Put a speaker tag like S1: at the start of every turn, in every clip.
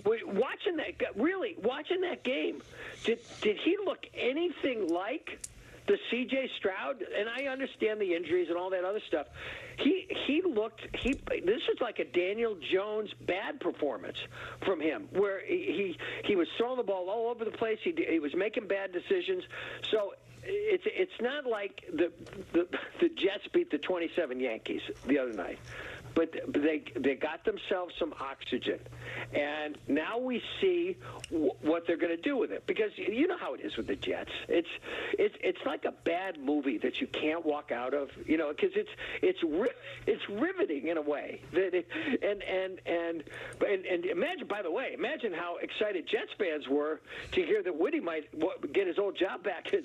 S1: watching that game, did he look anything like the C.J. Stroud? And I understand the injuries and all that other stuff. This is like a Daniel Jones bad performance from him, where he was throwing the ball all over the place. He was making bad decisions. So it's not like the Jets beat the 27 Yankees the other night, but they got themselves some oxygen, and now we see what they're going to do with it, because you know how it is with the Jets. It's like a bad movie that you can't walk out of, because it's riveting in a way. And imagine how excited Jets fans were to hear that Woody might get his old job back as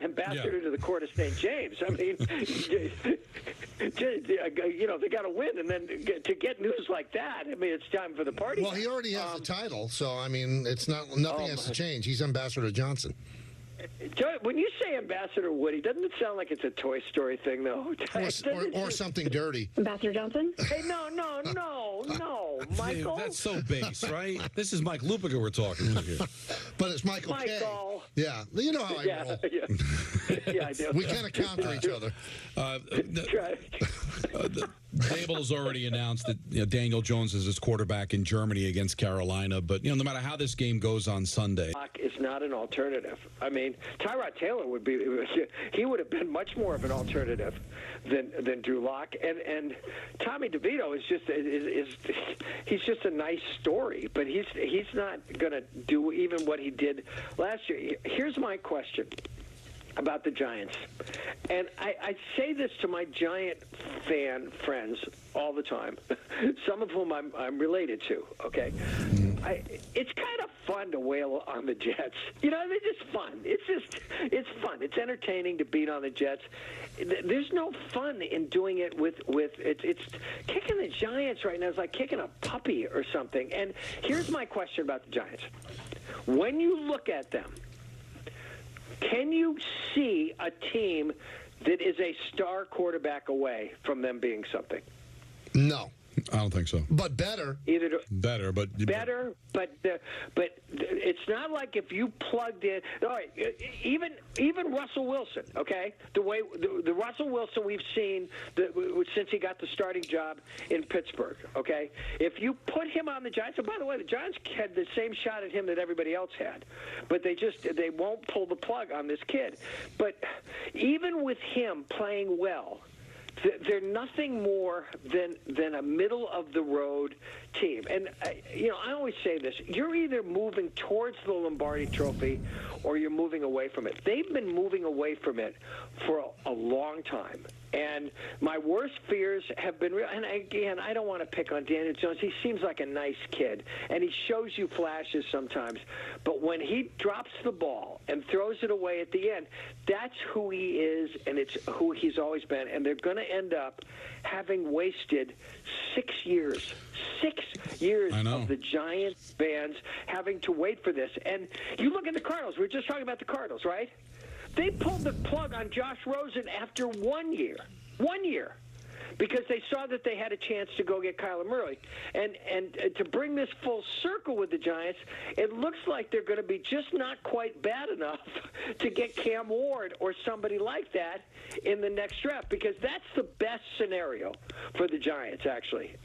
S1: ambassador to the Court of St. James. I mean, they got to win, and then to get news like that, I mean, it's time for the party.
S2: Well, he already has the title, so I mean, nothing has to change. He's Ambassador Johnson.
S1: When you say Ambassador Woody, doesn't it sound like it's a Toy Story thing, though?
S2: Or something dirty.
S3: Ambassador Johnson?
S1: Hey, no, Michael.
S4: That's so base, right? This is Mike Lupica we're talking to here.
S2: But it's Michael K. Yeah, you know how I roll.
S1: Yeah, I do.
S2: We kind of counter each other.
S4: Dable has already announced that Daniel Jones is his quarterback in Germany against Carolina. But no matter how this game goes on Sunday,
S1: is not an alternative. I mean, Tyrod Taylor would have been much more of an alternative than Drew Lock, and Tommy DeVito he's just a nice story, but he's not going to do even what he did last year. Here's my question about the Giants, and I say this to my Giant fan friends all the time, some of whom I'm related to. Okay, it's kind of fun to wail on the Jets. They're just fun. It's fun. It's entertaining to beat on the Jets. There's no fun in doing it with it's kicking the Giants right now is like kicking a puppy or something. And here's my question about the Giants: when you look at them, can you see a team that is a star quarterback away from them being something?
S2: No.
S4: I don't think so.
S2: But better.
S4: Better, but
S1: it's not like if you plugged in. All right, even Russell Wilson. Okay, the Russell Wilson we've seen since he got the starting job in Pittsburgh. Okay, if you put him on the Giants, and by the way, the Giants had the same shot at him that everybody else had, but they won't pull the plug on this kid. But even with him playing well, they're nothing more than a middle-of-the-road team. And, I always say this. You're either moving towards the Lombardi Trophy or you're moving away from it. They've been moving away from it for a long time. And my worst fears have been real. And, again, I don't want to pick on Daniel Jones. He seems like a nice kid, and he shows you flashes sometimes. But when he drops the ball and throws it away at the end, that's who he is, and it's who he's always been. And they're going to end up having wasted 6 years. 6 years of the Giants fans having to wait for this. And you look at the Cardinals. We were just talking about the Cardinals, right? They pulled the plug on Josh Rosen after 1 year. 1 year. Because they saw that they had a chance to go get Kyler Murray. And to bring this full circle with the Giants, it looks like they're going to be just not quite bad enough to get Cam Ward or somebody like that in the next draft, because that's the best scenario for the Giants, actually.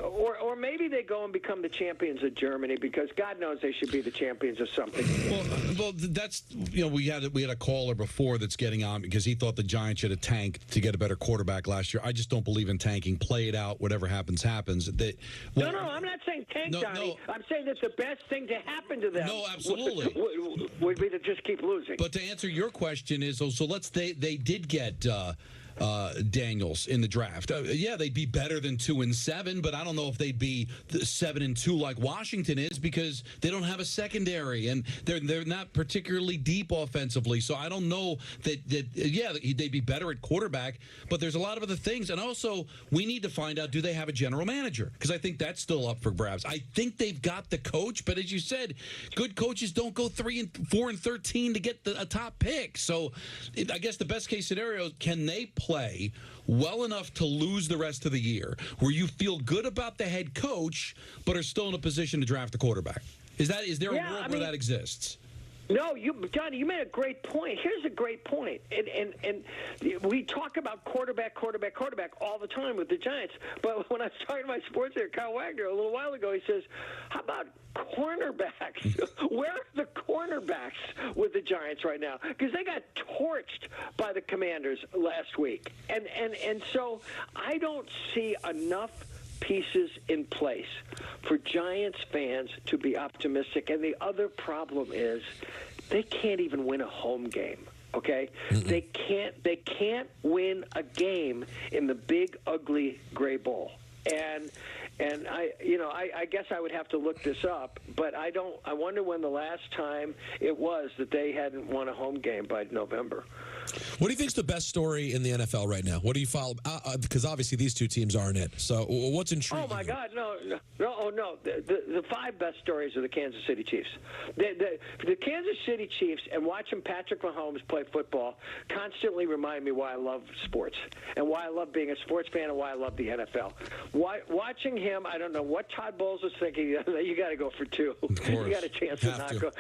S1: Or maybe they go and become the champions of Germany, because God knows they should be the champions of something.
S4: Well, that's, we had a caller before that's getting on because he thought the Giants should have tanked to get a better quarterback last year. I just don't believe in tanking. Play it out. Whatever happens, happens.
S1: No, I'm not saying tank, Donnie. No. I'm saying that the best thing to happen to them
S4: No, absolutely.
S1: would be to just keep losing.
S4: But to answer your question is, they did get Daniels in the draft. They'd be better than 2-7, but I don't know if they'd be 7-2 like Washington is, because they don't have a secondary and they're not particularly deep offensively. So I don't know that they'd be better at quarterback, but there's a lot of other things. And also, we need to find out, do they have a general manager? Because I think that's still up for grabs. I think they've got the coach, but as you said, good coaches don't go 3-4-13 to get a top pick. So I guess the best case scenario, can they play well enough to lose the rest of the year, where you feel good about the head coach, but are still in a position to draft a quarterback? Is there a world where that exists?
S1: No, Johnny, you made a great point. Here's a great point. And we talk about quarterback all the time with the Giants. But when I was talking to my sports editor, Kyle Wagner, a little while ago, he says, how about cornerbacks? Where are the cornerbacks with the Giants right now? Because they got torched by the Commanders last week. And so I don't see enough pieces in place for Giants fans to be optimistic. And the other problem is they can't even win a home game. Okay? Mm-hmm. They can't win a game in the big ugly gray bowl. And I guess I would have to look this up, but I wonder when the last time it was that they hadn't won a home game by November.
S3: What do you think's the best story in the NFL right now? What do you follow? Because obviously these two teams aren't it. So what's intriguing?
S1: Oh my God, no. The five best stories are the Kansas City Chiefs. The Kansas City Chiefs, and watching Patrick Mahomes play football constantly remind me why I love sports and why I love being a sports fan and why I love the NFL. Watching him, I don't know what Todd Bowles was thinking. You got to go for two. You got a chance to knock off.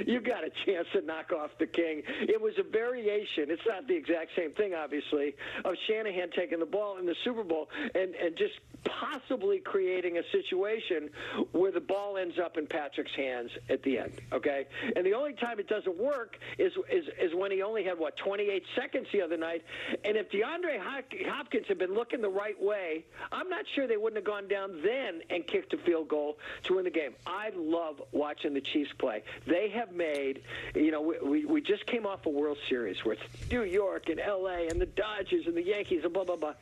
S1: You got a chance to knock off the king. It was a variation. It's not the exact same thing, obviously, of Shanahan taking the ball in the Super Bowl and just possibly creating a situation where the ball ends up in Patrick's hands at the end, okay? And the only time it doesn't work is when he only had, 28 seconds the other night. And if DeAndre Hopkins had been looking the right way, I'm not sure they wouldn't have gone down then and kicked a field goal to win the game. I love watching the Chiefs play. They have made, we just came off a World Series where it's New York and L.A. and the Dodgers and the Yankees and blah, blah, blah.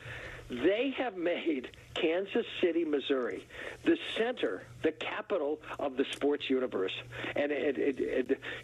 S1: They have made Kansas City, Missouri, the center, the capital of the sports universe. And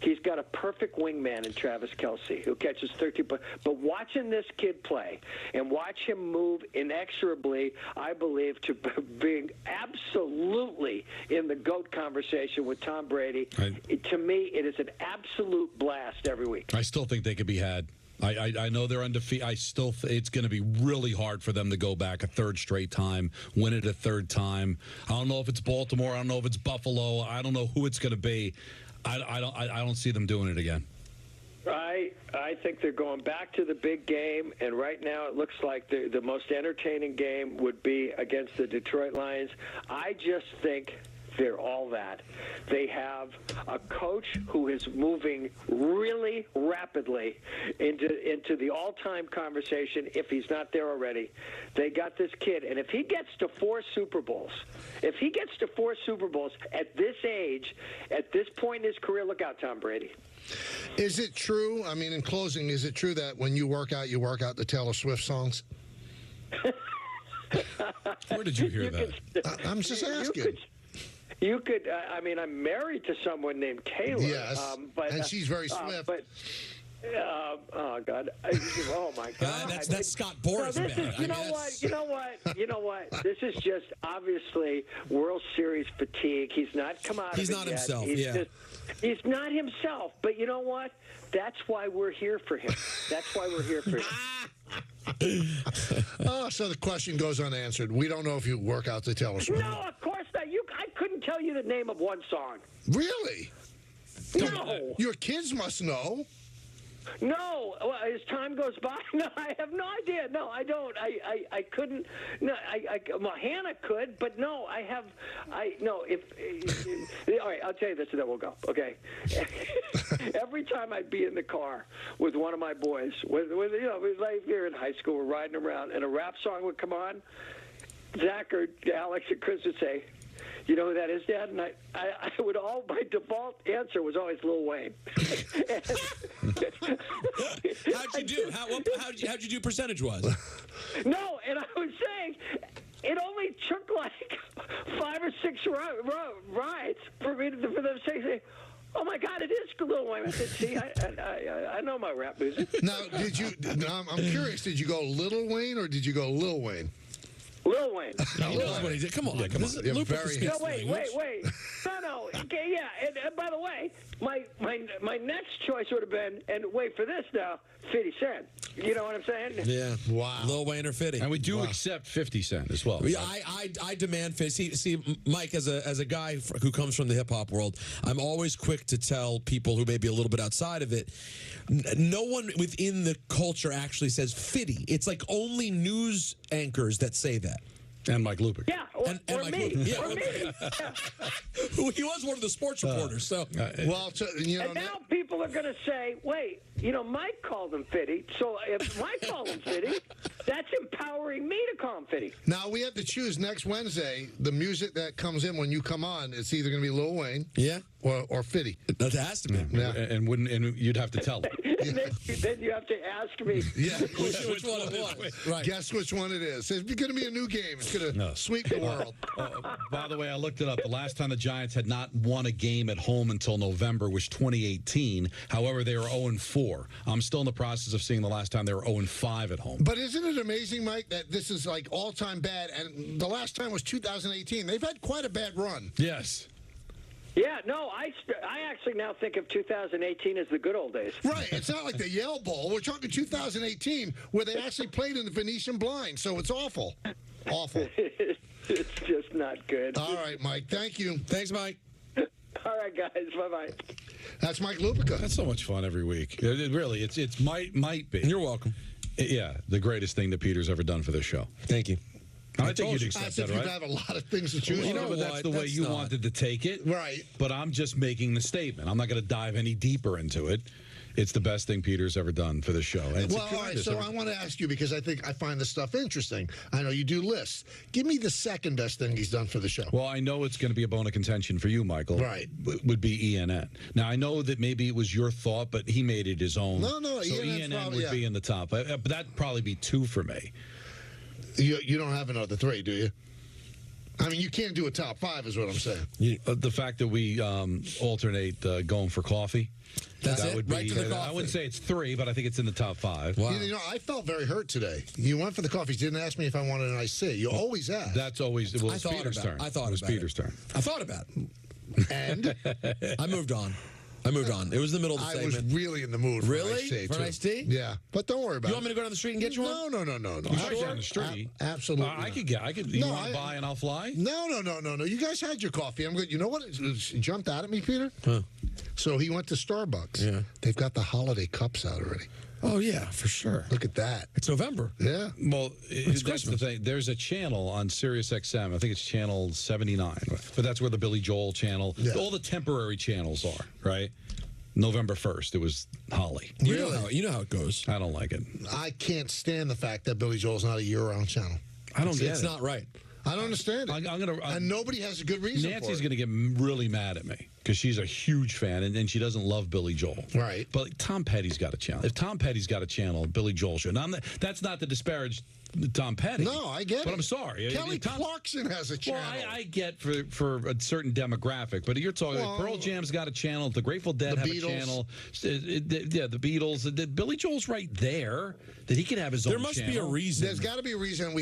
S1: he's got a perfect wingman in Travis Kelce, who catches 13. But watching this kid play and watch him move inexorably, I believe, to being absolutely in the GOAT conversation with Tom Brady, to me, it is an absolute blast every week.
S4: I still think they could be had. I know they're undefeated. It's going to be really hard for them to go back a third straight time, win it a third time. I don't know if it's Baltimore. I don't know if it's Buffalo. I don't know who it's going to be. I don't see them doing it again.
S1: I think they're going back to the big game, and right now it looks like the most entertaining game would be against the Detroit Lions. I just think they're all that. They have a coach who is moving really rapidly into the all-time conversation, if he's not there already. They got this kid, and if he gets to 4 Super Bowls at this age, at this point in his career, look out, Tom Brady.
S2: Is it true, in closing, is it true that when you work out the Taylor Swift songs?
S4: Where did you hear that?
S2: I'm just asking.
S1: You could, I'm married to someone named Taylor.
S2: Yes, and she's very swift.
S1: Oh God! Oh my God!
S3: That's Scott Boras.
S1: You know what? This is just obviously World Series fatigue. He's not come out.
S3: He's not
S1: yet.
S3: himself.
S1: He's not himself. But you know what? That's why we're here for him.
S2: So the question goes unanswered. We don't know if you work out the Taylor Swift.
S1: No, of course not. I couldn't tell you the name of one song.
S2: Really?
S1: No.
S2: Your kids must know.
S1: No, as time goes by, no, I have no idea. No, I don't. I couldn't. No, Hannah could, but no, no. All right, I'll tell you this, and then we'll go. Okay. Every time I'd be in the car with one of my boys, with like here in high school, we're riding around, and a rap song would come on. Zach or Alex or Chris would say, "You know who that is, Dad?" And I would my default answer was always Lil Wayne.
S3: How'd you do percentage-wise?
S1: No, and I was saying it only took like 5 or 6 rides for them to say, "Oh my God, it is Lil Wayne." I said, "See, I know my rap music."
S2: Now, I'm curious. Did you go Little Wayne or did you go Lil Wayne?
S1: Lil Wayne.
S3: No, what he did. Come on.
S2: Yeah, come on.
S3: Wait.
S1: No. Okay, yeah. And by the way, my next choice would have been, and wait for this now, 50 Cent. You know what I'm saying?
S3: Yeah.
S2: Wow.
S3: Lil Wayne or 50.
S4: And we do accept 50 Cent as well.
S3: Yeah, I demand 50. See, Mike, as a guy who comes from the hip hop world, I'm always quick to tell people who may be a little bit outside of it. No one within the culture actually says 50. It's like only news anchors that say that.
S4: And Mike Lupick.
S1: Yeah, or
S3: Mike
S1: me.
S3: Lupick. Yeah.
S1: Or me. Yeah.
S3: He was one of the sports reporters. So,
S2: Well,
S1: And now people are going to say, wait, Mike called him Fitty, so if Mike called him Fitty, that's empowering me to call him Fitty.
S2: now we have to choose next Wednesday. The music that comes in when you come on, it's either going to be Lil Wayne,
S3: yeah,
S2: or 50.
S3: that has to be.
S2: Yeah.
S4: And you'd have to tell him.
S1: Then you have to ask me.
S2: Yeah.
S3: Which one it was? Right.
S2: Guess which one it is. It's going to be a new game. It's going to sweep the world.
S4: By the way, I looked it up. The last time the Giants had not won a game at home until November was 2018. However, they were 0-4. I'm still in the process of seeing the last time they were 0-5 at home.
S2: But isn't it amazing, Mike, that this is like all-time bad, and the last time was 2018. They've had quite a bad run.
S4: Yes.
S1: Yeah, no, I actually now think of 2018 as the good old days.
S2: Right. It's not like the Yale Bowl. We're talking 2018, where they actually played in the Venetian blind, so it's awful. Awful.
S1: It's just not good.
S2: All right, Mike. Thank you.
S3: Thanks, Mike.
S1: All right, guys. Bye-bye.
S2: That's Mike Lupica.
S4: That's so much fun every week. It really, it's might be.
S3: You're welcome.
S4: Yeah, the greatest thing that Peter's ever done for this show.
S3: Thank you.
S4: I think you'd
S2: I
S4: accept
S2: said
S4: that,
S2: you
S4: right?
S2: have a lot of things to choose
S4: You know,
S2: from.
S4: but that's
S3: what?
S4: the way
S3: That's
S4: you
S3: not.
S4: wanted to take it.
S2: Right.
S4: But I'm just making the statement. I'm not going to dive any deeper into it. It's the best thing Peter's ever done for the show. And it's
S2: Well, all right, so I want to ask you, because I find this stuff interesting. I know you do lists. Give me the second best thing he's done for the show.
S4: Well, I know it's going to be a bone of contention for you, Michael.
S2: Right.
S4: Would be ENN. Now, I know that maybe it was your thought, but he made it his own.
S2: No,
S4: So
S2: ENN's
S4: ENN
S2: probably,
S4: would be in the top. But that'd probably be 2 for me.
S2: You don't have another 3, do you? I mean, you can't do a top 5 is what I'm saying.
S4: The fact that we alternate going for coffee.
S3: That's
S4: that
S3: it?
S4: would be.
S3: Right to the
S4: I
S3: coffee.
S4: wouldn't say it's 3, but I think it's in the top 5.
S3: Wow.
S2: I felt very hurt today. You went for the coffees, didn't ask me if I wanted an iced tea. You always ask.
S4: That's always. Well,
S3: I
S4: it's
S3: thought
S4: Peter's
S3: about it.
S4: turn.
S3: I thought
S4: it was
S3: about
S4: Peter's turn.
S3: I thought about it.
S2: And
S3: I moved on. It was the middle of the
S2: I was
S3: segment.
S2: really in the mood for
S3: Really?
S2: an iced tea,
S3: For an
S2: too.
S3: iced tea?
S2: Yeah, but don't worry about
S3: You
S2: it.
S3: want me to go down the street and get you one?
S2: No.
S4: Right down the street.
S2: Absolutely.
S4: I
S2: not.
S4: could get. I could. You
S2: No,
S4: want to buy and I'll fly.
S2: No. You guys had your coffee. I'm good. You know what? It jumped out at me, Peter.
S3: Huh.
S2: So he went to Starbucks.
S3: Yeah.
S2: They've got the holiday cups out already.
S3: Oh, yeah, for sure.
S2: Look at that.
S3: It's November.
S2: Yeah.
S4: Well, that's the
S3: Christmas.
S4: thing. There's a channel on Sirius XM. I think it's channel 79, but that's where the Billy Joel channel, all the temporary channels are. Right. November 1st, it was Holly.
S3: You know how it goes.
S4: I don't like it.
S2: I can't stand the fact that Billy Joel's not a year-round channel.
S4: I don't get
S3: It's
S4: it.
S3: not right.
S2: I don't understand it.
S4: I'm gonna.
S2: And nobody has a good reason
S4: Nancy's
S2: for
S4: going to get really mad at me because she's a huge fan and she doesn't love Billy Joel.
S2: Right.
S4: But like, Tom Petty's got a channel. If Tom Petty's got a channel, Billy Joel should. Now, that's not to disparage Tom Petty.
S2: No, I get it.
S4: But I'm sorry.
S2: Kelly Clarkson has a channel.
S4: Well, I get for a certain demographic, but you're talking Pearl Jam's got a channel, the Grateful Dead
S2: the
S4: have
S2: Beatles.
S4: a channel. Yeah, the Beatles. Billy Joel's right there. That he could have his own
S3: There must
S4: channel.
S3: be a reason.
S2: There's got to be a reason.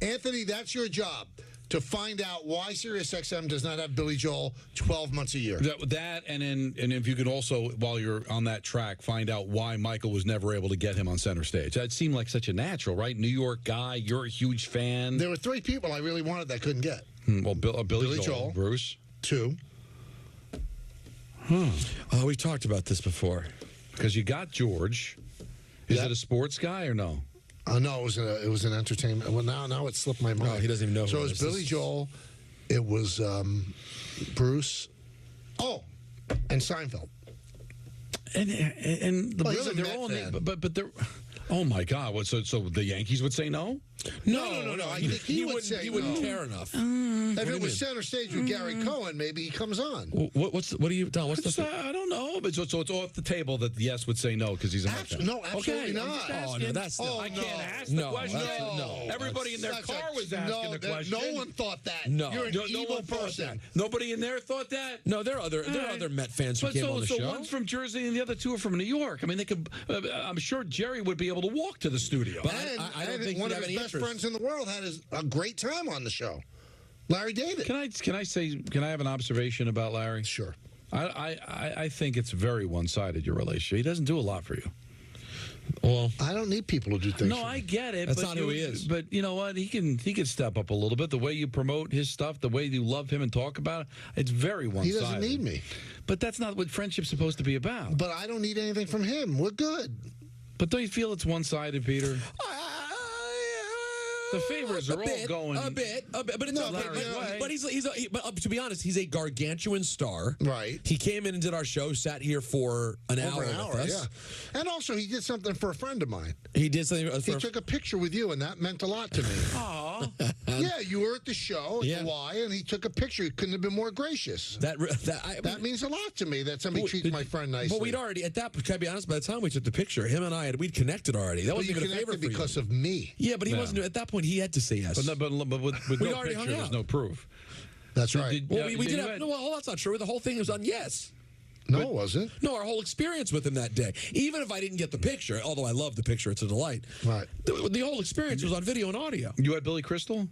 S2: Anthony, that's your job, to find out why SiriusXM does not have Billy Joel 12 months a year.
S4: That and if you could also, while you're on that track, find out why Michael was never able to get him on center stage. That seemed like such a natural, right? New York guy, you're a huge fan.
S2: There were 3 people I really wanted that couldn't get.
S4: Well, Billy Joel, Bruce.
S2: 2.
S3: Oh, we talked about this before.
S4: Because you got George. Is it a sports guy or no?
S2: No, it was an entertainment. Well, now it slipped my mind.
S3: Oh, he doesn't even know
S2: So
S3: who
S2: it
S3: it
S2: was
S3: is.
S2: Billy Joel. It was Bruce. Oh, and Seinfeld.
S4: And
S2: Well, he's
S4: really,
S2: a
S4: they're
S2: Met
S4: all
S2: fan.
S4: but they're. Oh my God! What? So the Yankees would say no?
S2: No. I think he would
S3: wouldn't.
S2: say
S3: He wouldn't
S2: no.
S3: care enough.
S2: If it was center stage with Gary Cohen, maybe he comes on.
S3: What are you, Don? What's the?
S4: I don't know, but so it's off the table that yes would say no because he's a Met fan.
S2: No, absolutely
S4: Okay,
S2: not.
S4: I'm just
S3: Oh,
S4: asking.
S3: no, that's not.
S4: I can't ask
S3: No,
S4: the question.
S3: no.
S4: Everybody in their
S2: Such
S4: car
S2: a-
S4: was asking the question.
S2: No one thought that.
S3: No.
S2: You're an
S4: No
S2: evil
S4: one thought
S2: person.
S4: that. Nobody in there thought that.
S3: No, there are other Met fans who
S4: But
S3: came on the
S4: so
S3: show.
S4: one's from Jersey and the other 2 are from New York. I mean, they could. I'm sure Jerry would be able to walk to the studio.
S3: But
S2: And,
S3: I don't think
S2: one
S3: he'd
S2: of
S3: have
S2: his
S3: any
S2: best
S3: interest.
S2: friends in the world had a great time on the show. Larry David.
S4: Can I have an observation about Larry?
S2: Sure.
S4: I think it's very one-sided, your relationship. He doesn't do a lot for you.
S3: Well,
S2: I don't need people to do things.
S4: No,
S2: for me.
S4: I get it.
S3: That's
S4: but
S3: not who he is.
S4: But you know what? He can step up a little bit. The way you promote his stuff, the way you love him and talk about it, it's very one-sided.
S2: He doesn't need me.
S4: But that's not what friendship's supposed to be about.
S2: But I don't need anything from him. We're good.
S4: But don't you feel it's one-sided, Peter? The favors are all going
S3: a bit, but it's
S2: No,
S3: okay. But to be honest, he's a gargantuan star.
S2: Right.
S3: He came in and did our show, sat here for an hour with us.
S2: Yeah. And also, he did something for a friend of mine.
S3: He did something.
S2: He took a picture with you, and that meant a lot to me.
S4: Aw.
S2: Yeah, you were at the show at the Y, and he took a picture. He couldn't have been more gracious. That means a lot to me that somebody treats my friend nicely.
S3: But we'd already, at that, can I be honest, by the time we took the picture, him and we'd connected already. That wasn't even a favor for you.
S2: because of me.
S3: Yeah, but he wasn't, at that point, he had to say yes.
S4: But with no
S3: already hung
S4: picture, there's
S3: out.
S4: no proof.
S2: That's right.
S3: We did have, well, that's not true. The whole thing was on yes.
S2: No, it wasn't.
S3: No, our whole experience with him that day. Even if I didn't get the picture, although I love the picture, it's a delight.
S2: Right.
S3: The whole experience was on video and audio.
S4: You had Billy Crystal?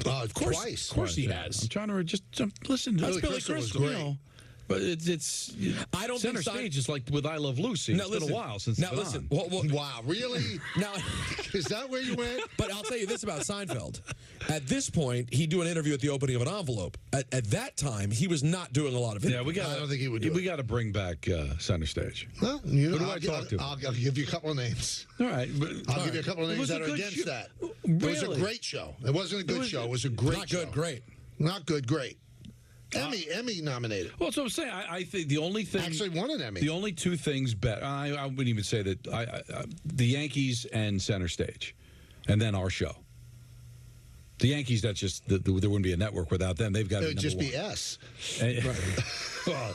S2: Of course. Twice.
S3: Of course he has.
S4: I'm trying to just listen.
S3: That's
S4: Billy
S3: Crystal was
S4: Crystal.
S2: great.
S4: You know, but it's
S3: I don't
S4: center
S3: think
S4: stage is like with I Love Lucy. It's been a while since it's been on.
S2: Wow, really?
S3: Now,
S2: is that where you went?
S3: But I'll tell you this about Seinfeld. At this point, he'd do an interview at the opening of an envelope. At that time, he was not doing a lot of interviews.
S2: I don't think he would do
S4: We got to bring back center stage.
S2: Well,
S4: Who do I talk to?
S2: I'll give you a couple of names.
S4: All right.
S2: I'll give you a couple of names that are against that. It was a great show. It wasn't a good show. It was a great show.
S3: Not good, great.
S2: Not good, great. Emmy nominated.
S4: Well, so I'm saying, I think the only thing
S2: actually won an Emmy.
S4: The only two things better. I wouldn't even say that. The Yankees and center stage, and then our show. The Yankees, that's just there wouldn't be a network without them. They've got to be
S2: just
S4: number
S2: be
S4: one.
S2: S.
S4: Well,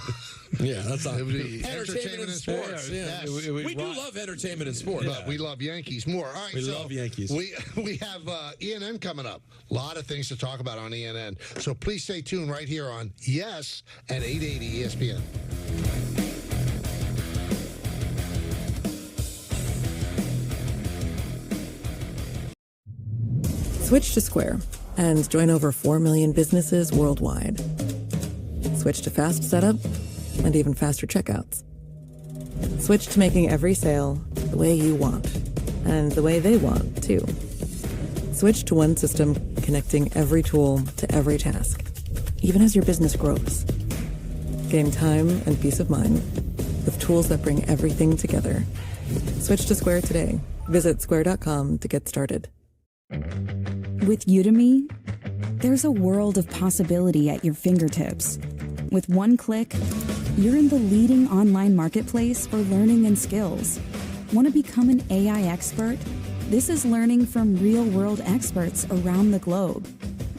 S3: yeah, that's not.
S2: It would be
S3: entertainment and sports. Yeah.
S2: Yes.
S3: We do love entertainment and sports.
S2: But we love Yankees more. All right,
S3: we love Yankees.
S2: We have ENN coming up. A lot of things to talk about on ENN. So please stay tuned right here on Yes at 880 ESPN.
S5: Switch to Square and join over 4 million businesses worldwide. Switch to fast setup and even faster checkouts. Switch to making every sale the way you want and the way they want, too. Switch to one system connecting every tool to every task, even as your business grows. Gain time and peace of mind with tools that bring everything together. Switch to Square today. Visit square.com to get started.
S6: With Udemy, there's a world of possibility at your fingertips. With one click, you're in the leading online marketplace for learning and skills. Want to become an AI expert? This is learning from real-world experts around the globe.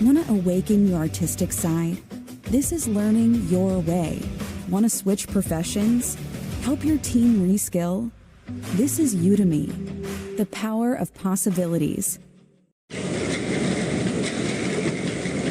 S6: Want to awaken your artistic side? This is learning your way. Want to switch professions? Help your team reskill? This is Udemy, the power of possibilities.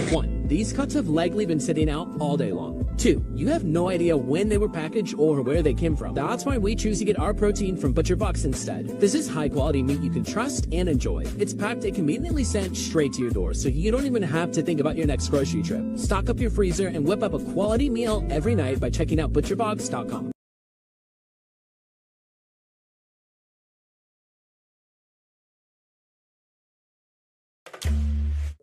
S7: 1. These cuts have likely been sitting out all day long. 2. You have no idea when they were packaged or where they came from. That's why we choose to get our protein from ButcherBox instead. This is high-quality meat you can trust and enjoy. It's packed and conveniently sent straight to your door, so you don't even have to think about your next grocery trip. Stock up your freezer and whip up a quality meal every night by checking out ButcherBox.com.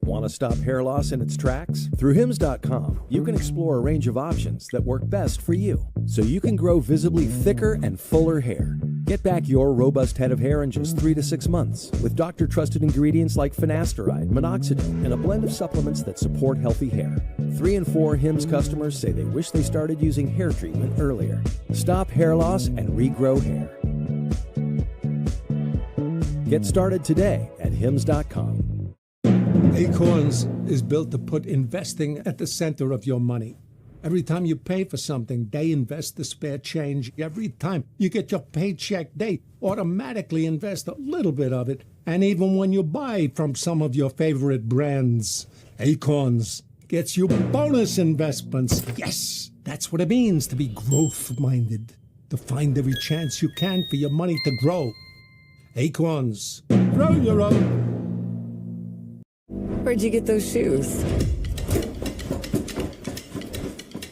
S8: Want to stop hair loss in its tracks? Through Hims.com, you can explore a range of options that work best for you, so you can grow visibly thicker and fuller hair. Get back your robust head of hair in just 3 to 6 months with doctor-trusted ingredients like finasteride, minoxidil, and a blend of supplements that support healthy hair. 3 in 4 Hims customers say they wish they started using hair treatment earlier. Stop hair loss and regrow hair. Get started today at Hims.com.
S9: Acorns is built to put investing at the center of your money. Every time you pay for something, they invest the spare change. Every time you get your paycheck, they automatically invest a little bit of it. And even when you buy from some of your favorite brands, Acorns gets you bonus investments. Yes, that's what it means to be growth-minded. To find every chance you can for your money to grow. Acorns. Grow your own.
S10: Where'd you get those shoes?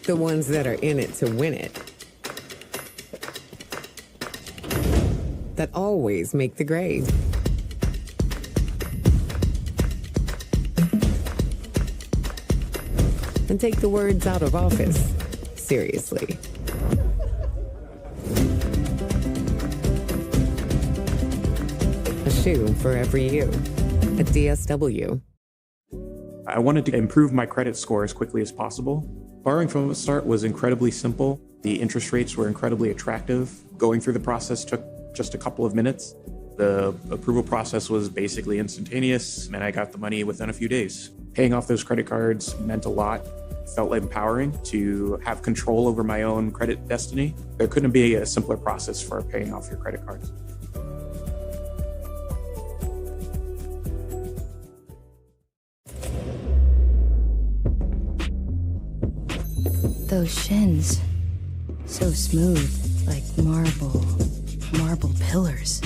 S10: The ones that are in it to win it. that always make the grade. And take the words out of office seriously. A shoe for every you at DSW.
S11: I wanted to improve my credit score as quickly as possible. Borrowing from Upstart was incredibly simple. The interest rates were incredibly attractive. Going through the process took just a couple of minutes. The approval process was basically instantaneous, and I got the money within a few days. Paying off those credit cards meant a lot. It felt empowering to have control over my own credit destiny. There couldn't be a simpler process for paying off your credit cards.
S12: Those shins, so smooth, like marble pillars.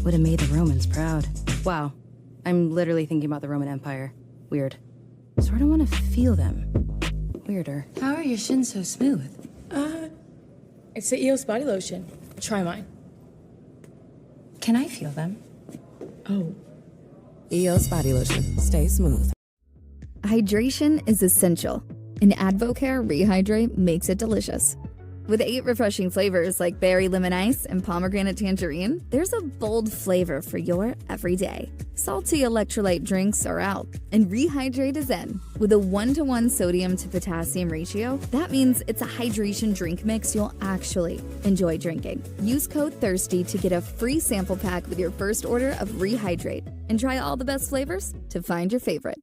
S12: Would have made the Romans proud. Wow, I'm literally thinking about the Roman Empire. Weird. Sort of want to feel them. Weirder. How are your shins so smooth?
S13: It's the EOS body lotion. Try mine.
S12: Can I feel them?
S13: Oh.
S5: EOS body lotion. Stay smooth.
S14: Hydration is essential, and Advocare Rehydrate makes it delicious. With 8 refreshing flavors like berry lemon ice and pomegranate tangerine, there's a bold flavor for your everyday. Salty electrolyte drinks are out, and Rehydrate is in. With a 1-to-1 sodium to potassium ratio, that means it's a hydration drink mix you'll actually enjoy drinking. Use code THIRSTY to get a free sample pack with your first order of Rehydrate, and try all the best flavors to find your favorite.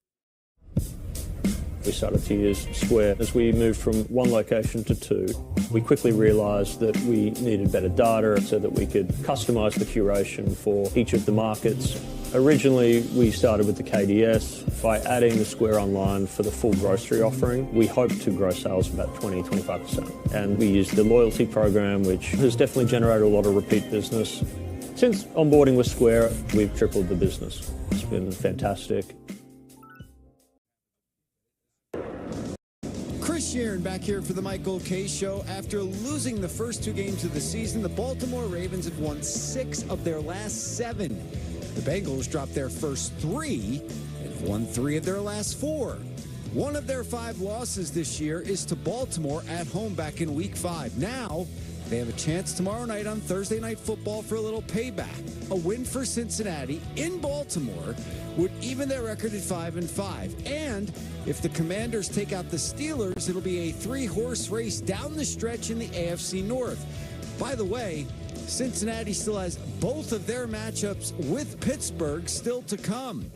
S15: We started to use Square. As we moved from one location to 2, we quickly realised that we needed better data so that we could customise the curation for each of the markets. Originally, we started with the KDS. By adding the Square Online for the full grocery offering, we hoped to grow sales about 20-25%. And we used the loyalty program, which has definitely generated a lot of repeat business. Since onboarding with Square, we've tripled the business. It's been fantastic.
S16: Chris Sharon back here for the Michael K. Show. After losing the first 2 games of the season, the Baltimore Ravens have won 6 of their last 7. The Bengals dropped their first 3 and have won 3 of their last 4. One of their 5 losses this year is to Baltimore at home back in Week 5. Now, they have a chance tomorrow night on Thursday Night Football for a little payback. A win for Cincinnati in Baltimore would even their record at 5-5. And if the Commanders take out the Steelers, it'll be a 3-horse race down the stretch in the AFC North. By the way, Cincinnati still has both of their matchups with Pittsburgh still to come.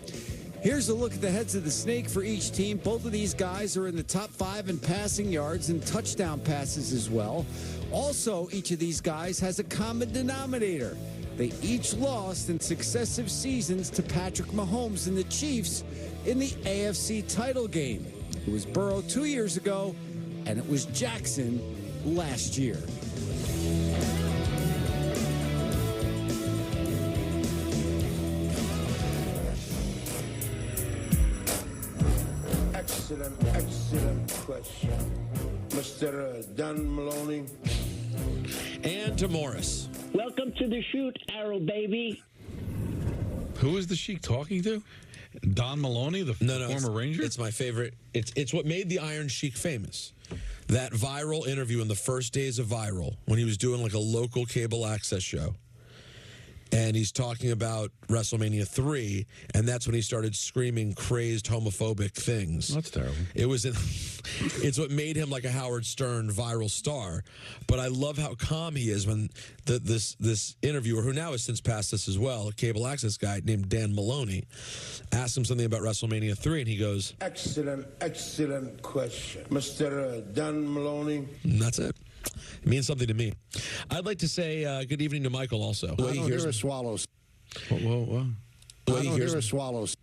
S16: Here's a look at the heads of the snake for each team. Both of these guys are in the top 5 in passing yards and touchdown passes as well. Also, each of these guys has a common denominator. They each lost in successive seasons to Patrick Mahomes and the Chiefs in the AFC title game. It was Burrow 2 years ago, and it was Jackson last year.
S17: Excellent question. Mr. Don Maloney.
S3: And to Morris.
S18: Welcome to the shoot, Arrow baby.
S4: Who is the Sheik talking to? Don Maloney, the former Ranger?
S3: It's my favorite. It's what made the Iron Sheik famous. That viral interview in the first days of Viral when he was doing like a local cable access show. And he's talking about WrestleMania 3, and that's when he started screaming crazed homophobic things.
S4: That's terrible.
S3: It's what made him like a Howard Stern viral star. But I love how calm he is when this interviewer, who now has since passed us as well, a cable access guy named Dan Maloney, asked him something about WrestleMania 3, and he goes,
S17: Excellent question. Mr. Don Maloney.
S3: And that's it. It means something to me. I'd like to say good evening to Michael also.
S2: I don't hear swallows.
S4: Whoa.
S2: I don't hear swallows.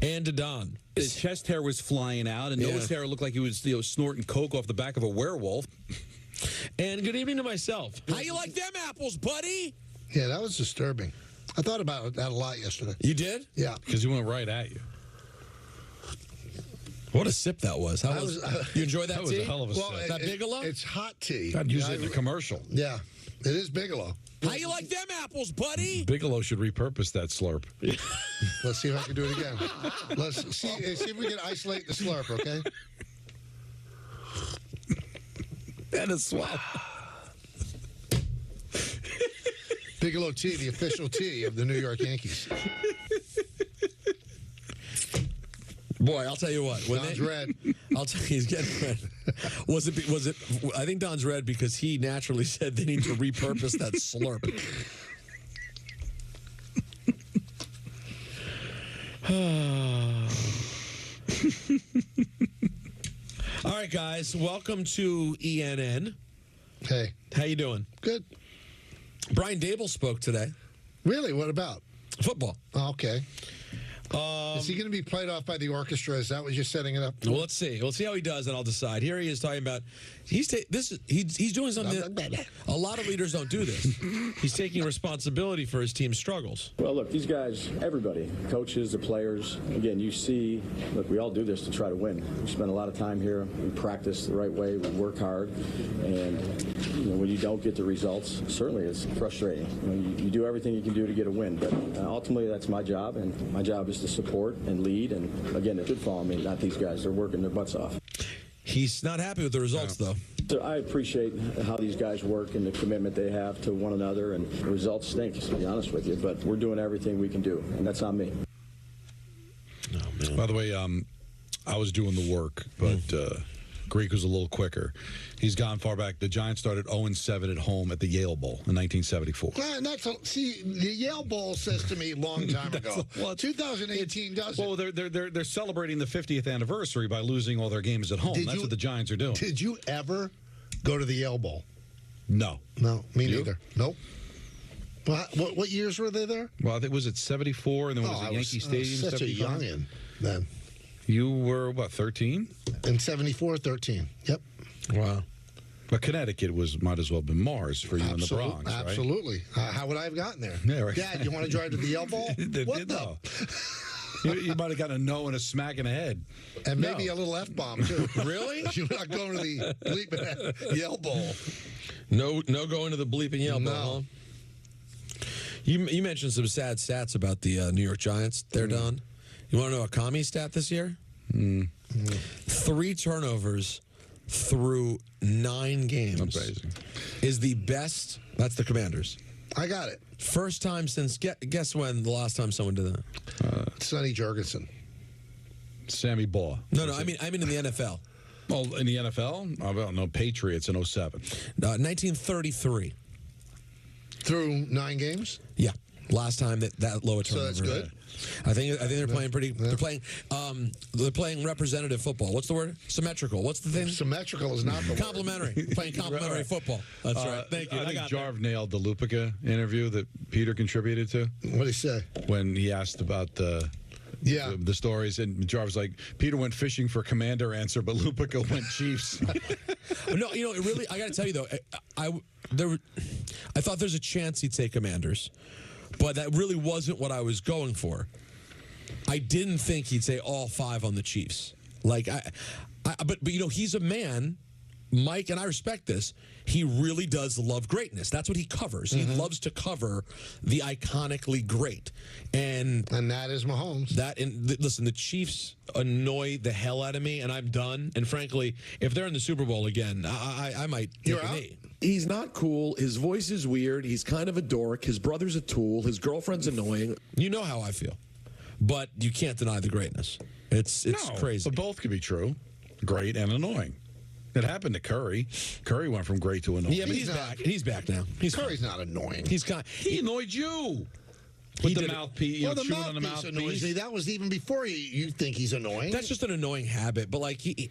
S3: And to Don.
S4: His chest hair was flying out, and Noah's hair looked like he was snorting coke off the back of a werewolf.
S3: And good evening to myself. How you like them apples, buddy?
S2: Yeah, that was disturbing. I thought about that a lot yesterday.
S3: You did?
S2: Yeah.
S4: Because he went right at you.
S3: What a sip that was. How was you enjoy that
S4: was
S3: tea?
S4: a hell of a sip.
S3: That Bigelow?
S2: It's hot tea.
S4: I'd use it in a commercial.
S2: Yeah, it is Bigelow.
S3: How you like them apples, buddy?
S4: Bigelow should repurpose that slurp.
S2: Let's see if I can do it again. Let's see if we can isolate the slurp, okay?
S4: And a swallow.
S2: Bigelow tea, the official tea of the New York Yankees.
S3: Boy, I'll tell you what.
S2: Don's red.
S3: I'll tell you, he's getting red. Was it? I think Don's red because he naturally said they need to repurpose that slurp. All right, guys. Welcome to ENN.
S2: Hey.
S3: How you doing?
S2: Good.
S3: Brian Dable spoke today.
S2: Really? What about?
S3: Football.
S2: Oh, okay. Is he going to be played off by the orchestra? Is that what you're setting it up for?
S3: Well, let's see. We'll see how he does, and I'll decide. Here he is talking about he's doing something that a lot of leaders don't do this. He's taking responsibility for his team's struggles.
S15: Well, look, these guys, everybody, coaches, the players, again, you see, look, we all do this to try to win. We spend a lot of time here. We practice the right way. We work hard. And, when you don't get the results, certainly it's frustrating. You do everything you can do to get a win. But ultimately, that's my job. And my job is to support and lead. And, again, it should fall on me, not these guys. They're working their butts off.
S3: He's not happy with the results, though.
S15: So I appreciate how these guys work and the commitment they have to one another, and the results stink, to be honest with you, but we're doing everything we can do, and that's on me.
S3: Oh, man.
S4: By the way, I was doing the work, but Greek was a little quicker. He's gone far back. The Giants started 0-7 at home at the Yale Bowl in 1974.
S2: And see, the Yale Bowl says to me a long time ago. Well, 2018 doesn't.
S4: Well, they're celebrating the 50th anniversary by losing all their games at home. That's what the Giants are doing.
S2: Did you ever go to the Yale Bowl?
S4: No.
S2: No, me neither. Nope. What years were they there?
S4: Well, I think was it 74, and then was it Yankee Stadium?
S2: Such
S4: 75?
S2: a youngin' then.
S4: You were, what, 13?
S2: In 74, 13. Yep.
S3: Wow.
S4: But Connecticut might as well have been Mars for you in the Bronx, right?
S2: Absolutely. How would I have gotten there?
S4: Yeah, right.
S2: Dad, you want to drive to the Yale Bowl? What the?
S4: You might have gotten a no and a smack in the head.
S2: And maybe a little F-bomb, too.
S3: Really?
S2: You're not going to the bleeping Yale Bowl.
S3: No going to the bleeping Yale Bowl, huh? You mentioned some sad stats about the New York Giants. They're done. You want to know a commie stat this year? 3 turnovers through 9 games.
S4: Amazing.
S3: Is the best. That's the Commanders.
S2: I got it.
S3: First time since, guess when the last time someone did that?
S2: Sonny Jurgensen.
S4: Sammy Baugh.
S3: No, I mean in the NFL.
S4: Oh, in the NFL? I don't know. Patriots in 07.
S3: 1933.
S2: Through 9 games?
S3: Yeah. Last time that low a turnover.
S2: So that's good.
S3: I think they're playing pretty. They're playing representative football. What's the word? Symmetrical. What's the thing?
S2: Symmetrical is not the word.
S3: Complimentary. Playing complimentary football. That's right. Thank you.
S4: I think Jarv nailed the Lupica interview that Peter contributed to.
S2: What did he say?
S4: When he asked about the stories, and Jarv's like, Peter went fishing for Commander answer, but Lupica went Chiefs.
S3: No, it really. I got to tell you though, I thought there's a chance he'd say Commanders. But that really wasn't what I was going for. I didn't think he'd say all 5 on the Chiefs. But he's a man, Mike, and I respect this. He really does love greatness. That's what he covers. He loves to cover the iconically great, and
S2: that is Mahomes.
S3: Listen, the Chiefs annoy the hell out of me, and I'm done. And frankly, if they're in the Super Bowl again, I might take a knee.
S19: He's not cool. His voice is weird. He's kind of a dork. His brother's a tool. His girlfriend's annoying.
S3: You know how I feel. But you can't deny the greatness. It's crazy.
S4: But both could be true. Great and annoying. It happened to Curry. Curry went from great to annoying.
S3: Yeah, but he's back. He's back now.
S2: Curry's not annoying.
S4: He annoyed you. With the mouthpiece,
S2: the
S4: chewing on the
S2: mouthpiece annoys me.
S4: mouthpiece.
S2: That was even before you think he's annoying.
S3: That's just an annoying habit. But he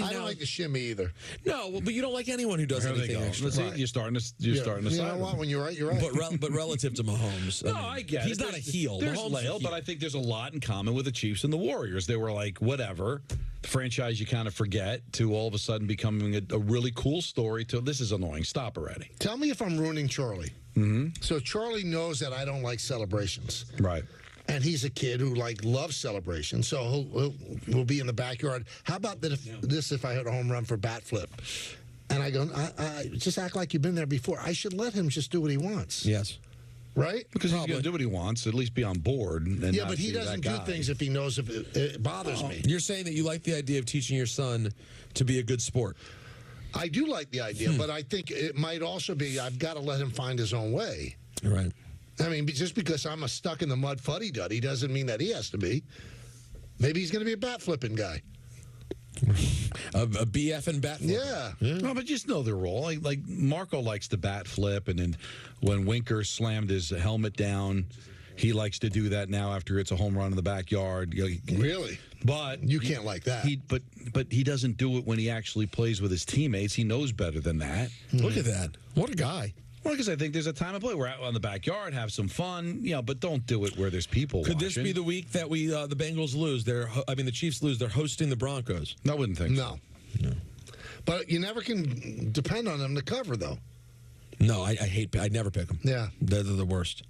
S2: I don't like the shimmy either.
S3: No, but you don't like anyone who does anything extra.
S4: Right. You're starting to
S2: You know what? When you're right, you're right.
S3: But relative to Mahomes,
S4: I get
S3: he's
S4: it.
S3: not a heel.
S4: There's
S3: Mahomes
S4: Lale, but I think there's a lot in common with the Chiefs and the Warriors. They were like, whatever. The franchise you kind of forget to all of a sudden becoming a really cool story to this is annoying. Stop already.
S2: Tell me if I'm ruining Charlie. So Charlie knows that I don't like celebrations.
S4: Right.
S2: and he's a kid who loves celebration, so we'll be in the backyard. How about if I hit a home run for bat flip? And I go, I just act like you've been there before. I should let him just do what he wants.
S3: Yes.
S2: Right?
S4: Because he's going to do what he wants, at least be on board. And
S2: yeah, but he doesn't do things if he knows if it bothers me.
S3: You're saying that you like the idea of teaching your son to be a good sport.
S2: I do like the idea, but I think it might also be I've got to let him find his own way.
S3: Right.
S2: I mean, just because I'm a stuck-in-the-mud fuddy-duddy doesn't mean that he has to be. Maybe he's going to be a bat-flipping guy.
S3: A BF and bat flip.
S2: Yeah.
S4: No, but just know their role. Like Marco likes to bat flip, and then when Winker slammed his helmet down, he likes to do that now after it's a home run in the backyard.
S2: Really?
S4: But
S2: you can't like that.
S4: But he doesn't do it when he actually plays with his teammates. He knows better than that.
S3: Look at that. What a guy.
S4: Well, because I think there's a time and play. We're out on the backyard, have some fun, but don't do it where there's people
S3: Could
S4: watching.
S3: this be the week that the Bengals lose? The Chiefs lose. They're hosting the Broncos.
S4: I wouldn't think
S2: so. No. But you never can depend on them to cover, though.
S3: No, I never pick them.
S2: Yeah.
S3: They're the worst.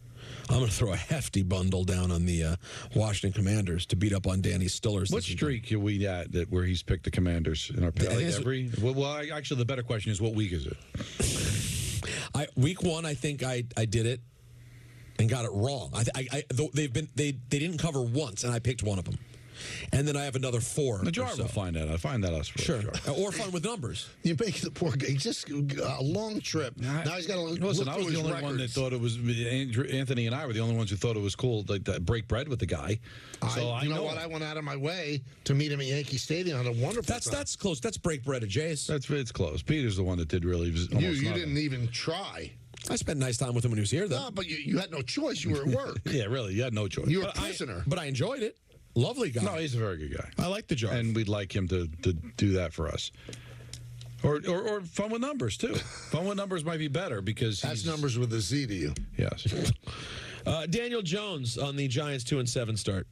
S3: I'm going to throw a hefty bundle down on the Washington Commanders to beat up on Danny Stillers.
S4: What streak are we at where he's picked the Commanders in our pick? Actually, the better question is, what week is it?
S3: Week 1, I think I did it and got it wrong. They didn't cover once, and I picked one of them. And then I have another 4.
S4: The jar will find that. I'll find that us for
S3: sure. Or fun with numbers.
S2: You make the poor guy just a long trip. Now he's got to
S4: listen. I was the only one that thought it was. Anthony and I were the only ones who thought it was cool to break bread with the guy. So
S2: you know what? I went out of my way to meet him at Yankee Stadium. On a wonderful.
S3: That's close. That's break bread at Jace.
S4: It's close. Peter's the one that did really.
S2: You didn't even try.
S3: I spent nice time with him when he was here, though.
S2: No, but you had no choice. You were at work.
S4: Yeah, really. You had no choice.
S2: You were a prisoner.
S3: But I enjoyed it. Lovely guy.
S4: No, he's a very good guy.
S3: I like the job.
S4: And we'd like him to do that for us. Or fun with numbers, too. Fun with numbers might be better because
S2: that's numbers with a Z to you.
S4: Yes.
S3: Daniel Jones on the Giants 2-7 start.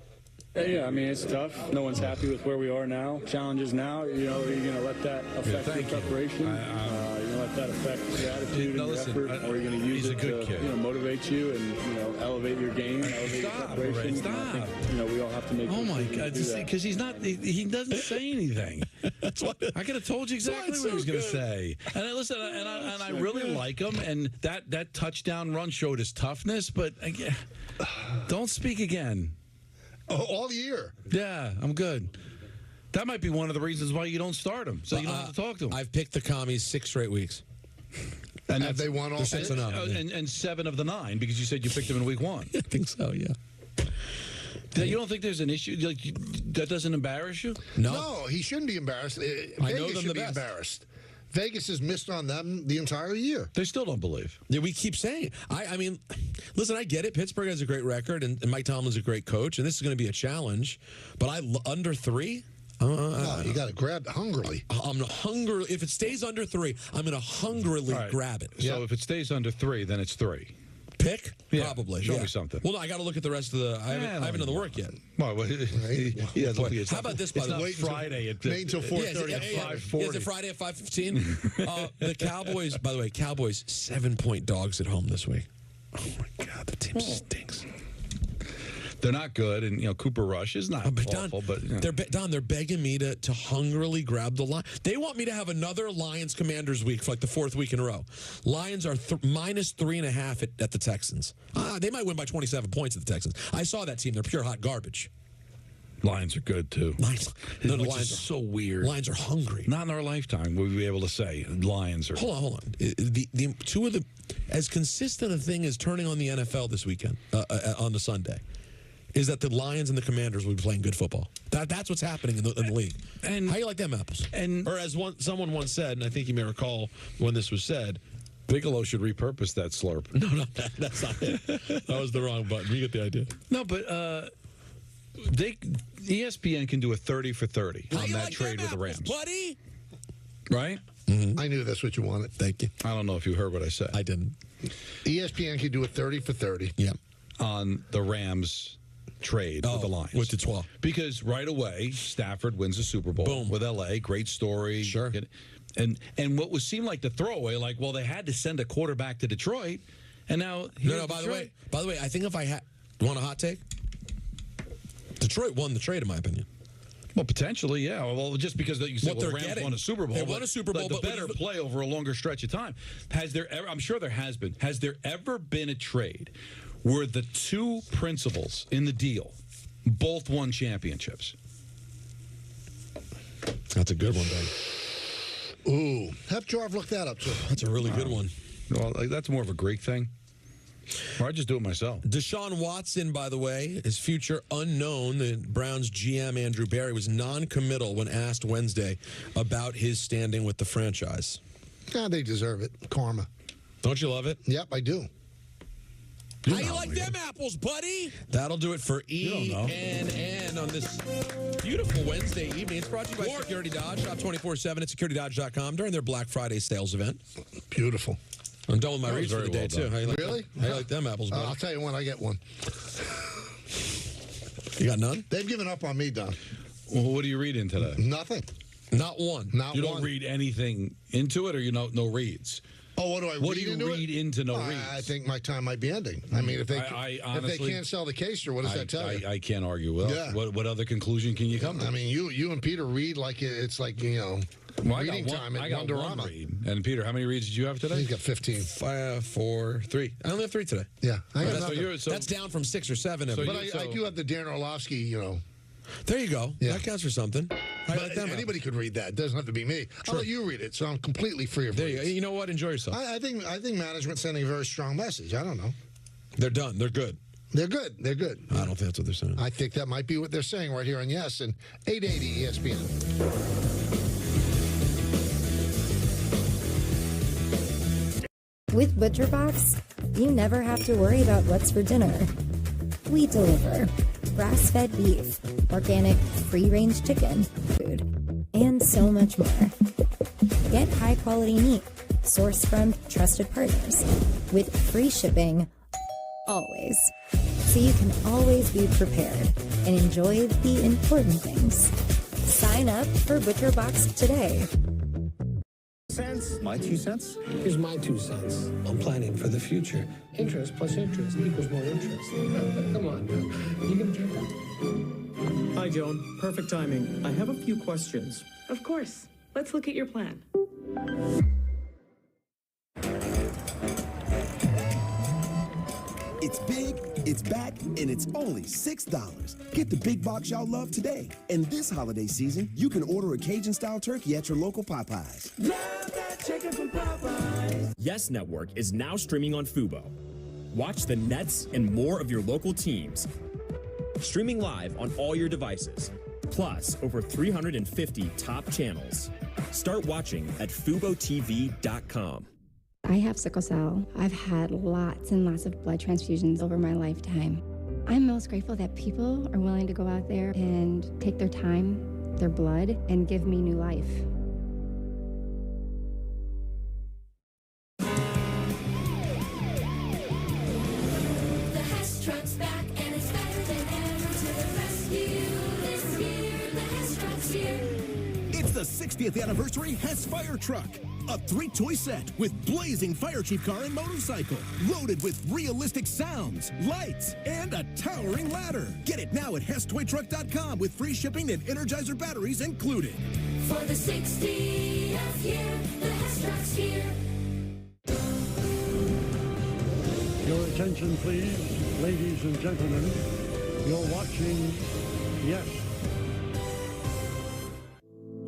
S20: Yeah, I mean, it's tough. No one's happy with where we are now. Challenges now, are you going to let that affect your preparation? Are you going to let that affect your attitude and your effort? Or are you going to use it to motivate you and, elevate your game, elevate your preparation?
S4: Stop.
S20: I think, we all have to make
S4: Oh, my God. Because he doesn't say anything. That's what I could have told you exactly what he was going to say. And listen, and I really like him, and that touchdown run showed his toughness, but don't speak again.
S2: All year.
S4: Yeah, I'm good. That might be one of the reasons why you don't start him, so you don't have to talk to him.
S3: I've picked the Commies 6 straight weeks.
S2: And have they won all
S3: 6 and 0?
S4: And 7 of the 9, because you said you picked them in week 1.
S3: I think so, yeah.
S4: You don't think there's an issue? That doesn't embarrass you?
S2: No, he shouldn't be embarrassed.
S3: I know
S2: Vegas
S3: them
S2: should
S3: the
S2: be
S3: best.
S2: embarrassed. Vegas has missed on them the entire year.
S4: They still don't believe.
S3: Yeah, we keep saying. I mean, listen, I get it. Pittsburgh has a great record, and Mike Tomlin's a great coach, and this is going to be a challenge. But under 3?
S2: No, you got to grab hungrily.
S3: I'm hungry. If it stays under 3, I'm going to hungrily grab it.
S4: So if it stays under 3, then it's 3.
S3: Pick?
S4: Yeah.
S3: Probably.
S4: Show me something.
S3: Well, no, I got to look at the rest of the. I haven't done the work yet.
S4: Well,
S3: How about this? By the way,
S4: Friday at
S2: wait until 4:30
S3: at 5:40. Is it Friday at 5:15? The Cowboys. By the way, Cowboys 7-point dogs at home this week. Oh my God, the team stinks.
S4: They're not good, and Cooper Rush is not awful, but
S3: they're begging me to hungrily grab the line. They want me to have another Lions Commanders week for like the 4th week in a row. Lions are minus 3.5 at the Texans. They might win by 27 points at the Texans. I saw that team. They're pure hot garbage.
S4: Lions are good too.
S3: Lions
S4: is so weird.
S3: Lions are hungry.
S4: Not in our lifetime will we be able to say Lions are.
S3: Hold on. The two of the as consistent a thing as turning on the NFL this weekend on the Sunday is that the Lions and the Commanders will be playing good football. That's what's happening in the league. And how you like them apples? Or as someone once said, and I think you may recall when this was said,
S4: Bigelow should repurpose that slurp.
S3: No, that's not it. That was the wrong button. You get the idea.
S4: No, but ESPN can do a 30 for 30 on that trade with the Rams,
S3: buddy.
S4: Right?
S2: Mm-hmm. I knew that's what you wanted.
S3: Thank you.
S4: I don't know if you heard what I said.
S3: I didn't.
S2: ESPN can do a 30 for 30.
S3: Yeah.
S4: On the Rams trade with the Lions.
S3: With the 12.
S4: Because right away, Stafford wins the Super Bowl with L.A. Great story.
S3: Sure.
S4: And what seemed like the throwaway, they had to send a quarterback to Detroit, and now
S3: No, by the way, I think if I had... You want a hot take? Detroit won the trade, in my opinion.
S4: Well, potentially, yeah. Well, just because you said the Rams won a Super Bowl.
S3: They won a Super Bowl,
S4: but the better play over a longer stretch of time. I'm sure there has been. Has there ever been a trade where the two principals in the deal both won championships?
S3: That's a good one, Ben.
S2: Ooh. Have Jarv look that up, too.
S3: That's a really good one.
S4: Well, that's more of a Greek thing. Or I just do it myself.
S3: Deshaun Watson, by the way, his future unknown. The Browns GM, Andrew Berry, was non-committal when asked Wednesday about his standing with the franchise.
S2: Yeah, they deserve it. Karma.
S3: Don't you love it?
S2: Yep, I do.
S3: How you like them apples, buddy? That'll do it for ENN on this beautiful Wednesday evening. It's brought to you by Security Dodge. Shop 24/7 at securitydodge.com during their Black Friday sales event.
S2: Beautiful.
S3: I'm done with my reads for the day, too. How you like
S2: really?
S3: How you like them apples, buddy?
S2: I'll tell you when I get one.
S3: You got none?
S2: They've given up on me, Don.
S4: Well, what do you read into that?
S2: Nothing.
S3: Not one.
S2: Not
S4: you
S2: one.
S4: don't read anything into it, or no reads?
S2: Oh, what do I read into it?
S4: What do you read into no reads?
S2: I think my time might be ending. I mean, if they
S4: honestly,
S2: if they can't sell the case, or what does that tell you?
S4: I can't argue. Well,
S2: Yeah.
S4: What other conclusion can you come to?
S2: I mean, you and Peter read like it's like, reading time at Wonderama.
S4: One read. And Peter, how many reads did you have today?
S2: He's got 15.
S3: 5, 4, 3. I only have 3 today.
S2: Yeah.
S3: That's down from 6 or 7.
S2: But I do have the Dan Orlovsky,
S3: There you go.
S2: Yeah.
S3: That counts for something.
S2: But anybody could read that. It doesn't have to be me. I'll let you read it, so I'm completely free of
S3: there
S2: reads.
S3: you know what? Enjoy yourself.
S2: I think management's sending a very strong message. I don't know.
S3: They're done. They're good.
S2: They're good. They're good.
S3: I don't think that's what they're saying.
S2: I think that might be what they're saying right here on Yes and 880 ESPN.
S21: With ButcherBox, you never have to worry about what's for dinner. We deliver grass-fed beef, organic, free-range chicken, food, and so much more. Get high-quality meat sourced from trusted partners with free shipping always. So you can always be prepared and enjoy the important things. Sign up for ButcherBox today.
S22: Cents. My 2 cents? Here's my 2 cents. I'm planning for the future. Interest plus interest equals more interest. Come on, man. You can get that.
S23: Hi, Joan. Perfect timing. I have a few questions.
S13: Of course. Let's look at your plan.
S24: It's big, it's back, and it's only $6. Get the big box y'all love today. And this holiday season, you can order a Cajun-style turkey at your local Popeyes.
S25: Love that chicken from Popeyes. Yes Network is now streaming on Fubo. Watch the Nets and more of your local teams. Streaming live on all your devices. Plus, over 350 top channels. Start watching at FuboTV.com.
S26: I have sickle cell. I've had lots and lots of blood transfusions over my lifetime. I'm most grateful that people are willing to go out there and take their time, their blood, and give me new life.
S25: The Hess truck's back and it's better than ever to the rescue. This year, the Hess truck's here.
S24: It's the 60th anniversary Hess Fire Truck. A 3-toy set with blazing fire chief car and motorcycle, loaded with realistic sounds, lights, and a towering ladder. Get it now at HessToyTruck.com with free shipping and Energizer batteries included.
S25: For the 60th year, the Hess truck's here.
S27: Your attention, please, ladies and gentlemen. You're watching Yes.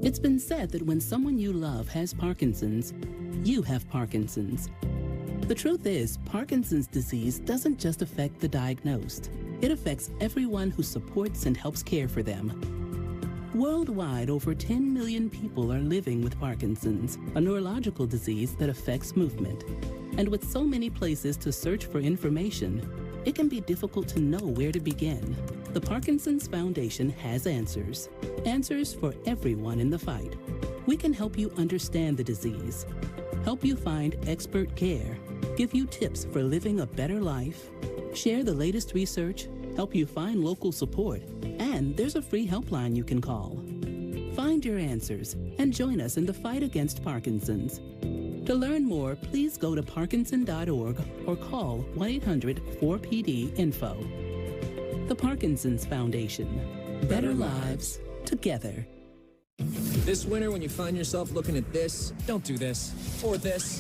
S28: It's been said that when someone you love has Parkinson's, you have Parkinson's. The truth is, Parkinson's disease doesn't just affect the diagnosed. It affects everyone who supports and helps care for them. Worldwide, over 10 million people are living with Parkinson's, a neurological disease that affects movement. And with so many places to search for information, it can be difficult to know where to begin. The Parkinson's Foundation has answers. Answers for everyone in the fight. We can help you understand the disease, help you find expert care, give you tips for living a better life, share the latest research, help you find local support, and there's a free helpline you can call. Find your answers and join us in the fight against Parkinson's. To learn more, please go to parkinson.org or call 1-800-4PD-INFO. The Parkinson's Foundation. Better lives together.
S1: This winter, when you find yourself looking at this, don't do this, or this.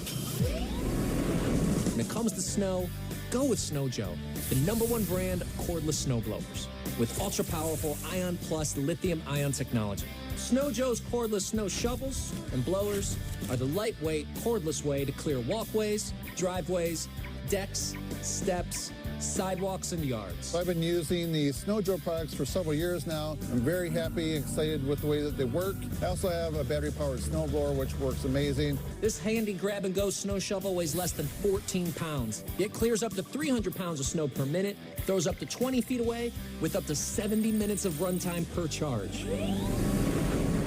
S1: When it comes to snow, go with Snow Joe, the #1 brand of cordless snowblowers. With ultra-powerful Ion Plus lithium-ion technology. Snow Joe's cordless snow shovels and blowers are the lightweight, cordless way to clear walkways, driveways, decks, steps, sidewalks, and yards.
S6: I've been using the Snow Joe products for several years now. I'm very happy, excited with the way that they work. I also have a battery-powered snowblower, which works amazing.
S1: This handy grab-and-go snow shovel weighs less than 14 pounds. It clears up to 300 pounds of snow per minute, throws up to 20 feet away with up to 70 minutes of runtime per charge.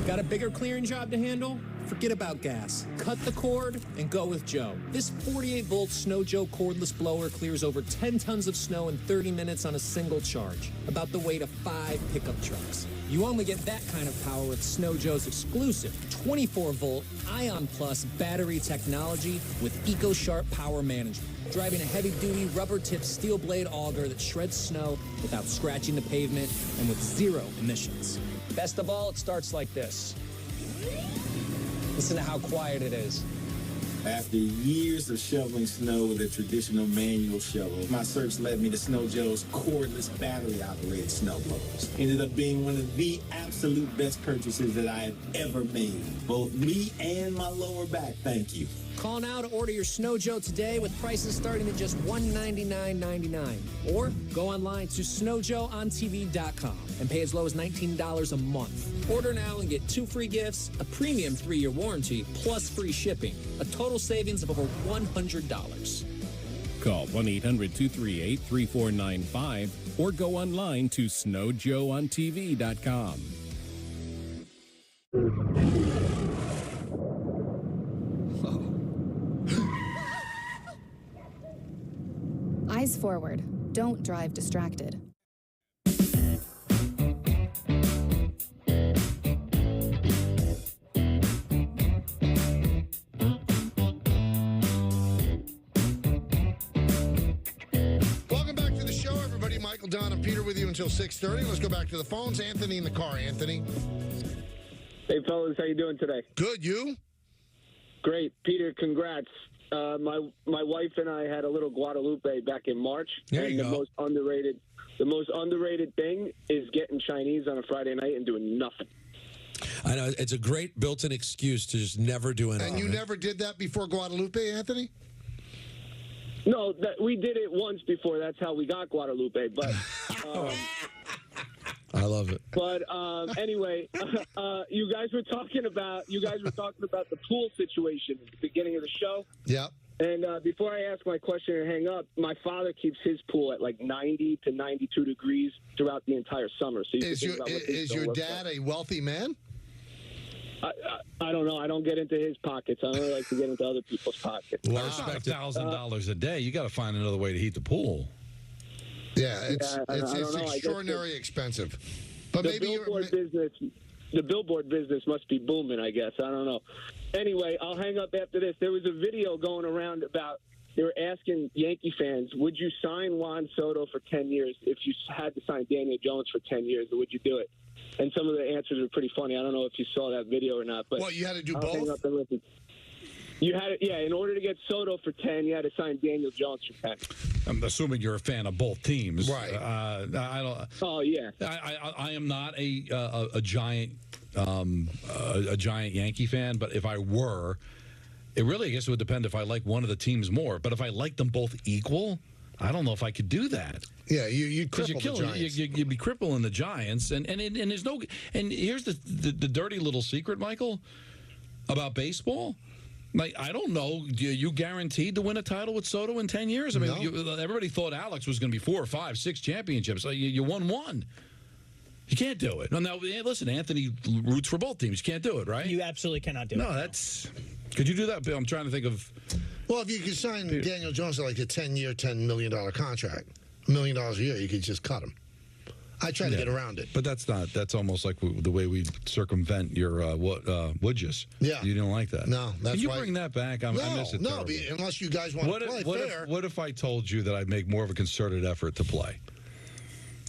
S1: Got a bigger clearing job to handle? Forget about gas. Cut the cord and go with Joe. This 48-volt Snow Joe cordless blower clears over 10 tons of snow in 30 minutes on a single charge, about the weight of 5 pickup trucks. You only get that kind of power with Snow Joe's exclusive 24-volt Ion Plus battery technology with EcoSharp power management, driving a heavy-duty rubber-tipped steel blade auger that shreds snow without scratching the pavement and with 0 emissions. Best of all, it starts like this. Listen to how quiet it is.
S7: After years of shoveling snow with a traditional manual shovel, my search led me to Snow Joe's cordless battery-operated snowblowers. Ended up being one of the absolute best purchases that I have ever made. Both me and my lower back, thank you.
S1: Call now to order your Snow Joe today with prices starting at just $199.99. Or go online to snowjoeontv.com and pay as low as $19 a month. Order now and get 2 free gifts, a premium 3-year warranty, plus free shipping. A total savings of over $100.
S8: Call 1-800-238-3495 or go online to snowjoeontv.com.
S9: Eyes forward. Don't drive distracted.
S2: Welcome back to the show, everybody. Michael, Don, and Peter with you until 6:30. Let's go back to the phones. Anthony in the car. Anthony.
S10: Hey, fellas. How you doing today?
S2: Good. You?
S10: Great. Peter, congrats. My wife and I had a little Guadalupe back in March.
S3: There you
S10: go. The most underrated thing is getting Chinese on a Friday night and doing nothing.
S3: I know it's a great built-in excuse to just never do anything.
S2: And you never did that before Guadalupe, Anthony?
S10: No, we did it once before. That's how we got Guadalupe. But
S3: I love it.
S10: But anyway, you guys were talking about the pool situation at the beginning of the show.
S2: Yeah.
S10: And before I ask my question and hang up, my father keeps his pool at like 90 to 92 degrees throughout the entire summer. So
S2: is your dad a wealthy man?
S10: I don't know. I don't get into his pockets. I only like to get into other people's pockets.
S4: Wow. $1,000 a day. You got to find another way to heat the pool.
S2: Yeah, it's extraordinarily expensive. But
S10: the billboard business must be booming, I guess. I don't know. Anyway, I'll hang up after this. There was a video going around about they were asking Yankee fans, would you sign Juan Soto for 10 years? If you had to sign Daniel Jones for 10 years, would you do it? And some of the answers were pretty funny. I don't know if you saw that video or not. But
S2: you had to do
S10: I'll
S2: both?
S10: hang up and listen. You had it, yeah. In order to get Soto for 10, you had to sign Daniel Jones for 10.
S4: I'm assuming you're a fan of both teams,
S2: right?
S4: I don't.
S10: Oh yeah.
S4: I am not a giant Yankee fan, but if I were, it really, I guess, it would depend if I like one of the teams more. But if I like them both equal, I don't know if I could do that.
S2: Yeah, you'd cripple the Giants.
S4: You'd be crippling the Giants, and there's no. And here's the dirty little secret, Michael, about baseball. Like, I don't know. You guaranteed to win a title with Soto in 10 years? I mean, everybody thought Alex was going to be 4 or 5, 6 championships. You won 1. You can't do it. Now, listen, Anthony roots for both teams. You can't do it, right?
S11: You absolutely cannot do it.
S4: No, that's. Could you do that, Bill? I'm trying to think of.
S2: Well, if you could sign Daniel Jones to like a 10-year, $10 million contract, $1 million a year, you could just cut him. I try to get around it.
S4: But that's not. That's almost like the way we circumvent your woodges.
S2: Yeah.
S4: You don't like that.
S2: No, that's
S4: Can you
S2: why.
S4: bring that back? I miss it.
S2: No, unless you guys want to play fair.
S4: What if I told you that I'd make more of a concerted effort to play?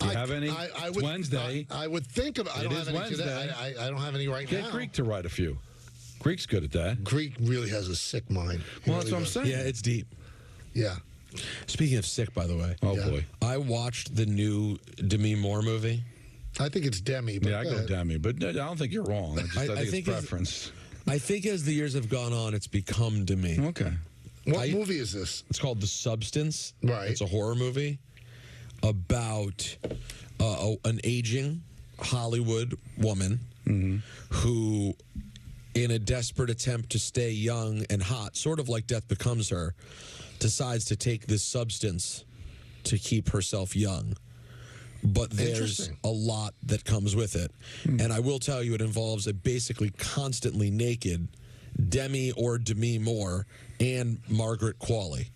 S4: Do you have any?
S2: I
S4: It's
S2: would,
S4: Wednesday.
S2: I would think of. I
S4: It
S2: don't
S4: is
S2: have any
S4: Wednesday.
S2: today. I don't have any right
S4: Get
S2: now.
S4: Greek to write a few. Greek's good at that.
S2: Greek really has a sick mind.
S4: Well, that's what I'm saying.
S3: Yeah, it's deep.
S2: Yeah.
S3: Speaking of sick, by the way.
S4: Oh, boy.
S3: I watched the new Demi Moore movie.
S2: I think it's Demi. But
S4: Yeah, I go Demi, but I don't think you're wrong. I think it's preference.
S3: I think as the years have gone on, it's become Demi.
S4: Okay.
S2: What movie is this?
S3: It's called The Substance.
S2: Right.
S3: It's a horror movie about an aging Hollywood woman who, in a desperate attempt to stay young and hot, sort of like Death Becomes Her, decides to take this substance to keep herself young. But there's
S2: Interesting.
S3: a lot that comes with it. And I will tell you, it involves a basically constantly naked Demi or Demi Moore and Margaret Qualley.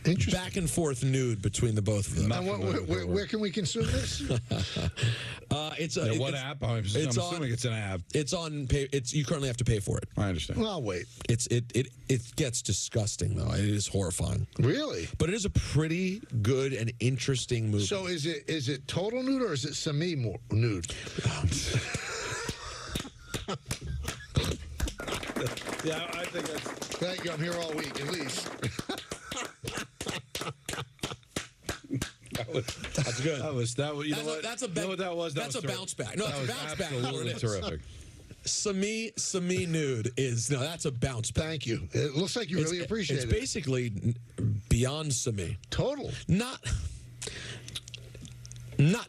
S2: Interesting.
S3: Back and forth nude between the both of them.
S2: And where can we consume this?
S3: It's
S4: what app? I'm assuming it's an app.
S3: It's on. You currently have to pay for it.
S4: I understand.
S2: Well, I'll wait.
S3: It gets disgusting though. It is horrifying.
S2: Really?
S3: But it is a pretty good and interesting movie.
S2: So is it total nude or is it semi nude?
S4: Yeah, I think that's.
S2: Thank you. I'm here all week at least.
S3: That's good.
S4: That was. You know what?
S3: That's a
S4: you know what that was?
S3: That's a bounce back. No, it's a bounce back.
S4: Absolutely terrific.
S3: Semi nude is that's a bounce back.
S2: Thank you. It looks like you really appreciate it.
S3: It's basically beyond semi.
S2: Total.
S3: Not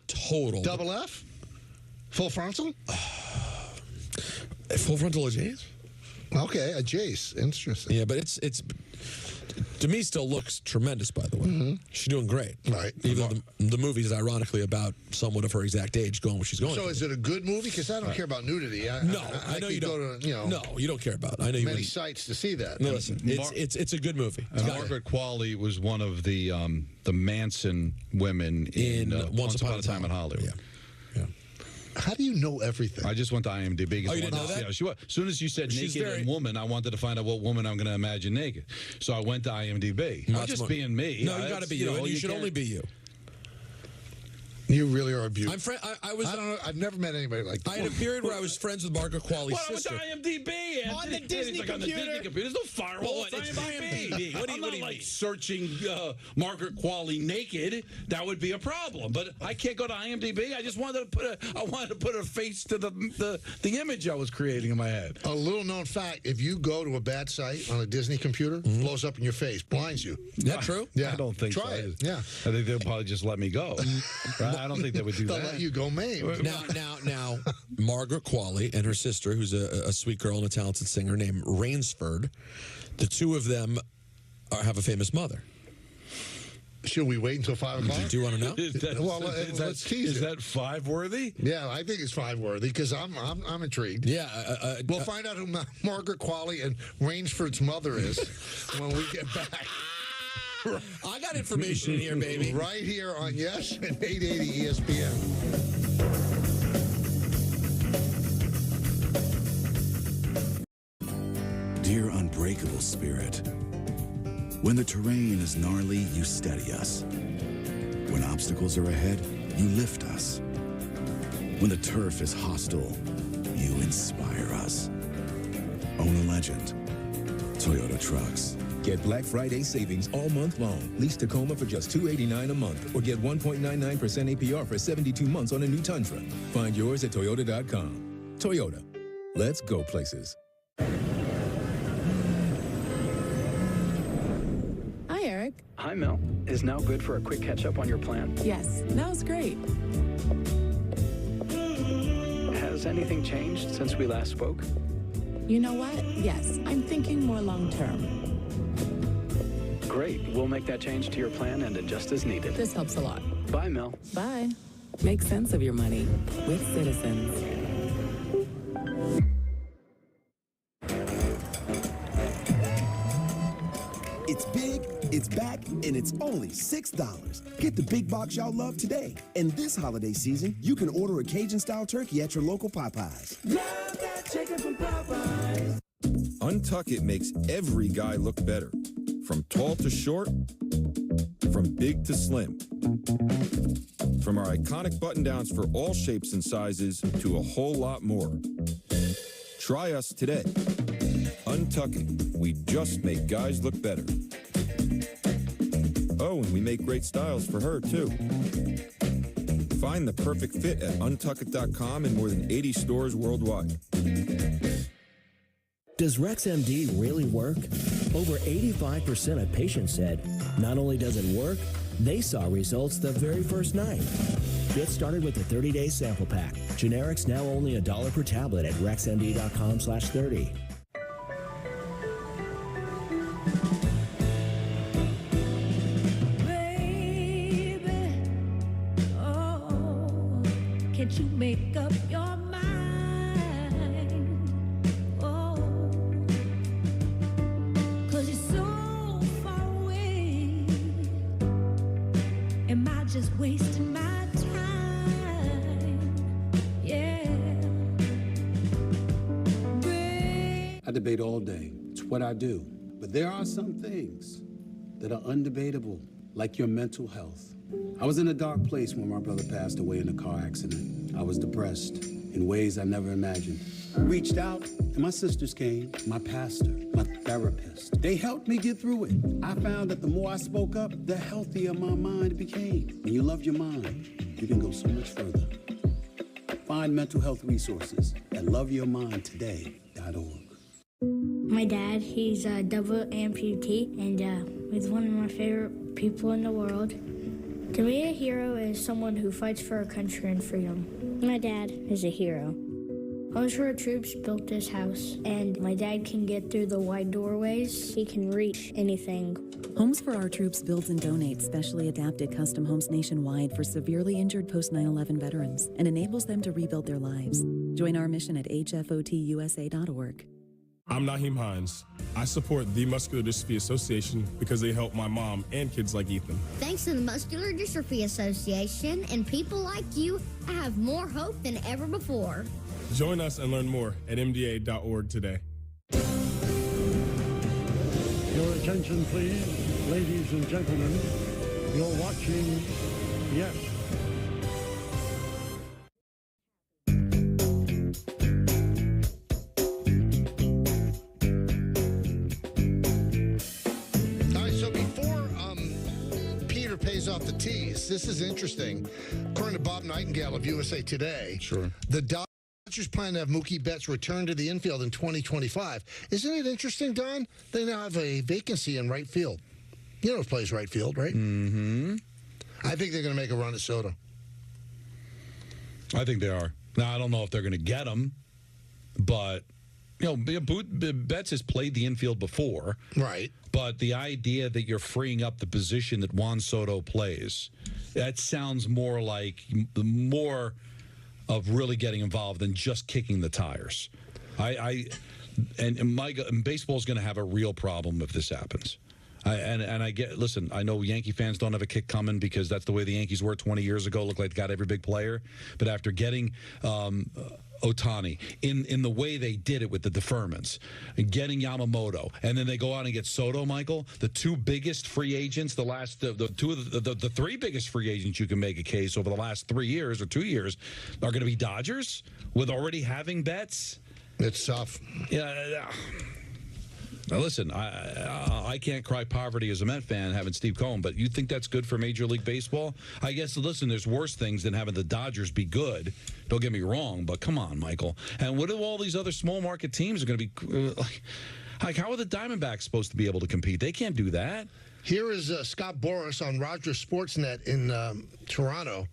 S3: total.
S2: Double F? Full frontal?
S3: Full frontal is Jace?
S2: Okay, a Jace. Interesting.
S3: Yeah, but it's Demi still looks tremendous, by the way. She's doing great.
S2: Right.
S3: Even though the movie is ironically about someone of her exact age going where she's going.
S2: So is it a good movie? Because I don't care about nudity. I
S3: know you
S2: could
S3: don't.
S2: Go to,
S3: No, you don't care about it. I know you
S2: many
S3: wouldn't.
S2: sites to see that.
S3: No, listen, it's a good movie.
S4: Margaret Qualley was one of the Manson women in Once Upon a Time in Hollywood.
S3: Yeah.
S2: How do you know everything?
S4: I just went to IMDb.
S3: Oh, you didn't know that?
S4: As soon as you said
S3: She's
S4: naked and woman, I wanted to find out what woman I'm going to imagine naked. So I went to IMDb. I'm just being me.
S3: No, you got to be you, and you should only be you.
S2: You really are a beauty.
S3: I was.
S2: I don't know. I've never met anybody like that.
S3: I had a period where I was friends with Margaret Qualley's sister.
S4: I went to IMDb.
S3: On the Disney
S4: computer. On the Disney computer. There's no firewall.
S3: Well, it's IMDb.
S4: I'm not like searching Margaret Qualley naked. That would be a problem. But I can't go to IMDb. I just wanted to put a face to the image I was creating in my head.
S2: A little known fact: if you go to a bad site on a Disney computer, it blows up in your face, blinds you.
S3: Is that true?
S2: Yeah,
S4: I don't think
S2: Try
S4: so.
S2: it. Yeah,
S4: I think they'll probably just let me go. Right? I don't think they would do
S2: they'll
S4: that.
S2: let you go maimed.
S3: Now, Margaret Qualley and her sister, who's a sweet girl and a talented singer named Rainsford, the two of them have a famous mother.
S2: Should we wait until 5 o'clock?
S3: Do you want to know?
S2: Let's tease
S4: Is
S2: it.
S4: that 5 worthy?
S2: Yeah, I think it's 5 worthy because I'm intrigued.
S3: Yeah,
S2: we'll find out who Margaret Qualley and Rainsford's mother is when we get back.
S3: I got information in here, baby.
S2: Right here on Yes and 880 ESPN.
S5: Dear unbreakable spirit, when the terrain is gnarly, you steady us. When obstacles are ahead, you lift us. When the turf is hostile, you inspire us. Own a legend. Toyota Trucks.
S11: Get Black Friday savings all month long. Lease Tacoma for just $289 a month or get 1.99% APR for 72 months on a new Tundra. Find yours at Toyota.com. Toyota. Let's go places.
S13: Hi, Eric.
S12: Hi, Mel. Is now good for a quick catch-up on your plan?
S13: Yes, now's great.
S12: Has anything changed since we last spoke?
S13: You know what? Yes, I'm thinking more long-term.
S12: Great. We'll make that change to your plan and adjust as needed.
S13: This helps a lot.
S12: Bye, Mel.
S13: Bye.
S14: Make sense of your money with Citizens.
S15: It's big, it's back, and it's only $6. Get the big box y'all love today. And this holiday season, you can order a Cajun-style turkey at your local Popeyes.
S16: Love that chicken from Popeyes.
S17: Untuck It makes every guy look better.
S16: From tall to short, from big to slim. From our iconic button-downs for all shapes and sizes to a whole lot more. Try us today. Untucking. We just make guys look better. Oh, and we make great styles for her, too. Find the perfect fit at untuckit.com in more than 80 stores worldwide.
S17: Does RexMD really work? Over 85% of patients said not only does it work, they saw results the very first night. Get started with the 30-day sample pack. Generics now only $1 per tablet at rexmd.com/30.
S18: Baby, oh, can't you make up your mind? Oh, 'cause you're so far away. Am I just wasting my time? Yeah.
S19: I debate all day. It's what I do. But there are some things that are undebatable, like your mental health. I was in a dark place when my brother passed away in a car accident. I was depressed in ways I never imagined. I reached out, and my sisters came, my pastor, my therapist. They helped me get through it. I found that the more I spoke up, the healthier my mind became. When you love your mind, you can go so much further. Find mental health resources at loveyourmindtoday.org.
S20: My dad, he's a double amputee, and he's one of my favorite people in the world. To me, a hero is someone who fights for our country and freedom. My dad is a hero. Homes for Our Troops built this house, and my dad can get through the wide doorways. He can reach anything.
S21: Homes for Our Troops builds and donates specially adapted custom homes nationwide for severely injured post-9/11 veterans and enables them to rebuild their lives. Join our mission at hfotusa.org.
S22: I'm Naheem Hines. I support the Muscular Dystrophy Association because they help my mom and kids like Ethan.
S23: Thanks to the Muscular Dystrophy Association and people like you, I have more hope than ever before.
S22: Join us and learn more at mda.org today.
S27: Your attention, please, ladies and gentlemen. You're watching Yes.
S2: Pays off the tees. This is interesting. According to Bob Nightingale of USA Today, the Dodgers plan to have Mookie Betts return to the infield in 2025. Isn't it interesting, Don? They now have a vacancy in right field. You know who plays right field, right?
S4: Mm-hmm.
S2: I think they're going to make a run at Soto.
S4: I think they are. Now, I don't know if they're going to get him, but, you know, Betts has played the infield before.
S2: Right.
S4: But the idea that you're freeing up the position that Juan Soto plays, that sounds more like more of really getting involved than just kicking the tires. And baseball's going to have a real problem if this happens. Listen, I know Yankee fans don't have a kick coming because that's the way the Yankees were 20 years ago. Looked like they got every big player. But after getting Ohtani in the way they did it with the deferments, and getting Yamamoto, and then they go out and get Soto, Michael, the two biggest free agents, the three biggest free agents you can make a case over the last 3 years or 2 years are going to be Dodgers with already having Betts.
S2: It's tough.
S4: Yeah. Now, listen, I can't cry poverty as a Met fan having Steve Cohen, but you think that's good for Major League Baseball? I guess, listen, there's worse things than having the Dodgers be good. Don't get me wrong, but come on, Michael. And what do all these other small market teams are going to be like? How are the Diamondbacks supposed to be able to compete? They can't do that.
S2: Here is Scott Boras on Rogers Sportsnet in Toronto.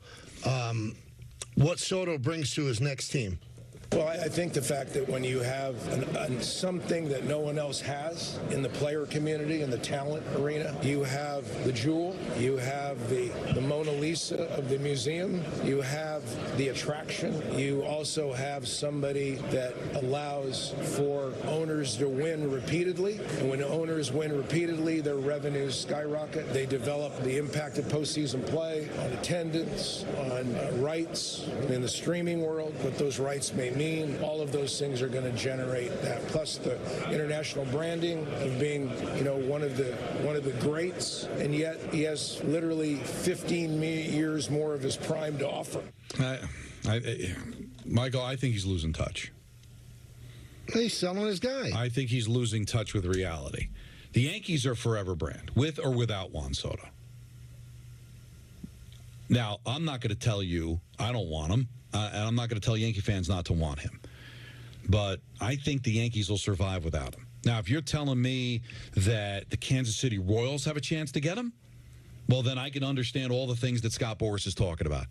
S2: What Soto brings to his next team.
S29: Well, I think the fact that when you have something that no one else has in the player community, in the talent arena, you have the jewel, you have the Mona Lisa of the museum, you have the attraction, you also have somebody that allows for owners to win repeatedly. And when owners win repeatedly, their revenues skyrocket. They develop the impact of postseason play on attendance, on rights in the streaming world, what those rights may mean mean, all of those things are going to generate that. Plus the international branding of being, one of the greats, and yet he has literally 15 years more of his prime to offer.
S4: Michael, I think he's losing touch.
S2: He's selling his guy.
S4: I think he's losing touch with reality. The Yankees are forever brand, with or without Juan Soto. Now, I'm not going to tell you I don't want him, and I'm not going to tell Yankee fans not to want him. But I think the Yankees will survive without him. Now, if you're telling me that the Kansas City Royals have a chance to get him, well, then I can understand all the things that Scott Boras is talking about.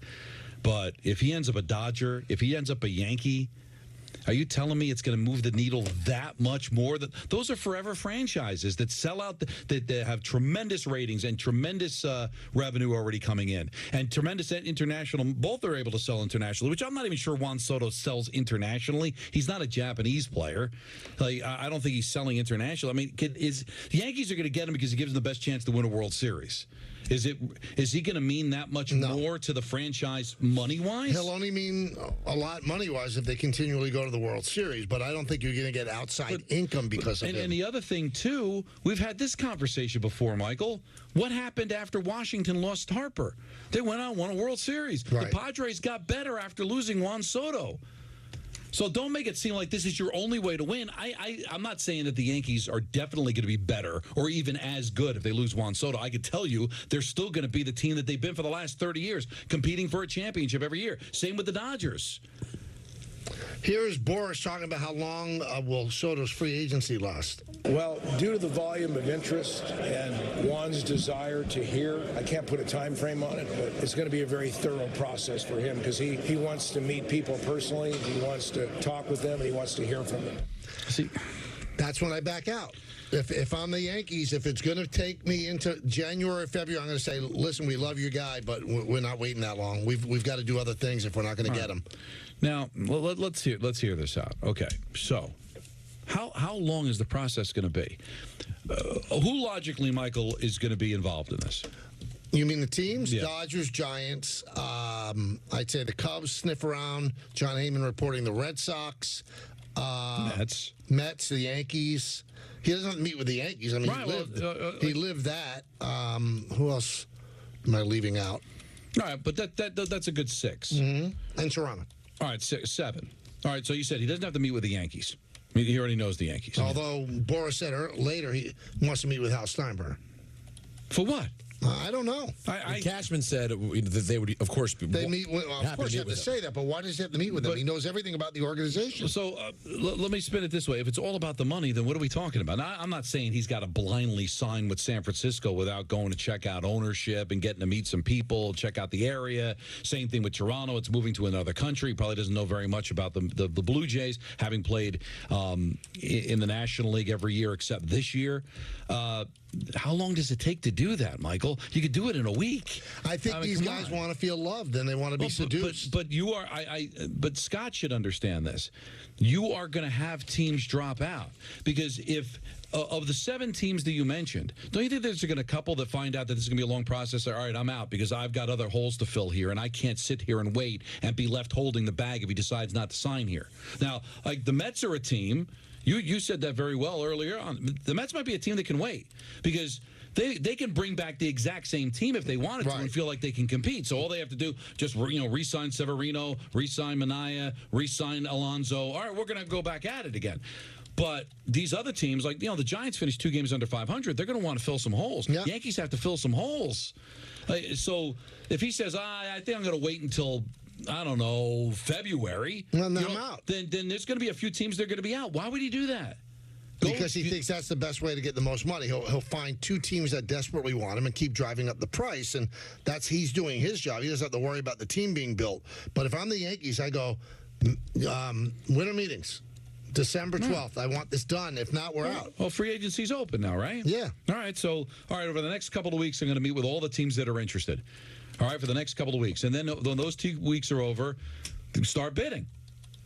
S4: But if he ends up a Dodger, if he ends up a Yankee, are you telling me it's going to move the needle that much more? Those are forever franchises that sell out, that have tremendous ratings and tremendous revenue already coming in, and tremendous international. Both are able to sell internationally, which I'm not even sure Juan Soto sells internationally. He's not a Japanese player. Like, I don't think he's selling international. I mean, the Yankees are going to get him because he gives them the best chance to win a World Series. Is he going to mean that much more to the franchise money-wise?
S2: He'll only mean a lot money-wise if they continually go to the World Series, but I don't think you're going to get outside income because of him.
S4: And the other thing, too, we've had this conversation before, Michael. What happened after Washington lost Harper? They went out and won a World Series. Right. The Padres got better after losing Juan Soto. So don't make it seem like this is your only way to win. I'm not saying that the Yankees are definitely going to be better or even as good if they lose Juan Soto. I can tell you they're still going to be the team that they've been for the last 30 years, competing for a championship every year. Same with the Dodgers.
S2: Here is Boras talking about how long will Soto's free agency last.
S29: Well, due to the volume of interest and Juan's desire to hear, I can't put a time frame on it, but it's going to be a very thorough process for him because he wants to meet people personally. He wants to talk with them, and he wants to hear from them.
S2: See, that's when I back out. If I'm the Yankees, if it's going to take me into January or February, I'm going to say, listen, we love your guy, but we're not waiting that long. We've got to do other things if we're not going to get him.
S4: Now, let's hear this out. Okay, so how long is the process going to be? Who logically, Michael, is going to be involved in this?
S2: You mean the teams?
S4: Yeah.
S2: Dodgers, Giants. I'd say the Cubs sniff around. John Heyman reporting the Red Sox. Mets, the Yankees. He doesn't meet with the Yankees. I mean, he lived that. Who else am I leaving out?
S4: All right, but that's a good 6.
S2: Mm-hmm. And Toronto.
S4: All right, 7. All right, so you said he doesn't have to meet with the Yankees. I mean, he already knows the Yankees.
S2: Although Boras said later he wants to meet with Hal Steinbrenner.
S4: For what?
S2: I don't know.
S3: Cashman said that they would, of course, be
S2: they meet. Well, of course, you have to say that, but why does he have to meet with them? He knows everything about the organization.
S4: So let me spin it this way: if it's all about the money, then what are we talking about? Now, I'm not saying he's got to blindly sign with San Francisco without going to check out ownership and getting to meet some people, check out the area. Same thing with Toronto; it's moving to another country. He probably doesn't know very much about the Blue Jays, having played in the National League every year except this year. How long does it take to do that, Michael? You could do it in a week.
S2: I think these guys want to feel loved and they want to be seduced.
S4: But you are. But Scott should understand this. You are going to have teams drop out because if of the 7 teams that you mentioned, don't you think there's going to be a couple that find out that this is going to be a long process? All right, I'm out because I've got other holes to fill here, and I can't sit here and wait and be left holding the bag if he decides not to sign here. Now, like the Mets are a team. You said that very well earlier on. The Mets might be a team that can wait because they can bring back the exact same team if they wanted to and feel like they can compete. So all they have to do just re-sign Severino, re-sign Minaya, re-sign Alonso. All right, we're going to go back at it again. But these other teams, like the Giants finished 2 games under 500. They're going to want to fill some holes. Yeah. Yankees have to fill some holes. So if he says, I think I'm going to wait until, I don't know, February.
S2: Well, I'm out.
S4: Then there's going to be a few teams that are going to be out. Why would he do that?
S2: Because he thinks that's the best way to get the most money. He'll find 2 teams that desperately want him and keep driving up the price, and he's doing his job. He doesn't have to worry about the team being built. But if I'm the Yankees, I go, winter meetings, December 12th. I want this done. If not, we're out.
S4: Well, free agency's open now, right?
S2: Yeah.
S4: All right, over the next couple of weeks, I'm going to meet with all the teams that are interested. All right, for the next couple of weeks. And then when those 2 weeks are over, start bidding.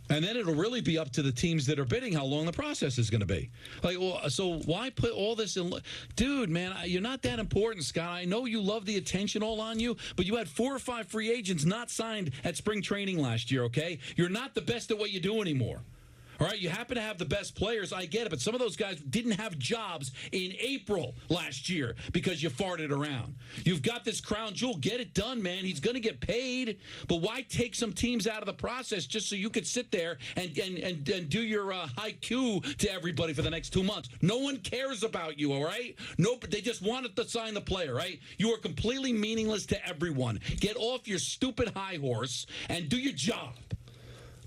S4: And then it'll really be up to the teams that are bidding how long the process is going to be. Like, well, so why put all this in? Dude, man, you're not that important, Scott. I know you love the attention all on you, but you had 4 or 5 free agents not signed at spring training last year, okay? You're not the best at what you do anymore. All right, you happen to have the best players, I get it, but some of those guys didn't have jobs in April last year because you farted around. You've got this crown jewel. Get it done, man. He's going to get paid, but why take some teams out of the process just so you could sit there and do your haiku to everybody for the next 2 months? No one cares about you, all right? Nope, they just wanted to sign the player, right? You are completely meaningless to everyone. Get off your stupid high horse and do your job.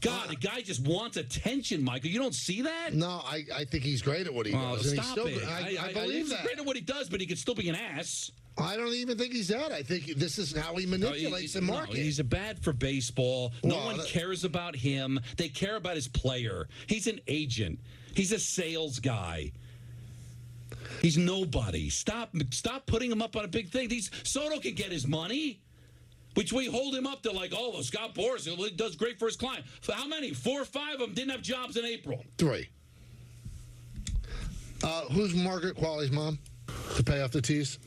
S4: God, the guy just wants attention, Michael. You don't see that?
S2: No, I think he's great at what he does. And
S4: Stop it.
S2: I believe that.
S4: He's great at what he does, but he could still be an ass.
S2: I don't even think he's that. I think this is how he manipulates the market.
S4: No, he's bad for baseball. No one cares about him. They care about his player. He's an agent. He's a sales guy. He's nobody. Stop putting him up on a big thing. Soto can get his money. Which we hold him up to like, oh, Scott Boras does great for his client. So how many? 4 or 5 of them didn't have jobs in April.
S2: 3. Who's Margaret Qualley's mom to pay off the tees?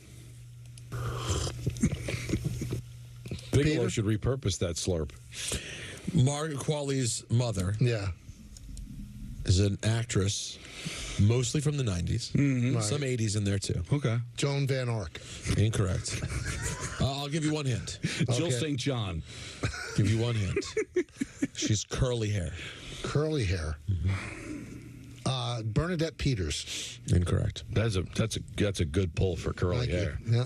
S4: Bigelow should repurpose that slurp.
S3: Margaret Qualley's mother is an actress, mostly from the 90s.
S4: Mm-hmm.
S2: Right.
S3: Some 80s in there, too.
S4: Okay.
S2: Joan Van Ark.
S3: Incorrect. I'll give you one hint.
S4: Jill St. John.
S3: Give you one hint. She's curly hair.
S2: Curly hair. Mm-hmm. Bernadette Peters.
S3: Incorrect.
S4: That's a good pull for curly hair.
S2: Yeah.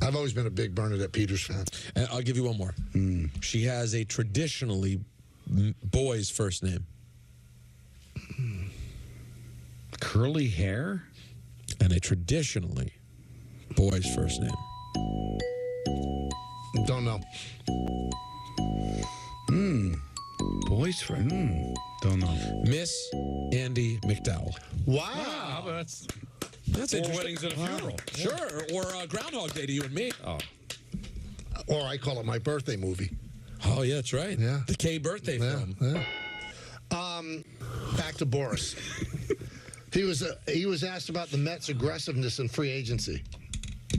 S2: I've always been a big Bernadette Peters fan.
S3: And I'll give you one more. She has a traditionally boy's first name.
S4: Curly hair?
S3: And a traditionally boy's first name.
S2: Don't know.
S4: Boy's friend. Don't know.
S3: Miss Andy McDowell.
S2: Wow.
S4: That's 4
S3: interesting.
S4: weddings and a funeral.
S3: Sure. Or Groundhog Day to you and me.
S4: Oh.
S2: Or I call it my birthday movie.
S3: Oh, yeah, that's right.
S2: Yeah.
S3: The K birthday film.
S2: Yeah. Back to Boras. He was asked about the Mets' aggressiveness in free agency.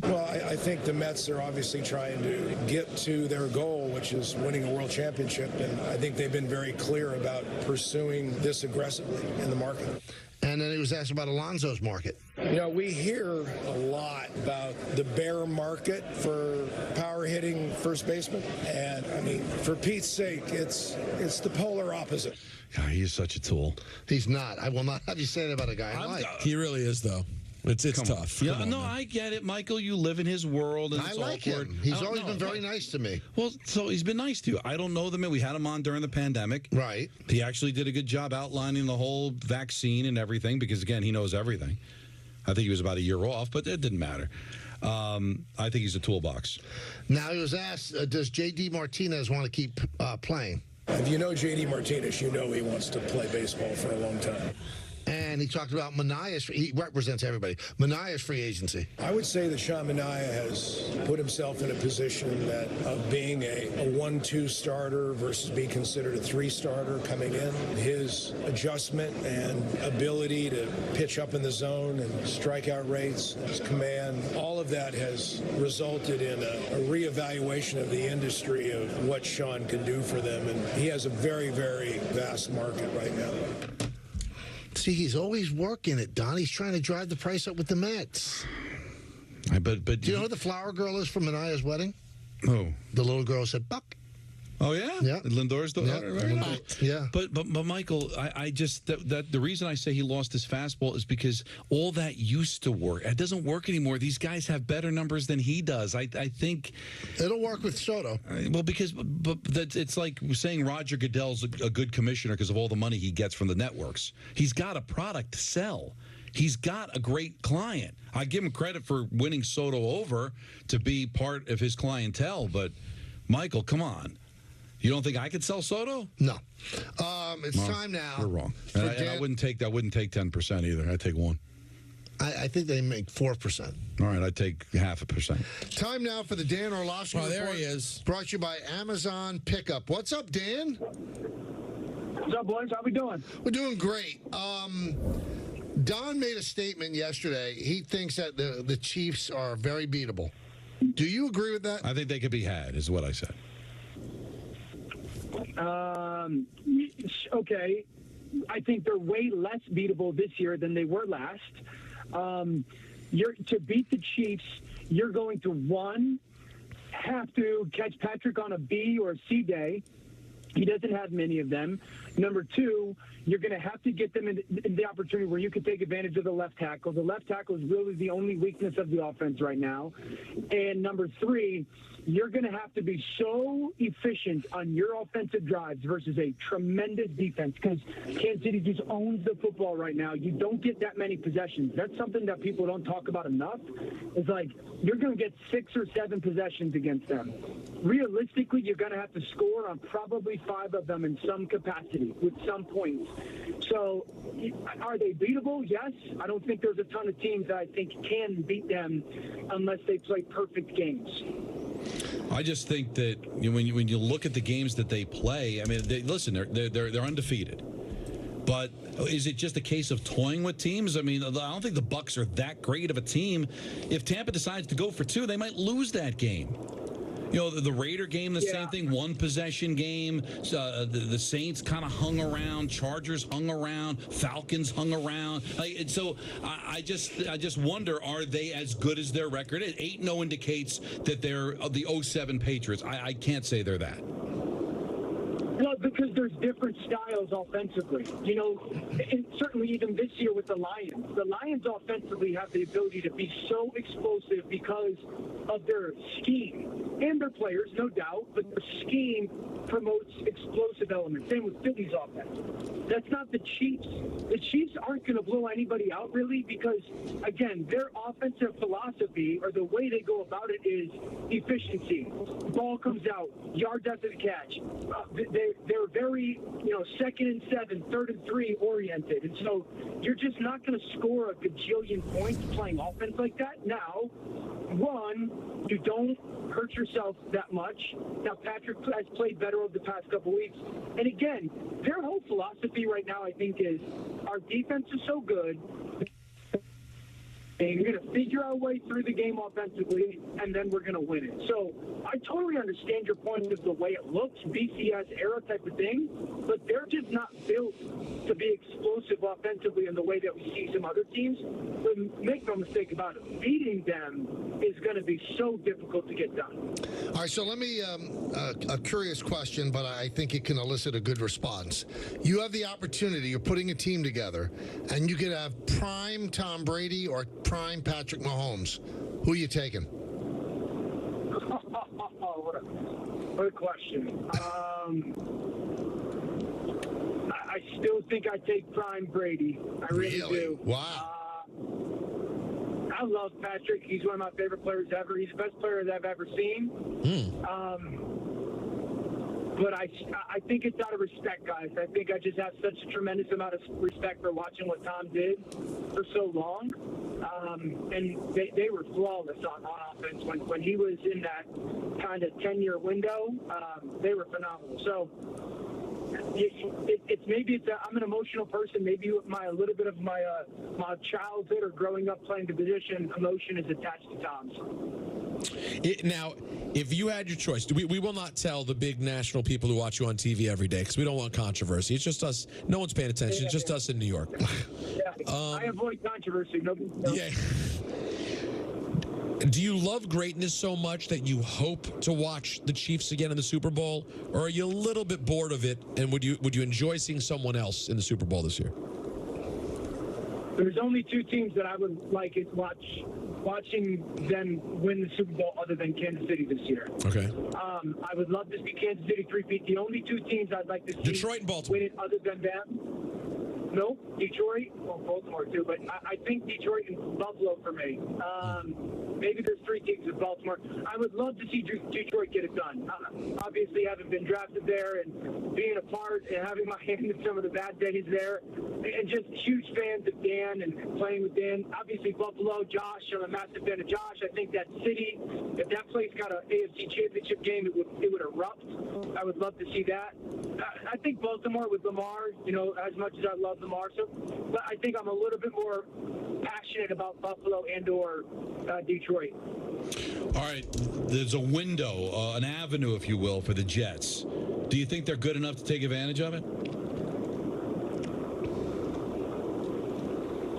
S29: Well, I think the Mets are obviously trying to get to their goal, which is winning a world championship, and I think they've been very clear about pursuing this aggressively in the market.
S2: And then he was asked about Alonso's market.
S29: You know, we hear a lot about the bear market for power hitting first baseman, and I mean, for Pete's sake, it's the polar opposite.
S4: God, he's such a tool.
S2: He's not. I will not have you say that about a guy I like.
S3: He really is, though. It's tough.
S4: Yeah, no, I get it, Michael. You live in his world, and
S2: I
S4: it's
S2: like
S4: awkward.
S2: him. He's always been very nice to me.
S4: Well, so he's been nice to you. I don't know the man. We had him on during the pandemic.
S2: Right.
S4: He actually did a good job outlining the whole vaccine and everything because, again, he knows everything. I think he was about a year off, but it didn't matter. I think he's a toolbox.
S2: Now, he was asked, does J.D. Martinez want to keep playing?
S29: If you know J.D. Martinez, you know he wants to play baseball for a long time.
S2: And he talked about Manaea's. He represents everybody. Manaea's free agency.
S29: I would say that Sean Manaea has put himself in a position that of being a 1-2 starter versus being considered a 3 starter coming in. His adjustment and ability to pitch up in the zone and strikeout rates, his command, all of that has resulted in a reevaluation of the industry of what Sean can do for them. And he has a very, very vast market right now.
S2: See, he's always working it, Don. He's trying to drive the price up with the Mets.
S4: But
S2: do you know who the flower girl is from Manaea's wedding?
S4: Oh.
S2: The little girl said, Buck.
S4: Oh, yeah?
S2: Yeah.
S4: Lindor's the
S2: Yeah.
S4: But Michael, I just the reason I say he lost his fastball is because all that used to work. It doesn't work anymore. These guys have better numbers than he does. I think
S2: it'll work with Soto.
S4: Well, because it's like saying Roger Goodell's a good commissioner because of all the money he gets from the networks. He's got a product to sell. He's got a great client. I give him credit for winning Soto over to be part of his clientele, but Michael, come on. You don't think I could sell Soto?
S2: No. It's time now.
S4: You're wrong. And I wouldn't take 10% either. I'd take 1.
S2: I think they make 4%.
S4: All right, I'd take 0.5%.
S2: Time now for the Dan Orlovsky
S3: Report. There he
S2: is. Brought to you by Amazon Pickup. What's up, Dan?
S1: What's up, boys? How we doing?
S2: We're doing great. Don made a statement yesterday. He thinks that the Chiefs are very beatable. Do you agree with that?
S4: I think they could be had, is what I said.
S1: Okay. I think they're way less beatable this year than they were last. To beat the Chiefs, you're going to, one, have to catch Patrick on a B or a C day. He doesn't have many of them. Number two, you're going to have to get them in the opportunity where you can take advantage of the left tackle. The left tackle is really the only weakness of the offense right now. And number three, you're going to have to be so efficient on your offensive drives versus a tremendous defense, because Kansas City just owns the football right now. You don't get that many possessions. That's something that people don't talk about enough. It's like you're going to get 6 or 7 possessions against them. Realistically, you're going to have to score on probably 5 of them in some capacity with some points. So are they beatable? Yes. I don't think there's a ton of teams that I think can beat them unless they play perfect games.
S4: I just think that when you look at the games that they play, I mean, they're undefeated. But is it just a case of toying with teams? I mean, I don't think the Bucs are that great of a team. If Tampa decides to go for 2, they might lose that game. You know, the Raider game, the same thing, 1-possession game. The Saints kind of hung around. Chargers hung around. Falcons hung around. So I just wonder, are they as good as their record is? 8-0 indicates that they're the 07 Patriots. I can't say they're that.
S1: No, because there's different styles offensively. You know, and certainly even this year with the Lions. The Lions offensively have the ability to be so explosive because of their scheme and their players, no doubt, but their scheme promotes explosive elements. Same with Philly's offense. That's not the Chiefs. The Chiefs aren't going to blow anybody out, really, because, again, their offensive philosophy or the way they go about it is efficiency. Ball comes out, yards after the catch. They're very, 2nd and 7, 3rd and 3 oriented. And so you're just not going to score a gajillion points playing offense like that. Now, one, you don't hurt yourself that much. Now, Patrick has played better over the past couple weeks. And again, their whole philosophy right now, I think, is our defense is so good. And you're going to figure our way through the game offensively, and then we're going to win it. So I totally understand your point of the way it looks, BCS era type of thing, but they're just not built to be explosive offensively in the way that we see some other teams. But make no mistake about it, beating them is going to be so difficult to get done.
S2: All right, so let me, a curious question, but I think it can elicit a good response. You have the opportunity, you're putting a team together, and you could have prime Tom Brady or prime Patrick Mahomes. Who are you taking?
S1: What a question. I still think I take prime Brady. I really do.
S2: Wow.
S1: I love Patrick. He's one of my favorite players ever. He's the best player that I've ever seen. But I think it's out of respect, guys. I think I just have such a tremendous amount of respect for watching what Tom did for so long. And they were flawless on offense. When he was in that kind of 10-year window, they were phenomenal. So I'm an emotional person. Maybe a little bit of my childhood or growing up playing the position, emotion is attached to Tom's.
S3: Now, if you had your choice, we will not tell the big national people who watch you on TV every day because we don't want controversy. It's just us. No one's paying attention. It's just us in New York.
S1: I avoid controversy. Nobody knows.
S3: Yeah. Do you love greatness so much that you hope to watch the Chiefs again in the Super Bowl, or are you a little bit bored of it? And would you enjoy seeing someone else in the Super Bowl this year?
S1: There's only 2 teams that I would like it watching them win the Super Bowl other than Kansas City this year.
S3: Okay.
S1: I would love to see Kansas City 3-peat. The only 2 teams I'd like to see
S3: Detroit and Baltimore
S1: win it other than them. No, Detroit, well, Baltimore too, but I think Detroit and Buffalo for me. Maybe there's 3 teams with Baltimore. I would love to see Detroit get it done. Obviously, having been drafted there and being a part and having my hand in some of the bad days there, and just huge fans of Dan and playing with Dan. Obviously, Buffalo, Josh. I'm a massive fan of Josh. I think that city, if that place got an AFC Championship game, it would erupt. I would love to see that. I think Baltimore with Lamar, as much as I love Lamar, but I think I'm a little bit more passionate about Buffalo and/or Detroit.
S4: All right, there's a window, an avenue, if you will, for the Jets. Do you think they're good enough to take advantage of it?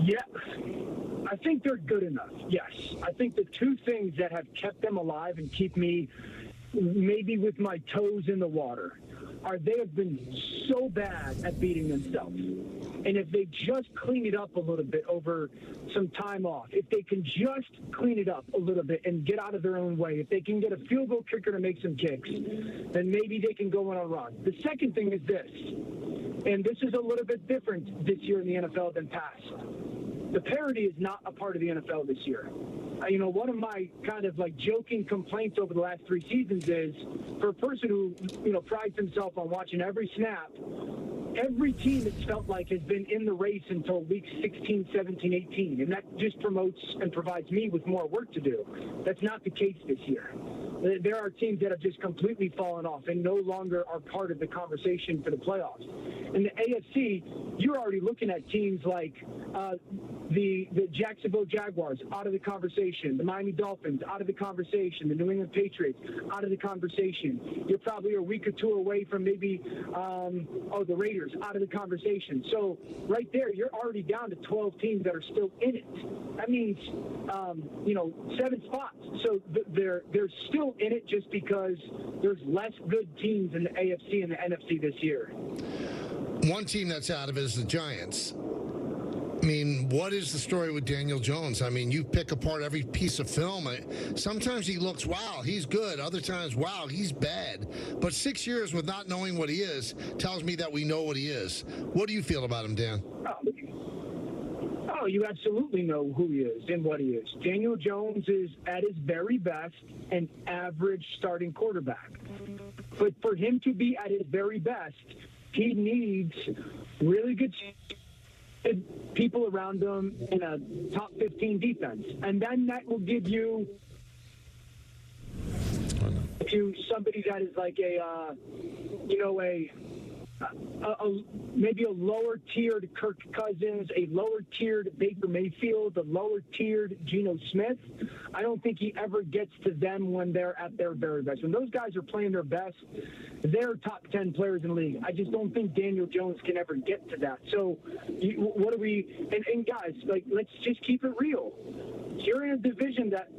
S1: Yes. I think they're good enough, yes. I think the 2 things that have kept them alive and keep me maybe with my toes in the water are they have been so bad at beating themselves. And if they just clean it up a little bit over some time off, if they can just clean it up a little bit and get out of their own way, if they can get a field goal kicker to make some kicks, then maybe they can go on a run. The second thing is this, and this is a little bit different this year in the NFL than past. The parity is not a part of the NFL this year. One of my kind of like joking complaints over the last 3 seasons is for a person who, prides himself on watching every snap, every team, it's felt like, has been in the race until weeks 16, 17, 18. And that just promotes and provides me with more work to do. That's not the case this year. There are teams that have just completely fallen off and no longer are part of the conversation for the playoffs. In the AFC, you're already looking at teams like the Jacksonville Jaguars out of the conversation, the Miami Dolphins out of the conversation, the New England Patriots out of the conversation. You're probably a week or 2 away from maybe the Raiders out of the conversation. So right there, you're already down to 12 teams that are still in it. That means 7 spots. So they're still in it just because there's less good teams in the AFC and the NFC this year.
S2: One team that's out of it is the Giants. I mean, what is the story with Daniel Jones? I mean, you pick apart every piece of film. Sometimes he looks, wow, he's good. Other times, wow, he's bad. But 6 years with not knowing what he is tells me that we know what he is. What do you feel about him, Dan?
S1: Oh, you absolutely know who he is and what he is. Daniel Jones is at his very best an average starting quarterback. But for him to be at his very best, he needs really good people around him in a top 15 defense. And then that will give you somebody that is like maybe a lower-tiered Kirk Cousins, a lower-tiered Baker Mayfield, a lower-tiered Geno Smith. I don't think he ever gets to them when they're at their very best. When those guys are playing their best, they're top 10 players in the league. I just don't think Daniel Jones can ever get to that. So what do we – and guys, like, let's just keep it real. You're in a division that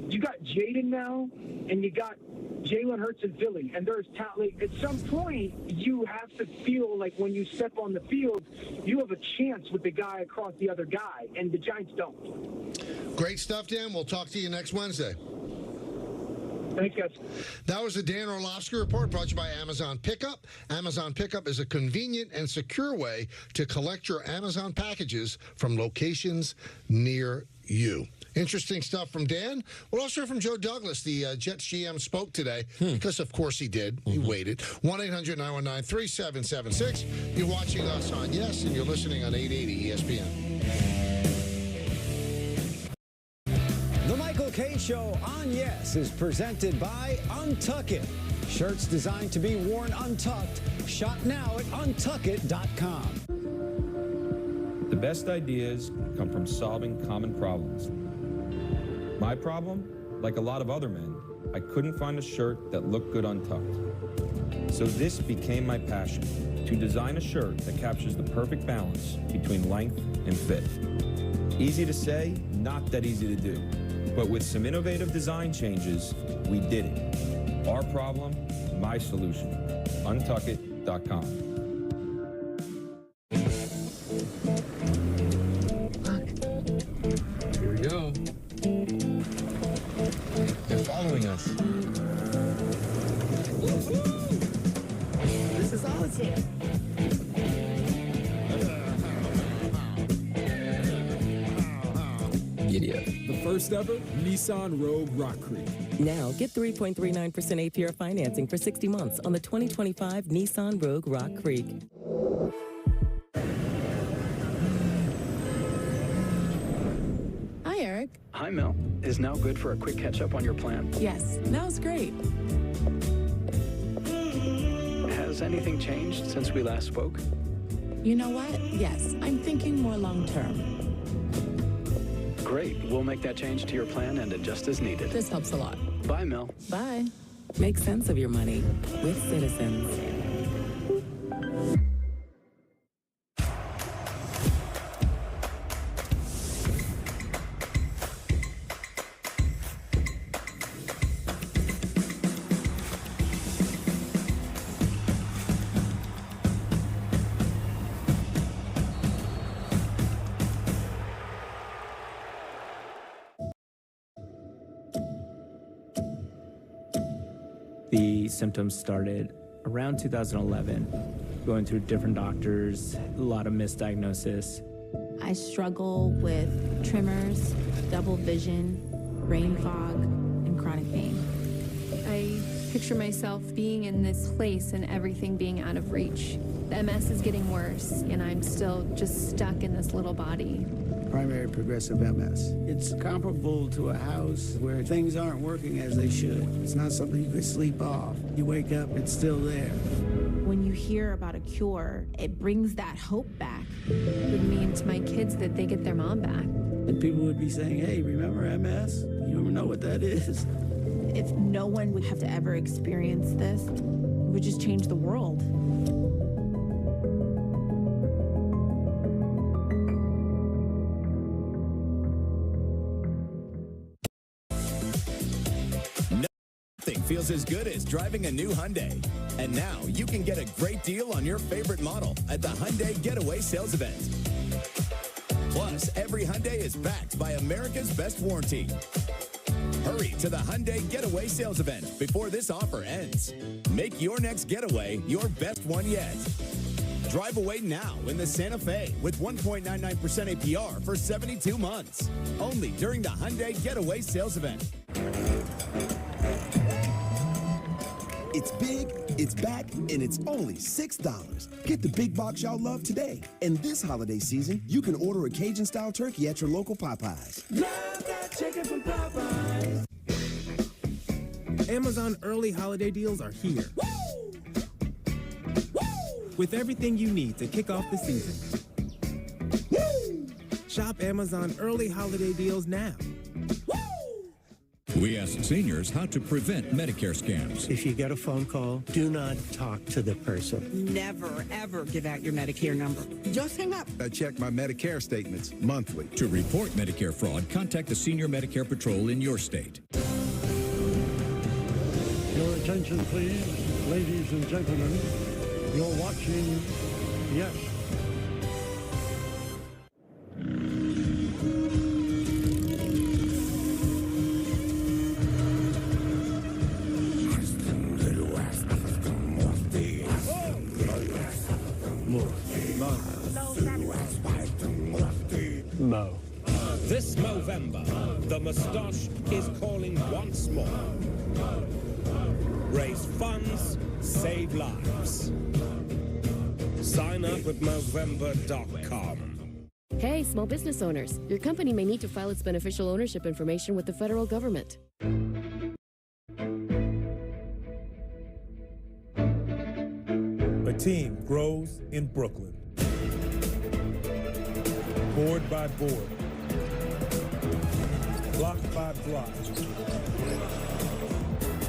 S1: you got Jaden now and you got Jalen Hurts in Philly, and there's talent. At some point, you have to feel like when you step on the field, you have a chance with the guy across the other guy, and the Giants don't.
S2: Great stuff, Dan. We'll talk to you next Wednesday.
S1: Thanks, guys.
S2: That was the Dan Orlovsky Report brought to you by Amazon Pickup. Amazon Pickup is a convenient and secure way to collect your Amazon packages from locations near you. Interesting stuff from Dan. We'll also hear from Joe Douglas. The Jets GM spoke today because, of course, he did. He waited. 1-800-919-3776. You're watching us on Yes, and you're listening on 880 ESPN.
S6: The Michael Kay Show on Yes is presented by Untuck It. Shirts designed to be worn untucked. Shop now at untuckit.com.
S16: The best ideas come from solving common problems. My problem, like a lot of other men, I couldn't find a shirt that looked good untucked. So this became my passion, to design a shirt that captures the perfect balance between length and fit. Easy to say, not that easy to do. But with some innovative design changes, we did it. Our problem, my solution. Untuckit.com.
S7: Here we go. They're following us.
S18: This is awesome.
S7: Giddy up.
S6: The
S16: first ever Nissan Rogue Rock Creek.
S14: Now, get 3.39% APR financing for 60 months on the 2025 Nissan Rogue Rock Creek.
S13: Hi, Eric.
S12: Hi, Mel. Is now good for a quick catch-up on your plan?
S14: Yes, now's great.
S12: Has anything changed since we last spoke?
S14: You know what? Yes, I'm thinking more long-term.
S12: Great. We'll make that change to your plan and adjust as needed.
S14: This helps a lot.
S12: Bye, Mel.
S14: Bye. Make sense of your money with Citizens.
S5: The symptoms started around 2011, going through different doctors, a lot of misdiagnosis.
S13: I struggle with tremors, double vision, brain fog, and chronic pain.
S7: I picture myself being in this place and everything being out of reach. The MS is getting worse, and I'm still just stuck in this little body.
S19: Primary progressive MS. It's comparable to a house where things aren't working as they should. It's not something you could sleep off. You wake up, it's still there.
S13: When you hear about a cure, it brings that hope back.
S7: It would mean to my kids that they get their mom back.
S19: And people would be saying, hey, remember MS? You don't know what that is.
S13: If no one would have to ever experience this, it would just change the world.
S8: Nothing feels as good as driving a new Hyundai. And now you can get a great deal on your favorite model at the Hyundai Getaway Sales Event. Plus, every Hyundai is backed by America's Best Warranty. Hurry to the Hyundai Getaway Sales Event before this offer ends. Make your next getaway your best one yet. Drive away now in the Santa Fe with 1.99% APR for 72 months. Only during the Hyundai Getaway Sales Event.
S15: It's big, it's back, and it's only $6. Get the big box y'all love today. And this holiday season, you can order a Cajun-style turkey at your local Popeyes.
S9: Love that chicken from Popeyes. Amazon early holiday deals are here. Woo! Woo! With everything you need to kick off the season. Woo! Shop Amazon early holiday deals now.
S10: We asked seniors how to prevent Medicare scams.
S24: If you get a phone call, do not talk to the person.
S25: Never, ever give out your Medicare number. Just hang up.
S26: I check my Medicare statements monthly.
S10: To report Medicare fraud, contact the Senior Medicare Patrol in your state.
S27: Your attention, please, ladies and gentlemen. You're watching Yes.
S28: Mo. This Movember, the moustache is calling once more. Raise funds, save lives. Sign up at Movember.com.
S30: Hey, small business owners. Your company may need to file its beneficial ownership information with the federal government.
S22: A team grows in Brooklyn. Board by board. Block by block.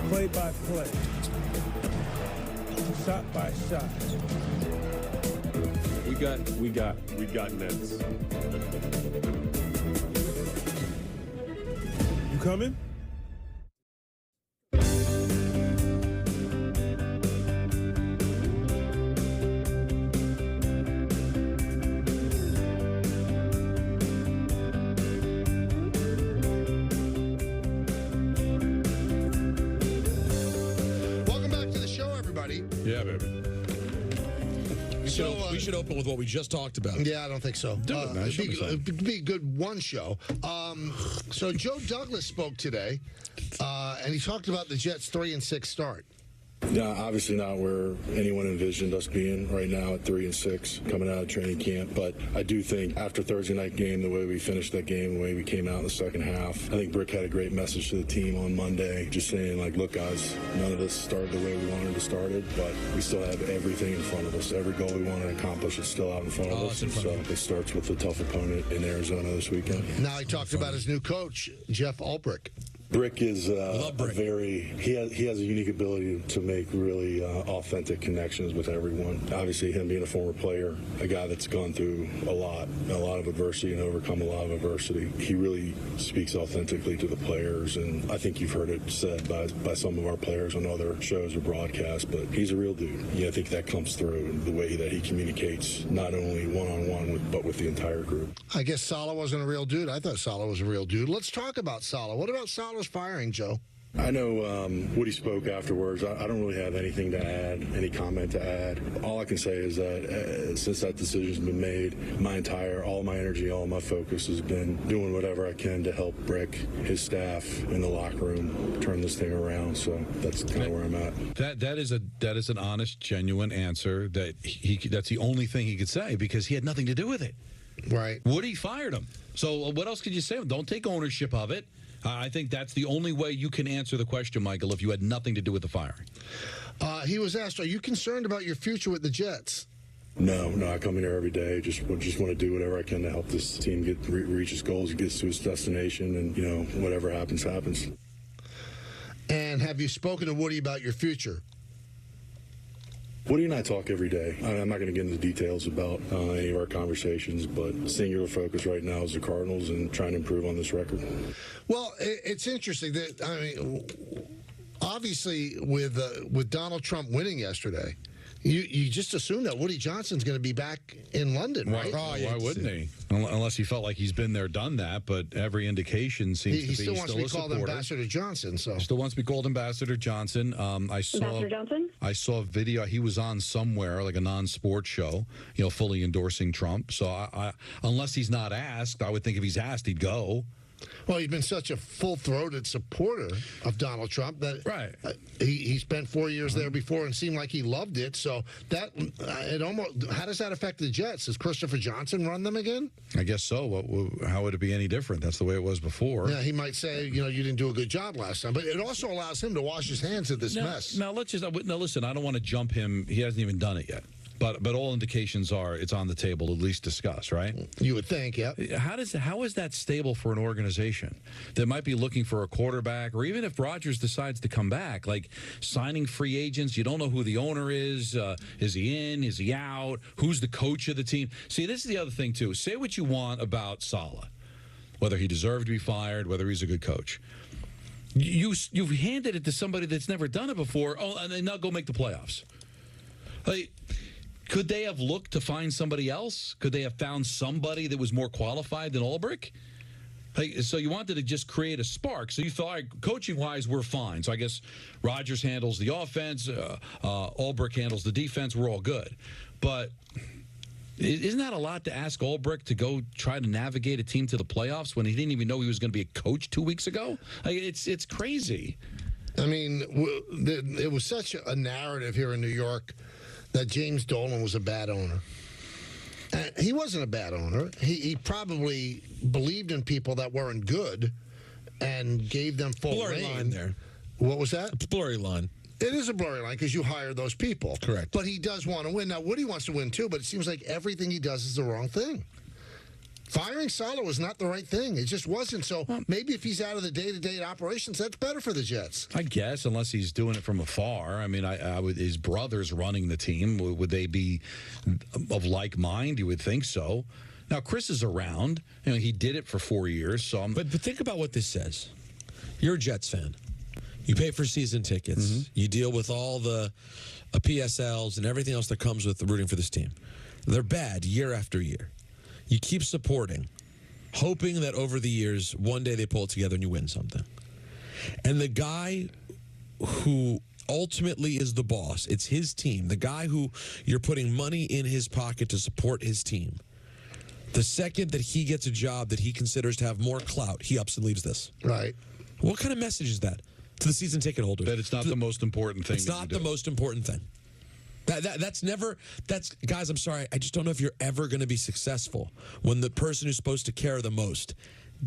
S22: Play by play. Shot by shot. We got Nets. You coming?
S2: Welcome back to the show, everybody.
S22: Yeah, baby.
S1: We should open with what we just talked about.
S2: Yeah, I don't think so.
S1: Do it, man.
S2: It'd be a good one show. So Joe Douglas spoke today, and he talked about the Jets' 3-6 start.
S3: Yeah, obviously not where anyone envisioned us being right now at 3-6 coming out of training camp. But I do think after Thursday night game, the way we finished that game, the way we came out in the second half, I think Brick had a great message to the team on Monday, just saying, like, look, guys, none of this started the way we wanted to start it, but we still have everything in front of us. Every goal we wanted to accomplish is still out in front of us. And so it starts with a tough opponent in Arizona this weekend.
S2: Now he talked about his new coach, Jeff Ulbrich.
S3: Brick is he has a unique ability to make really authentic connections with everyone. Obviously, him being a former player, a guy that's gone through a lot of adversity and overcome a lot of adversity. He really speaks authentically to the players, and I think you've heard it said by some of our players on other shows or broadcasts, but he's a real dude. Yeah, I think that comes through in the way that he communicates, not only one-on-one, but with the entire group.
S2: I guess Saleh wasn't a real dude. I thought Saleh was a real dude. Let's talk about Saleh. What about Saleh's firing, Joe?
S3: I know Woody spoke afterwards. I don't really have anything to add, any comment to add. All I can say is that since that decision's been made, all my energy, all my focus has been doing whatever I can to help Brick, his staff in the locker room turn this thing around. So that's kind of where I'm at.
S4: That is an honest, genuine answer. That's the only thing he could say because he had nothing to do with it.
S2: Right.
S4: Woody fired him. So what else could you say? Don't take ownership of it. I think that's the only way you can answer the question, Michael, if you had nothing to do with the firing.
S2: He was asked, are you concerned about your future with the Jets?
S3: No, I come in here every day. Just want to do whatever I can to help this team reach its goals, get to its destination, and, whatever happens, happens.
S2: And have you spoken to Woody about your future?
S3: Woody and I talk every day. I'm not going to get into details about any of our conversations, but singular focus right now is the Cardinals and trying to improve on this record.
S2: Well, it's interesting that, obviously, with Donald Trump winning yesterday, you just assume that Woody Johnson's going to be back in London, right?
S4: Why wouldn't he? Unless he felt like he's been there, done that. But every indication seems to be
S2: he still wants to be called
S4: supporter.
S2: Ambassador Johnson. So
S4: still wants to be called Ambassador Johnson.
S11: Ambassador Johnson?
S4: I saw a video. He was on somewhere, like a non-sports show, fully endorsing Trump. So I unless he's not asked, I would think if he's asked, he'd go.
S2: Well, he's been such a full-throated supporter of Donald Trump that he spent 4 years there before and seemed like he loved it. So that how does that affect the Jets? Does Christopher Johnson run them again?
S4: I guess so. How would it be any different? That's the way it was before.
S2: Yeah, he might say, you didn't do a good job last time, but it also allows him to wash his hands of this mess.
S4: Now listen. I don't want to jump him. He hasn't even done it yet. But all indications are it's on the table, at least discussed, right?
S2: You would think, yeah.
S4: How is that stable for an organization that might be looking for a quarterback, or even if Rodgers decides to come back, like signing free agents, you don't know who the owner is. Is he in? Is he out? Who's the coach of the team? See, this is the other thing, too. Say what you want about Saleh, whether he deserved to be fired, whether he's a good coach. You've handed it to somebody that's never done it before. Oh, and then now go make the playoffs. Like, could they have looked to find somebody else? Could they have found somebody that was more qualified than Ulbrich? So you wanted to just create a spark. So you thought, all right, coaching-wise, we're fine. So I guess Rodgers handles the offense, Ulbrich handles the defense. We're all good. But isn't that a lot to ask Ulbrich to go try to navigate a team to the playoffs when he didn't even know he was going to be a coach 2 weeks ago? It's crazy.
S2: I mean, it was such a narrative here in New York that James Dolan was a bad owner. He wasn't a bad owner. He probably believed in people that weren't good and gave them full
S1: blurry
S2: reign.
S1: line there.
S2: What was that?
S1: It's a blurry line.
S2: It is a blurry line because you hire those people.
S1: Correct.
S2: But he does want to win. Now, Woody wants to win too, but it seems like everything he does is the wrong thing. Firing Saleh was not the right thing. It just wasn't. So maybe if he's out of the day-to-day operations, that's better for the Jets.
S4: I guess, unless he's doing it from afar. I mean, his brother's running the team. Would they be of like mind? You would think so. Now, Chris is around. He did it for 4 years. So
S1: But think about what this says. You're a Jets fan. You pay for season tickets. Mm-hmm. You deal with all the PSLs and everything else that comes with rooting for this team. They're bad year after year. You keep supporting, hoping that over the years, one day they pull it together and you win something. And the guy who ultimately is the boss. It's his team. The guy who you're putting money in his pocket to support his team. The second that he gets a job that he considers to have more clout, he ups and leaves this.
S2: Right.
S1: What kind of message is that to the season ticket holders?
S4: That it's not the most important thing.
S1: It's not the most important thing. That's guys, I'm sorry. I just don't know if you're ever going to be successful when the person who's supposed to care the most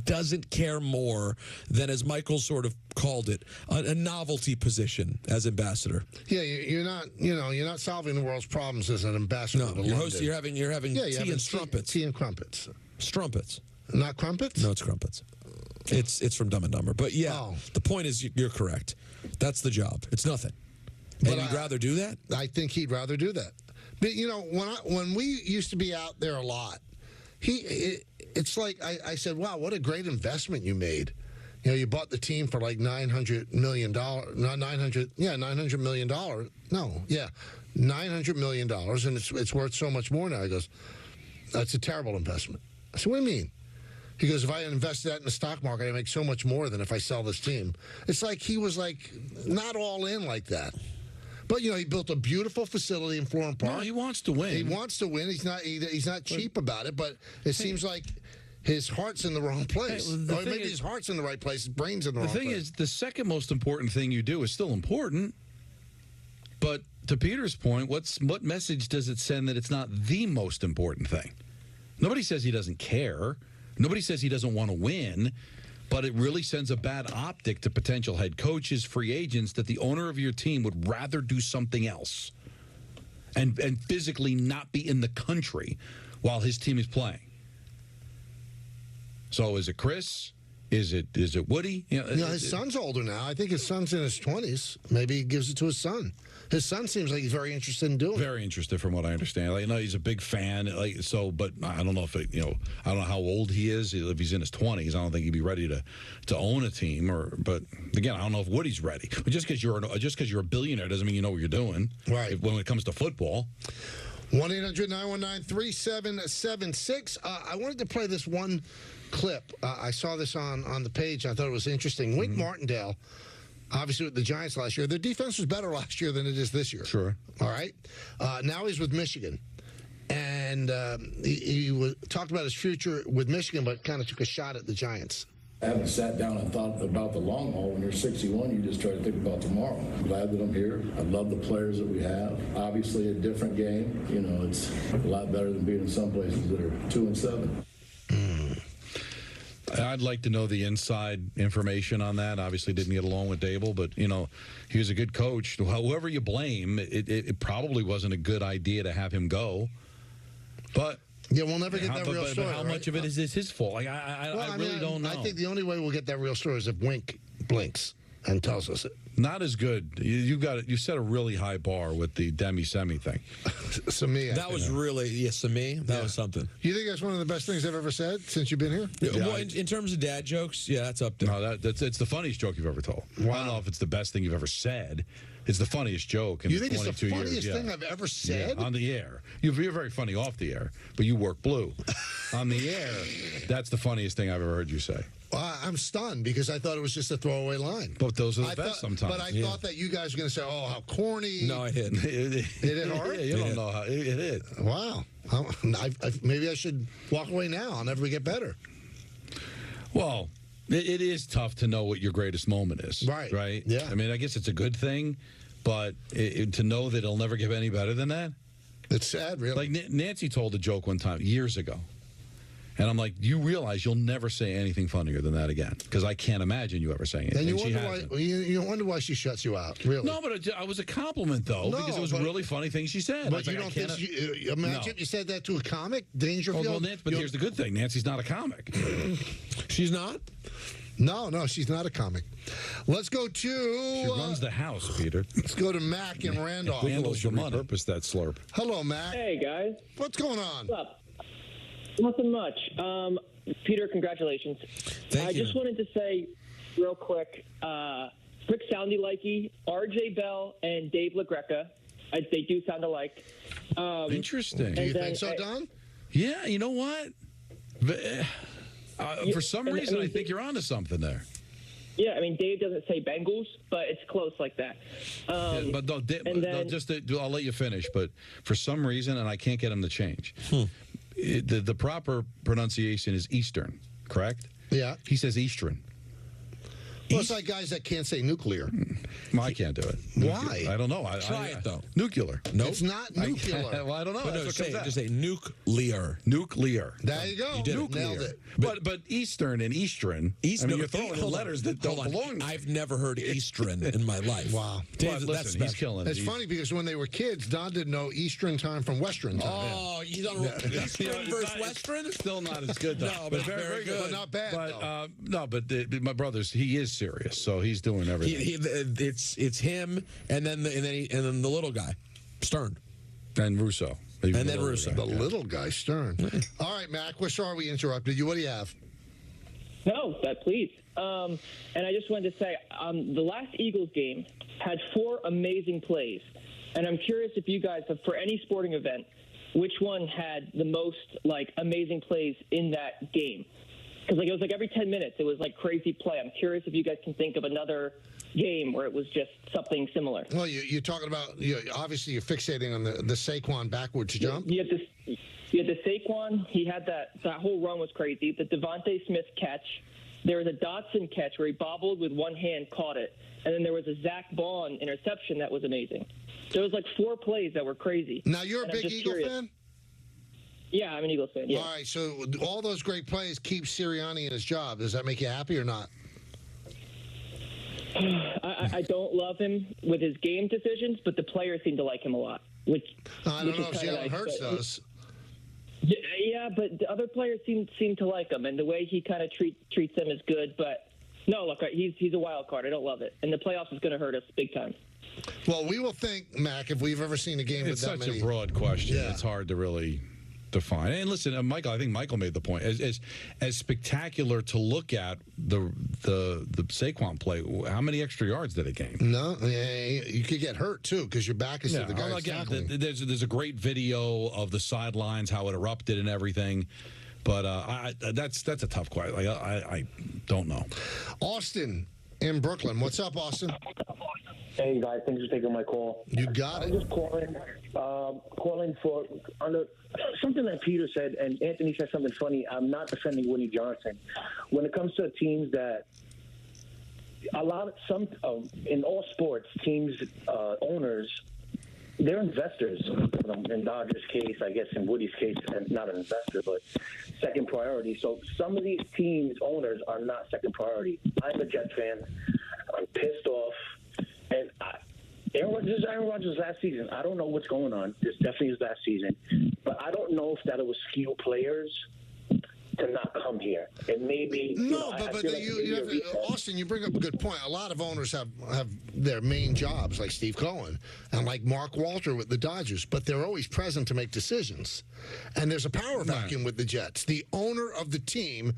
S1: doesn't care more than, as Michael sort of called it, a novelty position as ambassador.
S2: Yeah, you're not solving the world's problems as an ambassador.
S1: No, you're having tea and strumpets.
S2: Tea and crumpets.
S1: Strumpets.
S2: Not crumpets?
S1: No, it's crumpets. It's from Dumb and Dumber. But yeah, the point is you're correct. That's the job. It's nothing. And you'd rather do that?
S2: I think he'd rather do that. But when we used to be out there a lot, it's like I said, wow, what a great investment you made. You bought the team for like $900 million. $900 million. $900 million, and it's worth so much more now. He goes, that's a terrible investment. I said, what do you mean? He goes, if I invest that in the stock market, I make so much more than if I sell this team. It's like he was like not all in like that. But he built a beautiful facility in Florham Park.
S4: No, he wants to win.
S2: He wants to win. He's not cheap about it. But it seems like his heart's in the wrong place. Or maybe his heart's in the right place. His brain's in the wrong place.
S4: The thing is, the second most important thing you do is still important. But to Peter's point, what message does it send that it's not the most important thing? Nobody says he doesn't care. Nobody says he doesn't want to win. But it really sends a bad optic to potential head coaches, free agents, that the owner of your team would rather do something else and physically not be in the country while his team is playing. So is it Chris? Is it Woody?
S2: His son's older now. I think his son's in his 20s. Maybe he gives it to his son. His son seems like he's very interested in doing it.
S4: Very interested, from what I understand. He's a big fan. But I don't know if I don't know how old he is. If he's in his 20s, I don't think he'd be ready to own a team. But again, I don't know if Woody's ready. But just because you're a billionaire doesn't mean you know what you're doing.
S2: Right.
S4: When it comes to football.
S2: 1-800-919-3776. I wanted to play this one clip. I saw this on the page. I thought it was interesting. Wink Martindale, obviously with the Giants last year, their defense was better last year than it is this year.
S4: Sure.
S2: All right. Now he's with Michigan. And he talked about his future with Michigan, but kind of took a shot at the Giants.
S6: I haven't sat down and thought about the long haul. When you're 61, you just try to think about tomorrow. I'm glad that I'm here. I love the players that we have. Obviously, a different game. It's a lot better than being in some places that are 2-7.
S4: I'd like to know the inside information on that. Obviously didn't get along with Dable, but, he was a good coach. Whoever you blame, it probably wasn't a good idea to have him go. But
S2: yeah, we'll never get that real story.
S4: But how much of it is his fault? I really don't know.
S2: I think the only way we'll get that real story is if Wink blinks and tells us it.
S4: Not as good. You set a really high bar with the demi-semi thing.
S2: Semi.
S1: That was really, Semi. That was something.
S2: You think that's one of the best things I've ever said since you've been here?
S1: Yeah, well, in terms of dad jokes, that's up there.
S4: No, it's the funniest joke you've ever told.
S2: Wow.
S4: I don't know if it's the best thing you've ever said. It's the funniest joke in 22 years.
S2: You think it's the funniest thing I've ever said?
S4: Yeah, on the air. You're very funny off the air, but you work blue. On the air, that's the funniest thing I've ever heard you say.
S2: I'm stunned because I thought it was just a throwaway line.
S4: But those are the best sometimes.
S2: But I thought that you guys were going to say, oh, how corny.
S1: No, it hit.
S2: It hit hard?
S4: Yeah, you don't know how it hit.
S2: Wow. Maybe I should walk away now. I'll never get better.
S4: Well, it is tough to know what your greatest moment is.
S2: Right.
S4: Right?
S2: Yeah.
S4: I mean, I guess it's a good thing, but to know that it'll never get any better than that?
S2: It's sad, really.
S4: Like Nancy told a joke one time, years ago. And I'm like, you realize you'll never say anything funnier than that again, because I can't imagine you ever saying it.
S2: And you wonder why she shuts you out, really.
S4: No, but it was a compliment, though, because it was a really funny thing she said.
S2: But you don't think imagine you said that to a comic, Dangerfield?
S4: But here's the good thing. Nancy's not a comic.
S1: She's not?
S2: No, she's not a comic. Let's go to...
S4: She runs the house, Peter.
S2: Let's go to Mac in Randolph.
S4: Randall should repurpose that slurp.
S2: Hello, Mac.
S11: Hey, guys.
S2: What's going on?
S11: What's up? Nothing much. Peter, congratulations.
S1: Thank you.
S11: I just wanted to say real quick, quick soundy likey, RJ Bell and Dave LaGreca, they do sound alike.
S4: Interesting.
S2: Do you think so, Don?
S4: Yeah, you know what? For some reason, I think you're onto something there.
S11: Yeah, I mean, Dave doesn't say Bengals, but it's close like that.
S4: I'll let you finish, but for some reason, and I can't get him to change, the proper pronunciation is Eastern, correct?
S2: Yeah.
S4: He says Eastern.
S2: Well, it's like guys that can't say nuclear.
S4: Well, I can't do it.
S2: Why?
S4: I don't know.
S1: Try it, though.
S4: Nuclear.
S2: No, it's not nuclear.
S4: Well, I don't know.
S1: But no,
S4: That's
S1: just
S4: what
S1: say nuclear.
S4: Nuclear.
S2: There you go.
S1: You did
S2: Nuclear.
S1: it.
S2: Nailed it.
S4: But Eastern and Eastern, I mean, you're throwing in letters that don't belong.
S1: I've never heard Eastern in my life.
S2: Wow.
S1: Dave,
S4: But
S1: that's
S4: listen, he's killing it.
S2: It's funny because when they were kids, Don didn't know Eastern time from Western time.
S1: Oh, you don't know Eastern versus Western?
S4: Still not as good, though.
S1: No, but very good.
S2: But not bad, though.
S4: No, but my brother's, he is serious, so he's doing everything.
S1: It's him and then the little guy, Stern,
S4: and Russo.
S1: And then Russo.
S2: The little guy, Stern. All right, Mac, we're sorry we interrupted you. What do you have?
S11: No, please. And I just wanted to say, the last Eagles game had 4 amazing plays. And I'm curious if you guys have, for any sporting event, which one had the most, amazing plays in that game? Because, it was every 10 minutes, it was, crazy play. I'm curious if you guys can think of another game where it was just something similar.
S2: Well, you're talking about, obviously you're fixating on the Saquon backwards jump.
S11: You had the Saquon. He had that whole run was crazy. The Devontae Smith catch. There was a Dotson catch where he bobbled with one hand, caught it. And then there was a Zach Bond interception that was amazing. There was 4 plays that were crazy.
S2: Now, you're a big Eagle fan?
S11: Yeah, I'm an Eagles fan, yeah.
S2: All right, so all those great plays keep Sirianni in his job. Does that make you happy or not?
S11: I don't love him with his game decisions, but the players seem to like him a lot.
S2: I don't know if Jalen Hurts does.
S11: Yeah, but the other players seem to like him, and the way he kind of treats them is good. But no, look, he's a wild card. I don't love it, and the playoffs is going to hurt us big time.
S2: Well, we will think, Mac, if we've ever seen a game with that many.
S4: It's such a broad question. Yeah. It's hard to really define. And listen, Michael, I think Michael made the point. As spectacular to look at the Saquon play, how many extra yards did it gain?
S2: No, you could get hurt too because your back is to the guy tackling.
S4: There's a great video of the sidelines, how it erupted and everything. But that's a tough question. I don't know.
S2: Austin in Brooklyn. What's up, Austin?
S5: Hey, guys. Thanks for taking my call.
S2: You got it.
S5: I'm just calling for something that Peter said, and Anthony said something funny. I'm not defending Winnie Johnson. When it comes to teams that in all sports, teams, owners, they're investors. In Dodgers' case, I guess in Woody's case, not an investor, but second priority. So some of these teams' owners are not second priority. I'm a Jets fan. I'm pissed off. And Aaron Rodgers last season, I don't know what's going on. This definitely is last season. But I don't know if that will skew players to not come here. And maybe...
S2: Austin, you bring up a good point. A lot of owners have their main jobs, like Steve Cohen and like Mark Walter with the Dodgers, but they're always present to make decisions. And there's a power vacuum with the Jets. The owner of the team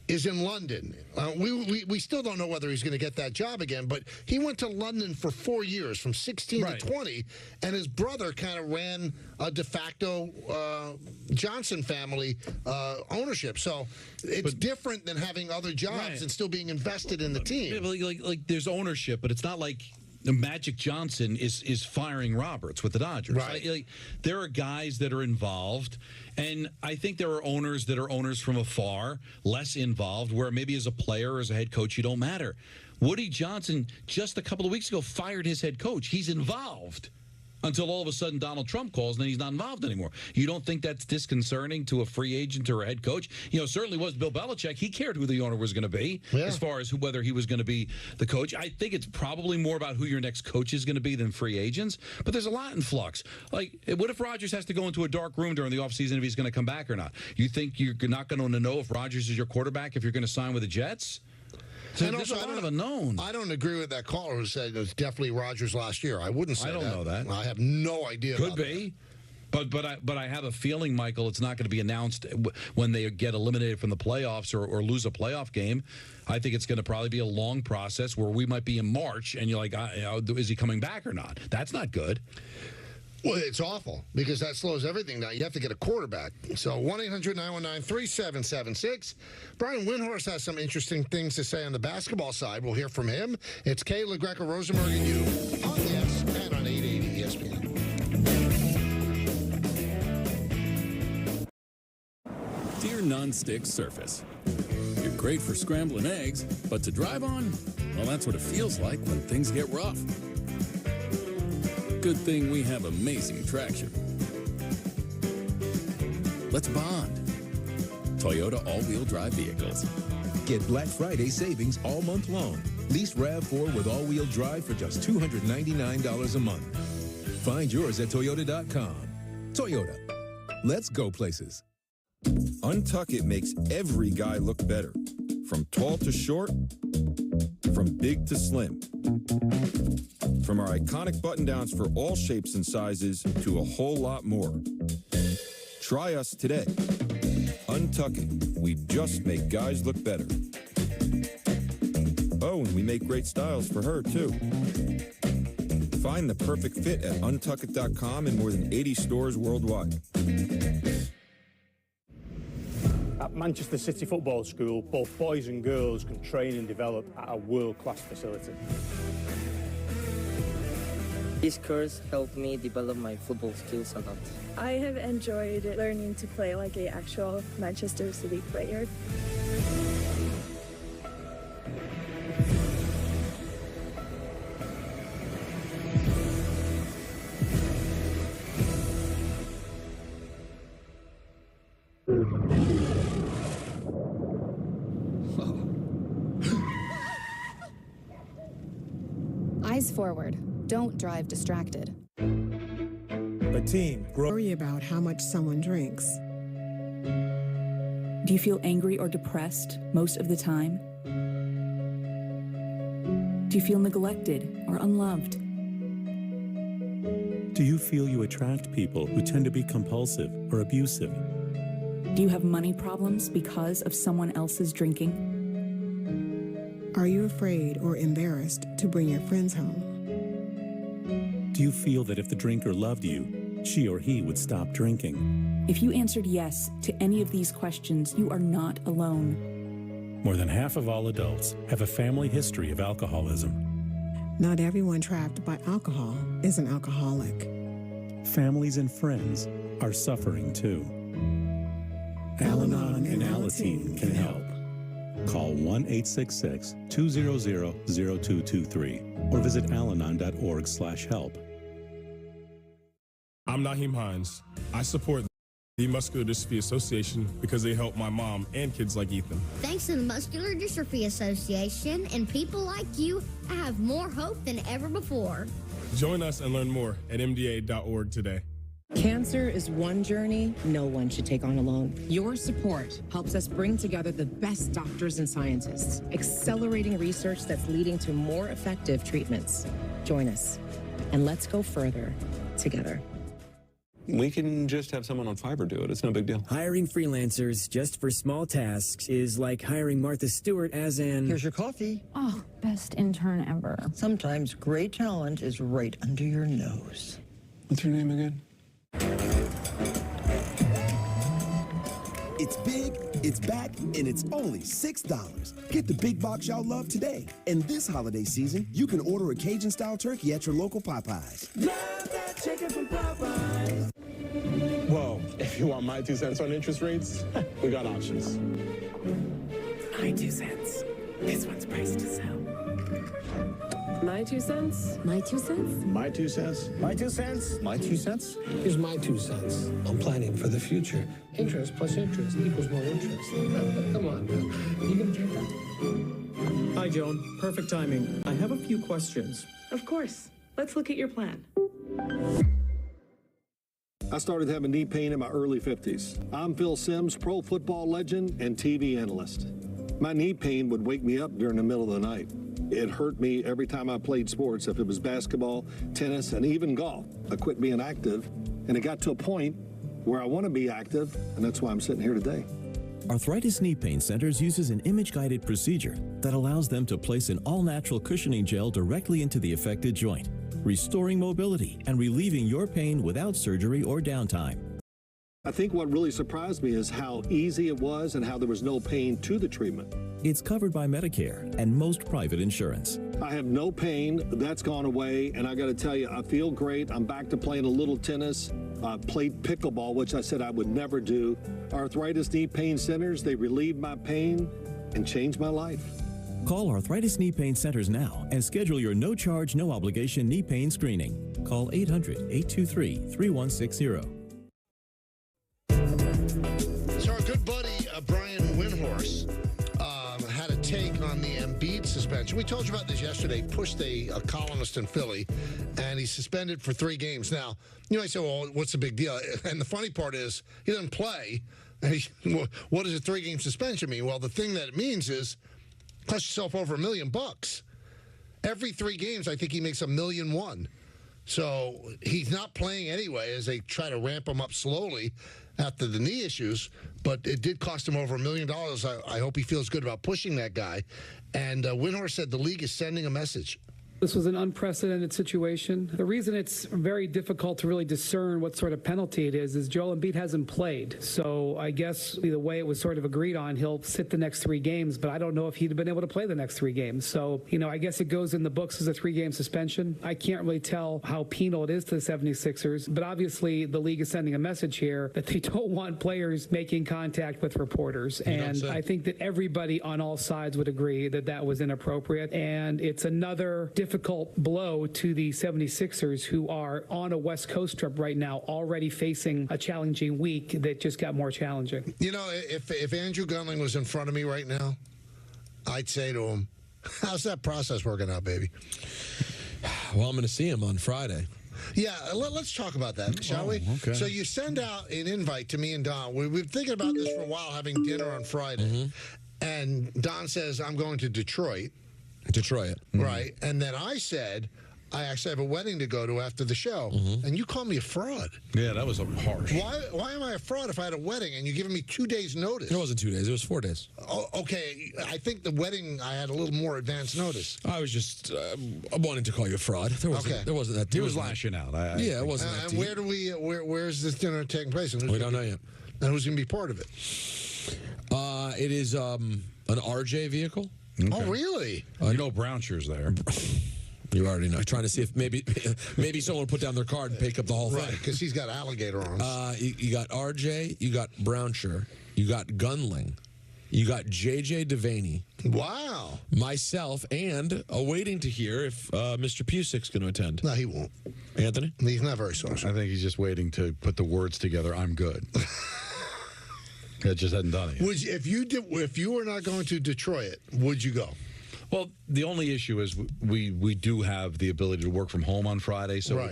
S2: is in London. We still don't know whether he's going to get that job again, but he went to London for 4 years, from 16 to 20, and his brother kind of ran a de facto Johnson family ownership. So it's different than having other jobs and still being invested in the team.
S4: Like there's ownership, but it's not like Magic Johnson is firing Roberts with the Dodgers. Right. There are guys that are involved, and I think there are owners that are owners from afar, less involved, where maybe as a player or as a head coach, you don't matter. Woody Johnson, just a couple of weeks ago, fired his head coach. He's involved. Until all of a sudden Donald Trump calls and then he's not involved anymore. You don't think that's disconcerting to a free agent or a head coach? Certainly was Bill Belichick. He cared who the owner was going to be as far as whether he was going to be the coach. I think it's probably more about who your next coach is going to be than free agents. But there's a lot in flux. What if Rodgers has to go into a dark room during the offseason if he's going to come back or not? You think you're not going to know if Rodgers is your quarterback if you're going to sign with the Jets? So
S2: and
S4: there's
S2: also,
S4: a lot of unknown.
S2: I don't agree with that caller who said it was definitely Rodgers last year. I wouldn't say that.
S4: I don't know that.
S2: I have no idea.
S4: Could be. But I have a feeling, Michael, it's not going to be announced when they get eliminated from the playoffs or lose a playoff game. I think it's going to probably be a long process where we might be in March, and you're like, is he coming back or not? That's not good.
S2: Well, it's awful because that slows everything down. You have to get a quarterback. So 1-800-919-3776. Brian Windhorst has some interesting things to say on the basketball side. We'll hear from him. It's Kay, LaGreca, Rosenberg, and you on Yes and on 880 ESPN.
S7: Dear non-stick surface, you're great for scrambling eggs, but to drive on, well, that's what it feels like when things get rough. Good thing we have amazing traction. Let's bond. Toyota all-wheel drive vehicles.
S12: Get Black Friday savings all month long. Lease RAV4 with all-wheel drive for just $299 a month. Find yours at Toyota.com. Toyota. Let's go places.
S14: Untuck It makes every guy look better. From tall to short, from big to slim. From our iconic button-downs for all shapes and sizes to a whole lot more. Try us today. Untuck It. We just make guys look better. Oh, and we make great styles for her, too. Find the perfect fit at untuckit.com in more than 80 stores worldwide.
S16: At Manchester City Football School, both boys and girls can train and develop at a world-class facility.
S17: This course helped me develop my football skills a lot.
S18: I have enjoyed learning to play like an actual Manchester City player.
S20: Eyes forward. Don't drive distracted.
S21: The team worry about how much someone drinks.
S23: Do you feel angry or depressed most of the time? Do you feel neglected or unloved?
S29: Do you feel you attract people who tend to be compulsive or abusive?
S23: Do you have money problems because of someone else's drinking?
S21: Are you afraid or embarrassed to bring your friends home?
S29: Do you feel that if the drinker loved you, she or he would stop drinking?
S23: If you answered yes to any of these questions, you are not alone.
S29: More than half of all adults have a family history of alcoholism.
S21: Not everyone trapped by alcohol is an alcoholic.
S29: Families and friends are suffering too. Al-Anon and Alateen can help. Call 1-866-200-0223 or visit alanon.org/help.
S22: I'm Naheem Hines. I support the Muscular Dystrophy Association because they help my mom and kids like Ethan.
S31: Thanks to the Muscular Dystrophy Association and people like you, I have more hope than ever before.
S22: Join us and learn more at mda.org today.
S32: Cancer is one journey no one should take on alone. Your support helps us bring together the best doctors and scientists, accelerating research that's leading to more effective treatments. Join us, and let's go further together.
S33: We can just have someone on Fiverr do it. It's no big deal.
S34: Hiring freelancers just for small tasks is like hiring Martha Stewart as an...
S35: Here's your coffee.
S36: Oh, best intern ever.
S35: Sometimes great talent is right under your nose.
S33: What's your name again?
S15: It's big, it's back, and it's only $6. Get the big box y'all love today. And this holiday season, you can order a Cajun-style turkey at your local Popeyes.
S27: Love that chicken from Popeyes. Well, if you want my 2 cents on interest rates, we got options.
S32: My 2 cents. This one's priced to sell.
S18: My 2 cents?
S32: My 2 cents?
S27: My 2 cents?
S16: My 2 cents?
S27: My 2 cents?
S16: Here's my 2 cents. I'm planning for the future. Interest plus interest equals more interest. Come on, man. You can take that.
S37: Hi, Joan. Perfect timing. I have a few questions.
S18: Of course. Let's look at your plan.
S38: I started having knee pain in my early 50s. I'm Phil Simms, pro football legend and TV analyst. My knee pain would wake me up during the middle of the night. It hurt me every time I played sports, if it was basketball, tennis, and even golf. I quit being active, and it got to a point where I want to be active, and that's why I'm sitting here today.
S39: Arthritis Knee Pain Centers uses an image-guided procedure that allows them to place an all-natural cushioning gel directly into the affected joint. restoring mobility and relieving your pain without surgery or downtime.
S38: I think what really surprised me is how easy it was and how there was no pain to the treatment.
S39: It's covered by Medicare and most private insurance.
S38: I have no pain. That's gone away. And I got to tell you, I feel great. I'm back to playing a little tennis. I played pickleball, which I said I would never do. Arthritis Knee Pain Centers, they relieved my pain and changed my life.
S39: Call Arthritis Knee Pain Centers now and schedule your no-charge, no-obligation knee pain screening. Call 800-823-3160.
S1: So our good buddy Brian Windhorst had a take on the Embiid suspension. We told you about this yesterday. Pushed a columnist in Philly, and he's suspended for 3 games. Now, you might say, well, what's the big deal? And the funny part is he doesn't play. What does a 3-game suspension mean? Well, the thing that it means is cost yourself over $1 million. Every 3 games, I think he makes $1.1 million. So he's not playing anyway as they try to ramp him up slowly after the knee issues, but it did cost him over $1 million. I hope he feels good about pushing that guy. And Windhorst said the league is sending a message.
S2: This was an unprecedented situation. The reason it's very difficult to really discern what sort of penalty it is Joel Embiid hasn't played. So I guess the way it was sort of agreed on, he'll sit the next 3 games, but I don't know if he'd have been able to play the next 3 games. So, I guess it goes in the books as a 3-game suspension. I can't really tell how penal it is to the 76ers, but obviously the league is sending a message here that they don't want players making contact with reporters. And I think that everybody on all sides would agree that that was inappropriate. And it's another difficult blow to the 76ers, who are on a West Coast trip right now, already facing a challenging week that just got more challenging.
S1: If Andrew Gunling was in front of me right now, I'd say to him, how's that process working out, baby?
S3: Well, I'm going to see him on Friday.
S1: Yeah, let's talk about that, shall we?
S3: Okay.
S1: So you send out an invite to me and Don. We've been thinking about this for a while, having dinner on Friday. And Don says, I'm going to Detroit. Right. And then I said, I actually have a wedding to go to after the show. And you call me a fraud.
S4: Yeah, that was harsh.
S1: Why am I a fraud if I had a wedding and you're giving me 2 days notice?
S3: It wasn't 2 days. It was 4 days.
S1: Oh, okay. I think the wedding, I had a little more advance notice.
S3: I was just wanting to call you a fraud. There wasn't that deep.
S4: He was lashing out.
S3: It wasn't that deep.
S1: And where's this dinner taking place?
S3: We don't know yet.
S1: And who's going to be part of it?
S3: It is an RJ vehicle.
S1: Okay. Oh, really?
S4: Brownsure's there.
S3: You already know. Trying to see if maybe someone will put down their card and pick up the whole thing.
S1: Right, because he's got alligator arms.
S3: You got RJ, you got Brownshire, you got Gunling, you got JJ Devaney.
S1: Wow.
S3: Myself, and waiting to hear if Mr. Pusic's going to attend.
S1: No, he won't.
S3: Anthony?
S1: He's not very social.
S4: I think he's just waiting to put the words together, I'm good. It just hadn't done it yet.
S1: If you were not going to Detroit, would you go?
S4: Well, the only issue is we do have the ability to work from home on Friday, so it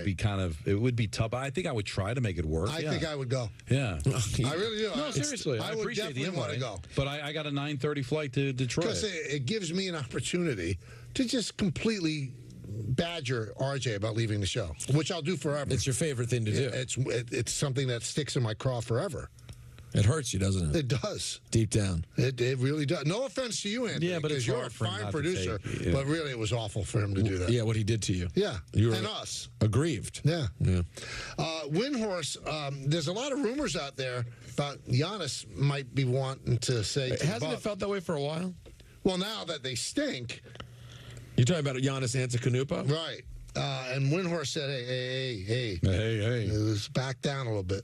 S4: would be tough. I think I would try to make it work.
S1: I think I would go.
S4: Yeah.
S1: I really do.
S4: No, seriously. I
S1: would
S4: appreciate
S1: definitely want to go.
S4: But I got a 9:30 flight to Detroit.
S1: Because it gives me an opportunity to just completely badger RJ about leaving the show, which I'll do forever.
S3: It's your favorite thing to do.
S1: It's something that sticks in my craw forever.
S3: It hurts you, doesn't it?
S1: It does.
S3: Deep down.
S1: It really does. No offense to you, Anthony.
S4: Yeah, but it's
S1: you're a fine producer. But really, it was awful for him to do that.
S3: Yeah, what he did to you.
S1: Yeah, and us.
S3: Aggrieved.
S1: Yeah. Windhorst, there's a lot of rumors out there about Giannis might be wanting to say to
S3: Hasn't it felt that way for a while?
S1: Well, now that they stink.
S3: You're talking about Giannis Antetokounmpo?
S1: Right. And Windhorst said, hey. Let's back down a little bit.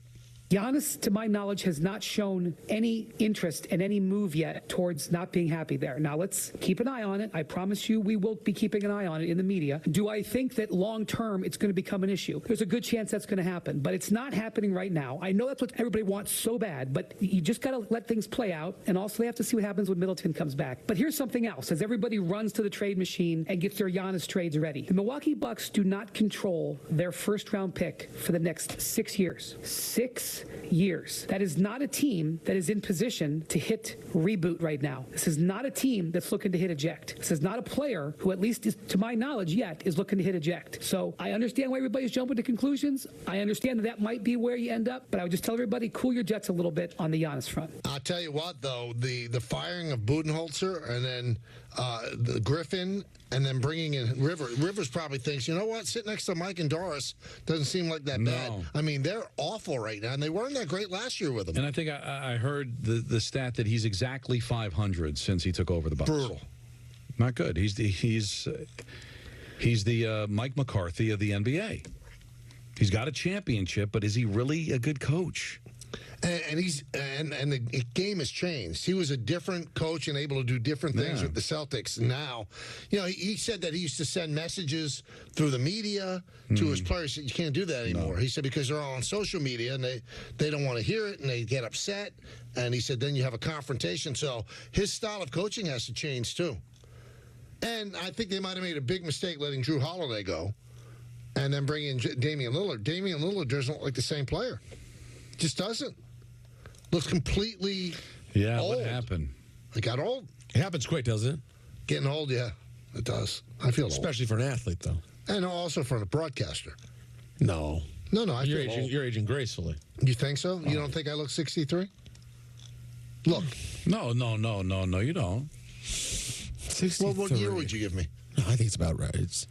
S2: Giannis, to my knowledge, has not shown any interest in any move yet towards not being happy there. Now, let's keep an eye on it. I promise you we will be keeping an eye on it in the media. Do I think that long-term it's going to become an issue? There's a good chance that's going to happen, but it's not happening right now. I know that's what everybody wants so bad, but you just got to let things play out, and also they have to see what happens when Middleton comes back. But here's something else. As everybody runs to the trade machine and gets their Giannis trades ready, the Milwaukee Bucks do not control their first-round pick for the next 6 years. 6 years. That is not a team that is in position to hit reboot right now. This is not a team that's looking to hit eject. This is not a player who, at least to my knowledge yet, is looking to hit eject. So I understand why everybody's jumping to conclusions. I understand that might be where you end up, but I would just tell everybody, cool your jets a little bit on the Giannis front.
S1: I'll tell you what, though, the firing of Budenholzer and then the Griffin, and then bringing in Rivers probably thinks, you know what, sitting next to Mike and Doris doesn't seem like that bad. I mean, they're awful right now, and they weren't that great last year with them.
S4: And I think I heard the stat that he's exactly 500 since he took over the Bucs.
S1: Brutal.
S4: Not good. He's the Mike McCarthy of the NBA. He's got a championship, but is he really a good coach?
S1: And the game has changed. He was a different coach and able to do different things with the Celtics. Now, you know, he said that he used to send messages through the media to his players. You can't do that anymore. He said because they're all on social media and they don't want to hear it and they get upset. And he said then you have a confrontation. So his style of coaching has to change too. And I think they might have made a big mistake letting Drew Holiday go and then bringing in Damian Lillard. Damian Lillard doesn't look like the same player. Just doesn't. Looks completely old.
S4: What happened?
S1: It got old.
S3: It happens quick, doesn't it?
S1: Getting old, yeah. It does. I feel
S3: especially for an athlete, though.
S1: And also for a broadcaster.
S3: No.
S1: I
S3: you're
S1: feel
S3: aging,
S1: old.
S3: You're aging gracefully.
S1: You think so? You don't think I look 63? Look.
S4: No, you don't.
S3: 63.
S1: Well, what year would you give me?
S3: I think it's about right.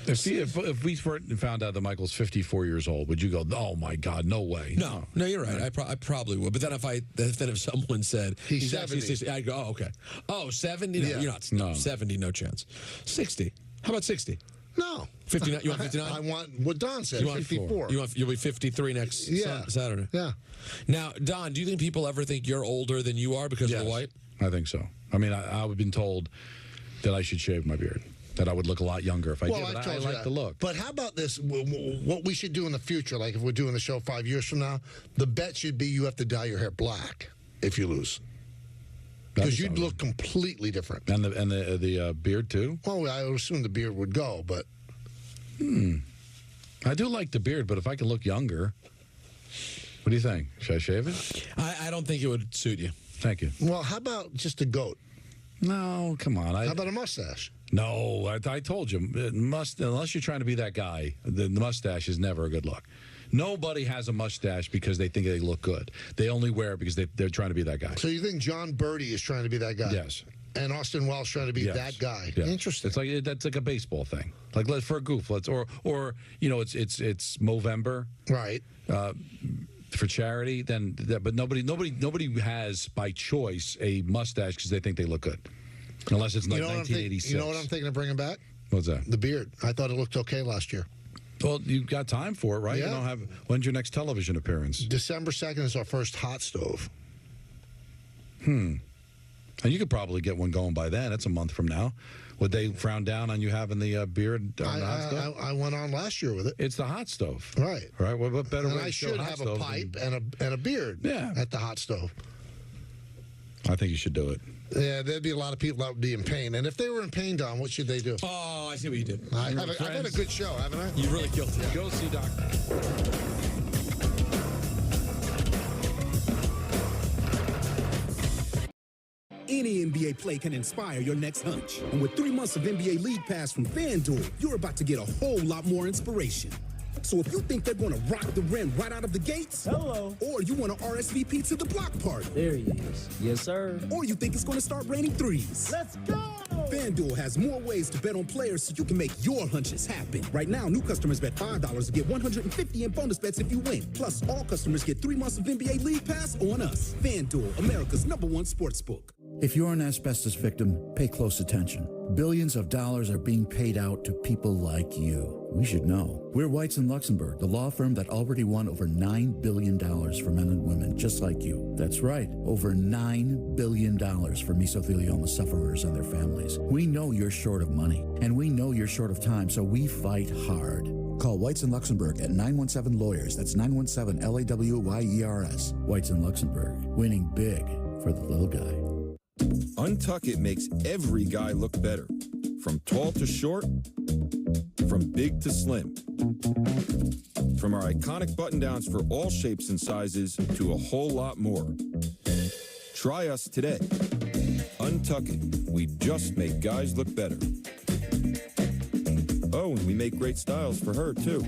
S4: If we found out that Michael's 54 years old, would you go, oh, my God, no way?
S3: No, you're right. I probably would. But then if someone said
S1: he's
S3: 70, 60, I'd go, oh, okay. Oh, 70? No, you're not. No. 70, no chance. 60. How about 60?
S1: No.
S3: 59? You want 59?
S1: I want what Don said, 54.
S3: You'll be 53 next Saturday?
S1: Yeah.
S3: Now, Don, do you think people ever think you're older than you are because you're white?
S4: I think so. I mean, I've been told that I should shave my beard. That I would look a lot younger if I did. But I like the look.
S1: But how about this? What we should do in the future, like if we're doing the show 5 years from now, the bet should be you have to dye your hair black if you lose. Because you'd look completely different.
S4: And the beard, too?
S1: Well, I would assume the beard would go, but...
S4: I do like the beard, but if I can look younger... What do you think? Should I shave it?
S3: I don't think it would suit you.
S4: Thank you.
S1: Well, how about just a goat?
S4: No, come on.
S1: How about a mustache?
S4: No, I told you, unless you're trying to be that guy, the mustache is never a good look. Nobody has a mustache because they think they look good. They only wear it because they're trying to be that guy.
S1: So you think John Birdie is trying to be that guy?
S4: Yes.
S1: And Austin Wells trying to be that guy?
S4: Yes.
S1: Interesting.
S4: That's like a baseball thing. Like for a goof, or you know, it's Movember,
S1: right?
S4: For charity, but nobody has by choice a mustache because they think they look good. Unless it's like 1986.
S1: You know what I'm thinking of bringing back?
S4: What's that?
S1: The beard. I thought it looked okay last year.
S4: Well, you've got time for it, right?
S1: Yeah.
S4: You don't have. When's your next television appearance?
S1: December 2nd is our first hot stove.
S4: And you could probably get one going by then. It's a month from now. Would they frown down on you having the beard on the hot stove?
S1: I went on last year with it.
S4: It's the hot stove.
S1: Right.
S4: Right. What better way
S1: and
S4: to
S1: I
S4: show
S1: should
S4: hot
S1: have a
S4: stove
S1: pipe and a beard at the hot stove.
S4: I think you should do it.
S1: Yeah, there'd be a lot of people that would be in pain. And if they were in pain, Don, what should they do?
S3: Oh, I see what you did.
S1: I've had a good show, haven't I?
S3: You really killed it.
S4: Go see Doctor.
S5: Any NBA play can inspire your next hunch. And with 3 months of NBA League Pass from FanDuel, you're about to get a whole lot more inspiration. So if you think they're going to rock the rim right out of the gates, hello, or you want to RSVP to the block party,
S37: there he is. Yes, sir.
S5: Or you think it's going to start raining threes.
S37: Let's go!
S5: FanDuel has more ways to bet on players so you can make your hunches happen. Right now, new customers bet $5 to get $150 in bonus bets if you win. Plus, all customers get 3 months of NBA League Pass on us. FanDuel, America's #1 sportsbook.
S6: If you're an asbestos victim, pay close attention. Billions of dollars are being paid out to people like you. We should know. We're Whites in Luxembourg, the law firm that already won over $9 billion for men and women just like you. That's right, over $9 billion for mesothelioma sufferers and their families. We know you're short of money, and we know you're short of time, so we fight hard. Call Whites in Luxembourg at 917-LAWYERS. That's 917-LAWYERS. Whites in Luxembourg, winning big for the little guy.
S7: Untuck It makes every guy look better. From tall to short, from big to slim. From our iconic button-downs for all shapes and sizes to a whole lot more. Try us today. Untuck It. We just make guys look better. Oh, and we make great styles for her, too.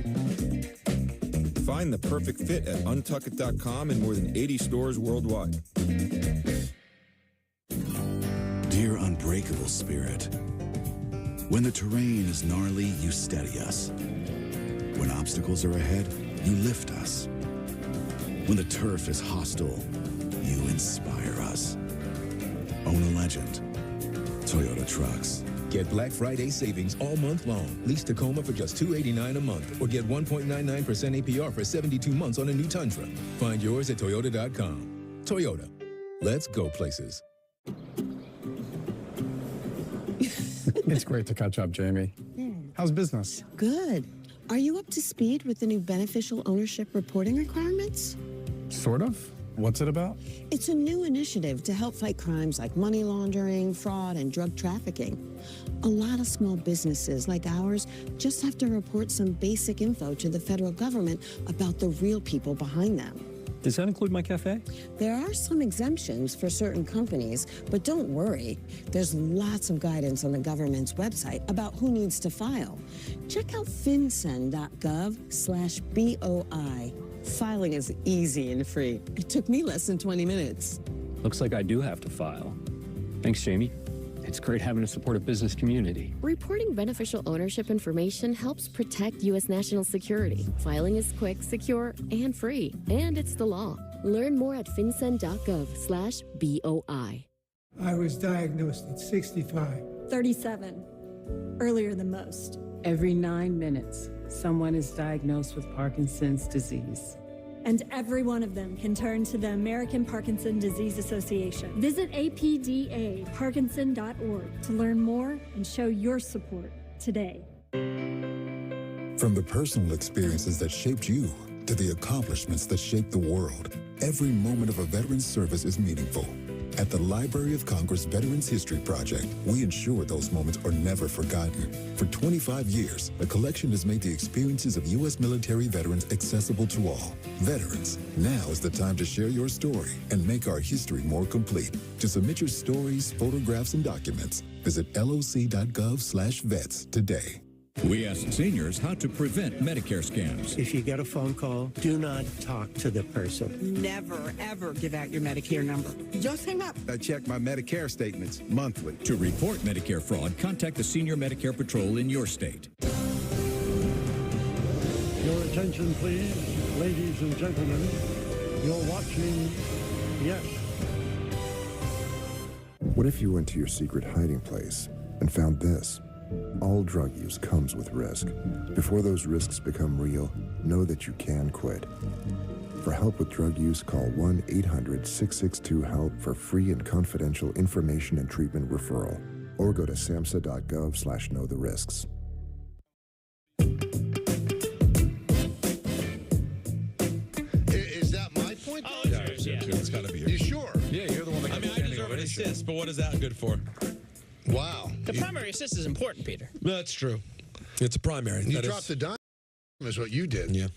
S7: Find the perfect fit at untuckit.com and more than 80 stores worldwide.
S8: Do
S6: Dear unbreakable spirit, when the terrain is gnarly, you steady us. When obstacles are ahead, you lift us. When the turf is hostile, you inspire us. Own a legend. Toyota Trucks.
S8: Get Black Friday savings all month long. Lease Tacoma for just $289 a month or get 1.99% APR for 72 months on a new Tundra. Find yours at Toyota.com. Toyota. Let's go places.
S9: It's great to catch up, Jamie. How's business?
S10: Good. Are you up to speed with the new beneficial ownership reporting requirements?
S9: Sort of. What's it about?
S10: It's a new initiative to help fight crimes like money laundering, fraud, and drug trafficking. A lot of small businesses like ours just have to report some basic info to the federal government about the real people behind them.
S39: Does that include my cafe?
S10: There are some exemptions for certain companies, but don't worry. There's lots of guidance on the government's website about who needs to file. Check out fincen.gov/BOI. Filing is easy and free. It took me less than 20 minutes.
S39: Looks like I do have to file. Thanks, Jamie. It's great having a supportive business community.
S11: Reporting beneficial ownership information helps protect U.S. national security. Filing is quick, secure, and free. And it's the law. Learn more at fincen.gov/BOI.
S12: I was diagnosed at 65.
S13: 37. Earlier than most.
S14: Every 9 minutes, someone is diagnosed with Parkinson's disease.
S13: And every one of them can turn to the American Parkinson Disease Association. Visit apdaparkinson.org to learn more and show your support today.
S17: From the personal experiences that shaped you to the accomplishments that shaped the world, every moment of a veteran's service is meaningful. At the Library of Congress Veterans History Project, we ensure those moments are never forgotten. For 25 years, the collection has made the experiences of U.S. military veterans accessible to all. Veterans, now is the time to share your story and make our history more complete. To submit your stories, photographs, and documents, visit loc.gov/vets today.
S19: We asked seniors how to prevent Medicare scams.
S20: If you get a phone call, do not talk to the person.
S21: Never, ever give out your Medicare number. Just hang up.
S19: I check my Medicare statements monthly. To report Medicare fraud, contact the Senior Medicare Patrol in your state.
S23: Your attention, please, ladies and gentlemen. You're watching Yes.
S24: What if you went to your secret hiding place and found this? All drug use comes with risk. Before those risks become real, know that you can quit. For help with drug use, call 1-800-662-HELP for free and confidential information and treatment referral. Or go to samhsa.gov/know-the-risks.
S1: Is that my point?
S3: Oh, yeah. It's got to be yours.
S1: You sure?
S4: Yeah, you're the one that got
S3: I deserve an assist, but what is that good for?
S1: Wow.
S23: The primary assist is important, Peter.
S3: That's true. It's a primary.
S1: You dropped the dime is what you did.
S3: Yeah.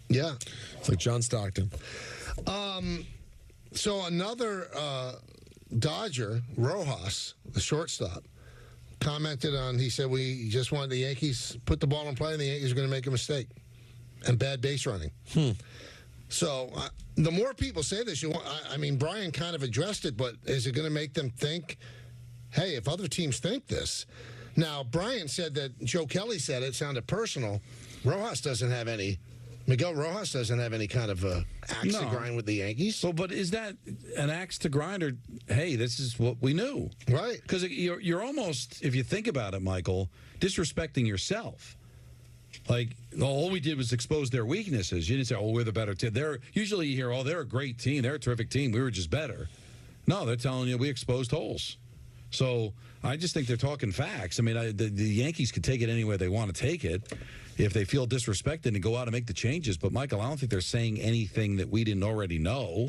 S1: Yeah.
S3: It's like John Stockton.
S1: So another Dodger, Rojas, the shortstop, commented on, he said, we just wanted the Yankees put the ball in play and the Yankees are going to make a mistake. And bad base running. So the more people say this, I mean, Brian kind of addressed it, but is it going to make them think, hey, if other teams think this. Now, Brian said that Joe Kelly said it sounded personal. Miguel Rojas doesn't have any kind of axe to grind with the Yankees.
S4: So, but is that an axe to grind, or hey, this is what we knew,
S1: right?
S4: Because you're almost, if you think about it, Michael, disrespecting yourself. Like, all we did was expose their weaknesses. You didn't say, oh, we're the better team. Usually you hear, oh, they're a great team, they're a terrific team, we were just better. No, they're telling you we exposed holes. So I just think they're talking facts. I mean, the Yankees could take it anywhere they want to take it if they feel disrespected and go out and make the changes. But, Michael, I don't think they're saying anything that we didn't already know.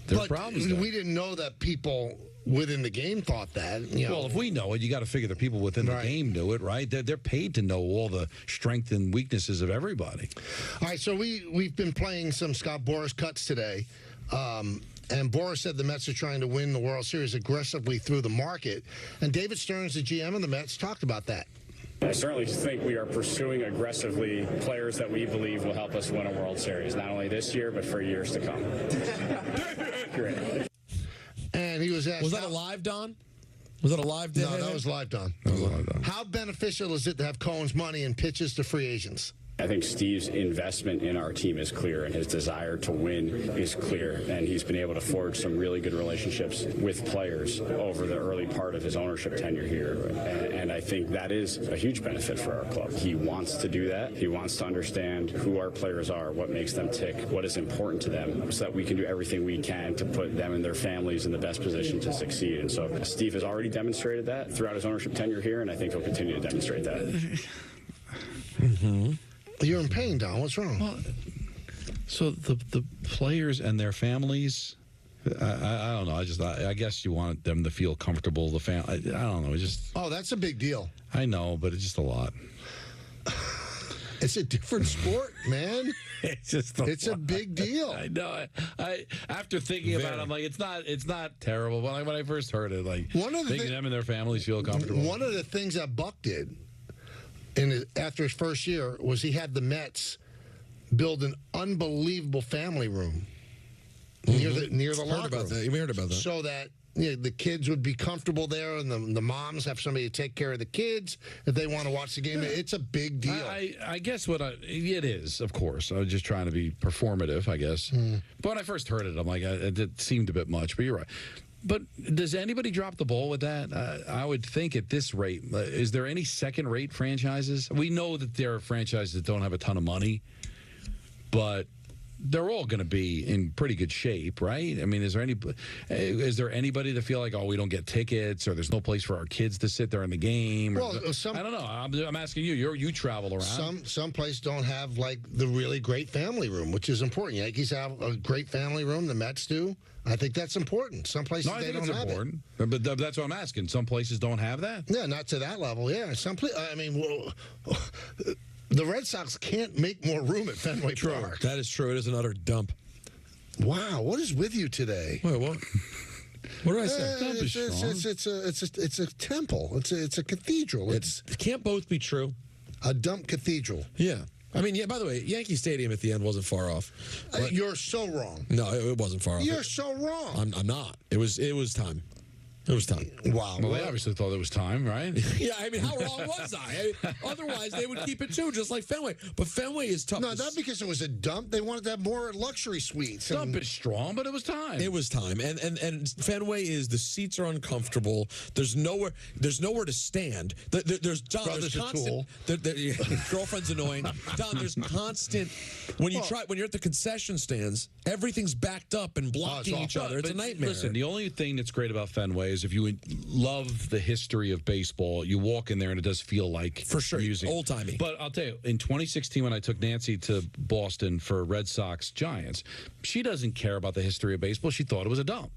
S4: There's problems there.
S1: We didn't know that people within the game thought that.
S4: Well, if we know it, you got to figure the people within the game knew it, right? They're paid to know all the strengths and weaknesses of everybody.
S1: All right, so we've been playing some Scott Boras cuts today. And Boras said the Mets are trying to win the World Series aggressively through the market. And David Stearns, the GM of the Mets, talked about that.
S25: I certainly think we are pursuing aggressively players that we believe will help us win a World Series, not only this year, but for years to come.
S1: And he was asked...
S3: Was that a live, Don? Was that a live day?
S1: No, that was live done. How beneficial is it to have Cohen's money and pitches to free agents?
S25: I think Steve's investment in our team is clear, and his desire to win is clear, and he's been able to forge some really good relationships with players over the early part of his ownership tenure here, and I think that is a huge benefit for our club. He wants to do that. He wants to understand who our players are, what makes them tick, what is important to them, so that we can do everything we can to put them and their families in the best position to succeed. And so Steve has already demonstrated that throughout his ownership tenure here, and I think he'll continue to demonstrate that.
S1: Mm-hmm. You're in pain, Don. What's wrong?
S4: Well, so the players and their families, I don't know. I guess you want them to feel comfortable. The family, I don't know.
S1: Oh, that's a big deal.
S4: I know, but it's just a lot.
S1: It's a different sport, man.
S4: It's
S1: a big deal.
S4: I know. I after thinking about it, I'm like, it's not terrible. But when I first heard it, like, making them and their families feel comfortable.
S1: One of the things that Buck did after his first year was he had the Mets build an unbelievable family room near the locker room.
S3: You heard about that.
S1: So that the kids would be comfortable there, and the moms have somebody to take care of the kids if they want to watch the game. It's a big deal.
S4: I guess it is, of course. I was just trying to be performative, I guess. But when I first heard it, I'm like, it seemed a bit much, but you're right. But does anybody drop the ball with that? I would think at this rate, is there any second-rate franchises? We know that there are franchises that don't have a ton of money, but they're all going to be in pretty good shape, right? I mean, is there anybody to feel like, oh, we don't get tickets, or there's no place for our kids to sit there in the game?
S1: Well,
S4: I don't know. I'm asking you. You travel around.
S1: Some places don't have like the really great family room, which is important. Yankees have a great family room. The Mets do. I think that's important. Some places they don't have it.
S4: But that's what I'm asking. Some places don't have that?
S1: Yeah, not to that level. Yeah, I mean, the Red Sox can't make more room at Fenway Park.
S3: That is true. It is an utter dump.
S1: Wow, what is with you today?
S3: Wait, what? What did I say?
S1: It's a temple. It's a cathedral.
S3: It can't both be true.
S1: A dump cathedral.
S3: Yeah. I mean, by the way, Yankee Stadium at the end wasn't far off.
S1: You're so wrong.
S3: No, it wasn't far off.
S1: You're so wrong.
S3: I'm not. It was time. It was time.
S1: Wow.
S4: Well, they obviously thought it was time, right?
S3: Yeah, I mean, how wrong was I? Otherwise, they would keep it too, just like Fenway. But Fenway is tough.
S1: No, not because it was a dump. They wanted to have more luxury suites.
S4: Dump is strong, but it was time.
S3: It was time. And Fenway the seats are uncomfortable. There's nowhere to stand. There's constant. Girlfriend's annoying. Don, there's constant. When you're at the concession stands, everything's backed up and blocking each other. It's a nightmare.
S4: Listen, the only thing that's great about Fenway is if you love the history of baseball, you walk in there and it does feel like
S3: for sure
S4: old-timey. But I'll tell you, in 2016 when I took Nancy to Boston for Red Sox Giants, she doesn't care about the history of baseball. She thought it was a dump.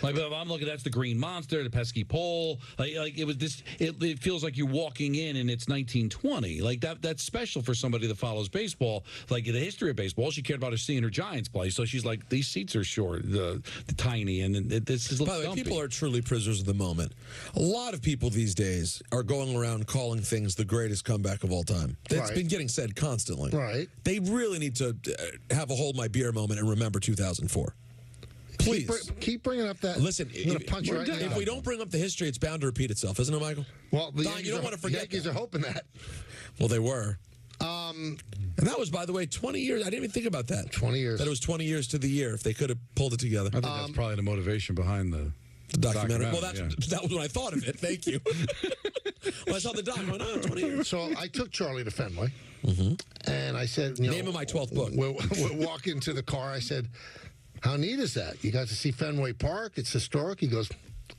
S4: Like, if I'm looking, that's the green monster, the pesky pole. Like it was this. It feels like you're walking in and it's 1920. Like that's special for somebody that follows baseball. Like the history of baseball, all she cared about is seeing her Giants play. So she's like, these seats are short, the tiny, and this is.
S3: By the way, people are truly prisoners of the moment. A lot of people these days are going around calling things the greatest comeback of all time. It's been getting said constantly.
S1: Right.
S3: They really need to have a hold my beer moment and remember 2004. Please.
S1: Keep bringing up that.
S3: Listen,
S1: if
S3: we don't bring up the history, it's bound to repeat itself, isn't it, Michael?
S1: Well,
S3: you don't want to forget.
S1: Yankees are hoping that.
S3: Well, they were. And that was, by the way, 20 years. I didn't even think about that.
S1: 20 years.
S3: That it was 20 years to the year if they could have pulled it together.
S4: I think that's probably the motivation behind the
S3: documentary. Well, that was when I thought of it. Thank you. When I saw the doc, I went, 20 years.
S1: So I took Charlie to Fenway, and I said,
S3: name of my 12th book.
S1: We're walking to the car. I said, how neat is that? You got to see Fenway Park. It's historic. He goes,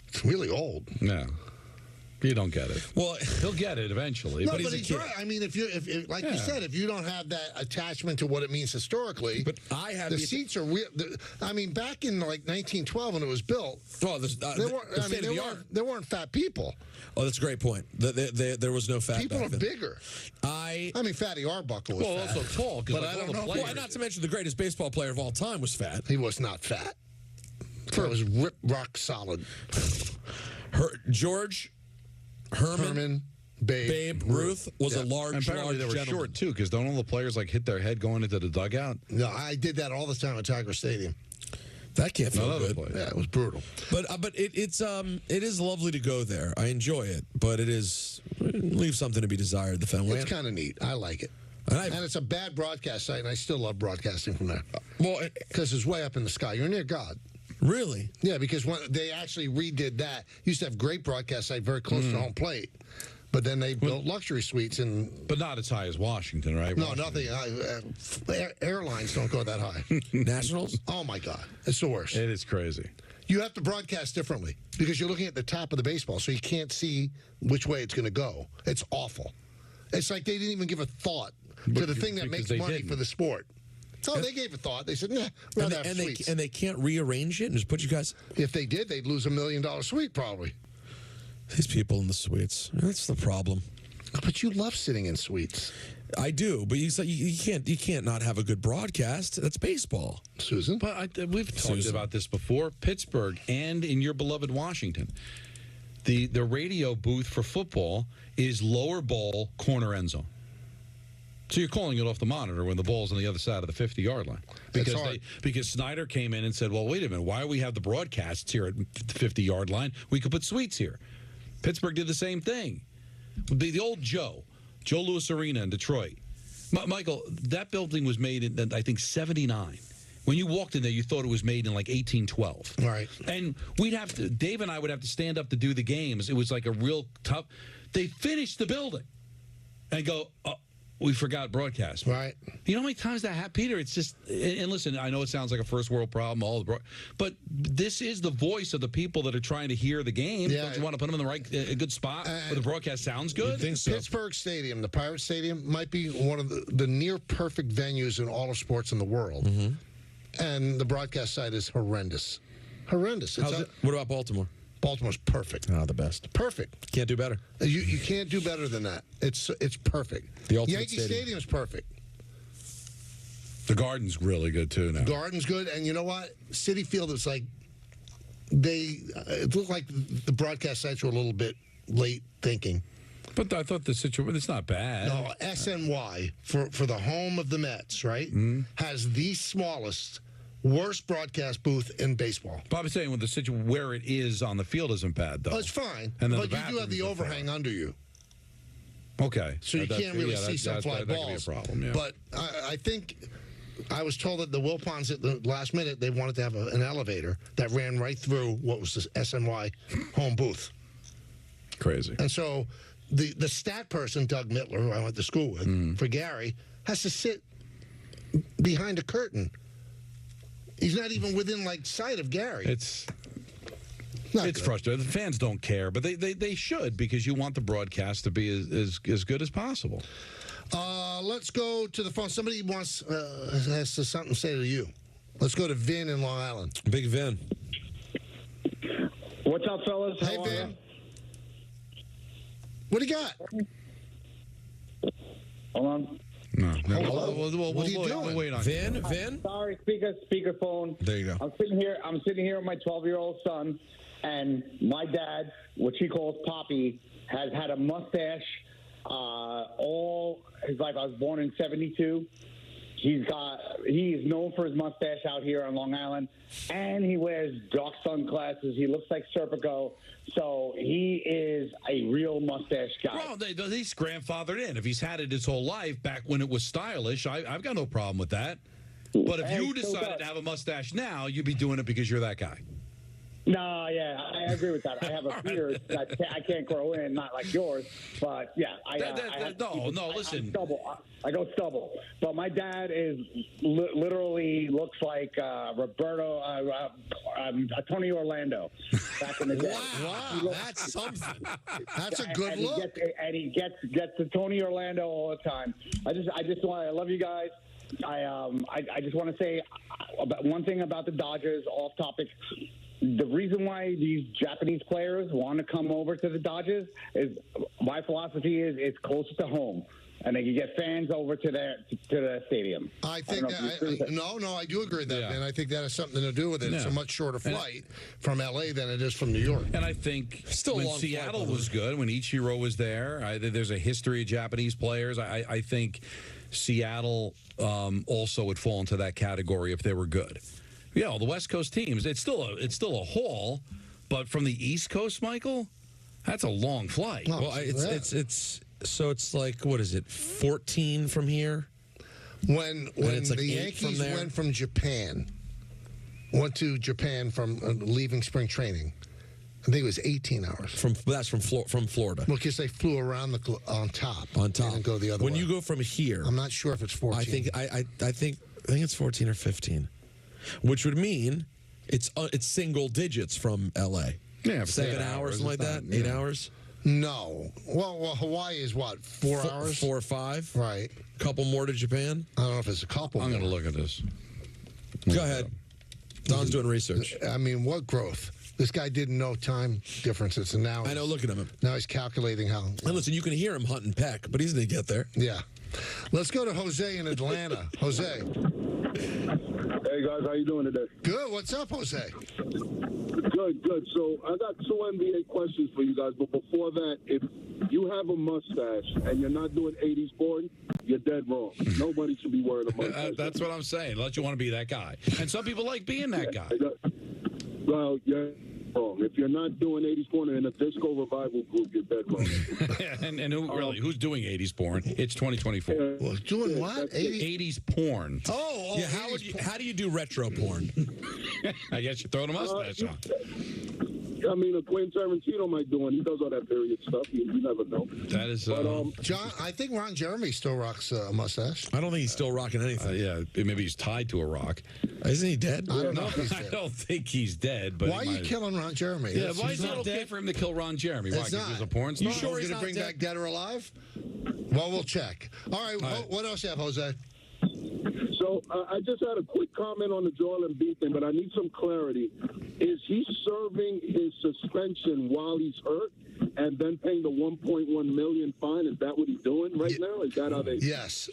S1: it's really old.
S4: Yeah. You don't get it.
S3: Well,
S4: he'll get it eventually.
S1: No, but he's right. I mean, if you said, if you don't have that attachment to what it means historically,
S3: but I have
S1: the seats are real. I mean, back in like 1912 when it was built, there weren't fat people.
S3: Oh, that's a great point. There was no fat.
S1: People are bigger. I mean, Fatty Arbuckle was fat.
S4: Also tall.
S1: But I don't know.
S3: Well, not to mention the greatest baseball player of all time was fat.
S1: He was not fat. He was rock solid.
S3: George Herman,
S1: Babe
S3: Ruth was a large
S4: they were
S3: gentleman.
S4: short, too, because don't all the players hit their head going into the dugout?
S1: No, I did that all the time at Tiger Stadium.
S3: That can't feel good.
S1: Yeah, it was brutal.
S3: But it is lovely to go there. I enjoy it, but it leaves something to be desired. The Fenway.
S1: It's kind of neat. I like it. And it's a bad broadcast site, and I still love broadcasting from there. Well, because it's way up in the sky. You're near God.
S3: Really?
S1: Yeah, because when they actually redid that. Used to have great broadcast site very close to home plate. But then they built luxury suites.
S4: But not as high as Washington, right?
S1: No, nothing. Airlines don't go that high.
S3: Nationals?
S1: Oh, my God. It's the worst.
S4: It is crazy.
S1: You have to broadcast differently because you're looking at the top of the baseball, so you can't see which way it's going to go. It's awful. It's like they didn't even give a thought to the thing that makes money for the sport. So they gave a thought. They said, nah, we'll have suites.
S3: And they can't rearrange it and just put you guys...
S1: If they did, they'd lose $1 million suite, probably.
S3: These people in the suites. That's the problem.
S1: But you love sitting in suites.
S3: I do, but you can't not have a good broadcast. That's baseball.
S1: Susan?
S4: But we've talked about this before. Pittsburgh and in your beloved Washington. The radio booth for football is lower ball, corner end zone. So you're calling it off the monitor when the ball's on the other side of the 50-yard line. Because Snyder came in and said, well, wait a minute, why do we have the broadcasts here at the 50-yard line? We could put suites here. Pittsburgh did the same thing. The old Joe Louis Arena in Detroit. Michael, that building was made in, I think, 79. When you walked in there, you thought it was made in like 1812.
S1: Right.
S4: And Dave and I would have to stand up to do the games. It was like a real tough. They finished the building and go, we forgot broadcast.
S1: Right.
S4: You know how many times that happened, Peter? It's just, and listen, I know it sounds like a first world problem, but this is the voice of the people that are trying to hear the game. Yeah. Don't you want to put them in the right, a good spot where the broadcast sounds good?
S3: You think so?
S1: Pittsburgh Stadium, the Pirate Stadium, might be one of the near perfect venues in all of sports in the world. Mm-hmm. And the broadcast site is horrendous. Horrendous.
S3: What about Baltimore?
S1: Baltimore's perfect.
S3: Oh, the best.
S1: Perfect.
S3: Can't do better.
S1: You can't do better than that. It's perfect.
S3: The ultimate
S1: Yankee Stadium's perfect.
S4: The Garden's really good too now.
S1: Garden's good, and you know what? Citi Field is like it looked like the broadcast sites were a little bit late thinking.
S4: But I thought the situation, it's not bad.
S1: No, SNY for the home of the Mets, right? Mm-hmm. Has the smallest, worst broadcast booth in baseball.
S4: Bob is saying where it is on the field isn't bad, though.
S1: Oh, it's fine.
S4: And
S1: but you do have the overhang under you.
S4: Okay.
S1: So you can't really see some fly balls.
S4: That could be a problem, yeah.
S1: But I think I was told that the Wilpons at the last minute, they wanted to have an elevator that ran right through what was the SNY home booth.
S4: Crazy.
S1: And so the stat person, Doug Mittler, who I went to school with, for Gary, has to sit behind a curtain. He's not even within sight of Gary.
S4: It's frustrating. The fans don't care, but they should, because you want the broadcast to be as good as possible.
S1: Let's go to the phone. Somebody has something to say to you. Let's go to Vin in Long Island.
S3: Big Vin.
S2: What's up, fellas?
S1: Hey, Vin. What do you got?
S2: Hold on.
S4: No.
S1: What are you doing?
S4: We'll wait on
S3: Vin?
S2: Sorry, speakerphone.
S3: There you go.
S2: I'm sitting here with my 12-year-old son, and my dad, which he calls Poppy, has had a mustache all his life. I was born in 1972. He is known for his mustache out here on Long Island, and he wears dark sunglasses. He looks like Serpico, so he is a real mustache guy.
S4: Well, he's grandfathered in. If he's had it his whole life, back when it was stylish, I've got no problem with that. But if you decided to have a mustache now, you'd be doing it because you're that guy.
S2: No, yeah, I agree with that. I have a beard that I can't grow in, not like yours, but yeah.
S4: Listen.
S2: I go stubble. But my dad is literally looks like Tony Orlando back in the day.
S1: Wow, that's something. That's a good look.
S2: He gets the Tony Orlando all the time. I love you guys. I just want to say about one thing about the Dodgers, off topic. The reason why these Japanese players want to come over to the Dodgers is my philosophy is it's closer to home, and they can get fans over to the stadium.
S1: I think I do agree with that, and I think that has something to do with it. It's a much shorter flight from L.A. than it is from New York.
S4: And I think when Seattle was good, when Ichiro was there, there's a history of Japanese players. I think Seattle also would fall into that category if they were good. Yeah, all the West Coast teams. It's still a haul, but from the East Coast, Michael, that's a long flight.
S3: Oh, well, it's like, what is it, 14 from here?
S1: When
S3: it's like
S1: the
S3: 8
S1: Yankees
S3: from
S1: went to Japan from leaving spring training, I think it was 18 hours.
S3: That's from Florida.
S1: Well, because they flew around on top.
S3: On top.
S1: They didn't go the other way.
S3: When you go from here,
S1: I'm not sure if it's 14.
S3: I think it's 14 or 15, which would mean it's single digits from L.A.
S4: Yeah,
S3: 7 hours, something like that. 8 hours.
S1: No. Well, Hawaii is what, 4 hours?
S3: 4 or 5.
S1: Right.
S3: Couple more to Japan.
S1: I don't know if it's a couple.
S4: I'm going to look at this.
S3: Go ahead. Don's doing research.
S1: I mean, what growth? This guy didn't know time differences, and now
S3: I know. Look at him.
S1: Now he's calculating how.
S3: And listen, you can hear him hunting peck, but he's going to get there.
S1: Yeah. Let's go to Jose in Atlanta. Jose.
S5: Hey, guys. How you doing today?
S1: Good. What's up, Jose?
S5: Good. So I got 2 NBA questions for you guys, but before that, if you have a mustache and you're not doing 80s porn, you're dead wrong. Nobody should be wearing a mustache.
S4: That's what I'm saying. Unless you want to be that guy. And some people like being that guy.
S5: Well, you're wrong. If you're not doing 80s porn in a disco revival group, you're dead wrong.
S4: and who's doing 80s porn? It's 2024.
S1: Well, doing what?
S4: 80s porn.
S1: Oh
S3: yeah. How do you do retro porn?
S4: I guess you're throwing a mustache on.
S5: I mean, Quentin Tarantino might do it. He does all that period stuff. You never know.
S4: That is...
S1: John, I think Ron Jeremy still rocks a mustache.
S3: I don't think he's still rocking anything.
S4: Yeah, maybe he's tied to a rock.
S3: Isn't he dead?
S1: I don't know if he's dead.
S4: I don't think he's dead. But
S1: why are you killing Ron Jeremy?
S4: Yeah, why is it okay for him to kill Ron Jeremy? Why? Because he's a porn star?
S1: You sure he's going to bring back Dead or Alive? Well, we'll check. All right. What else you have, Jose?
S5: So I just had a quick comment on the Joel Embiid thing, but I need some clarity. Is he serving his suspension while he's hurt and then paying the $1.1 million fine? Is that what he's doing right now? Is that how they...
S1: Yes.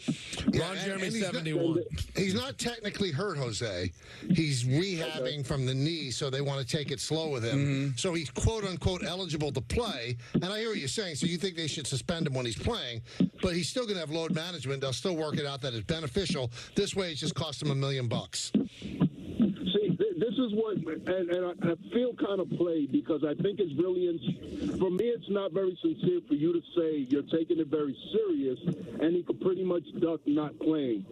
S3: Ron Jeremy's 71.
S1: He's not technically hurt, Jose. He's rehabbing from the knee, so they want to take it slow with him.
S3: Mm-hmm.
S1: So he's quote-unquote eligible to play. And I hear what you're saying. So you think they should suspend him when he's playing, but he's still going to have load management. They'll still work it out that it's beneficial. This way, it just cost him $1 million.
S5: See, this is what, and I feel kind of played because I think it's really, for me, it's not very sincere for you to say you're taking it very serious and he could pretty much duck not playing,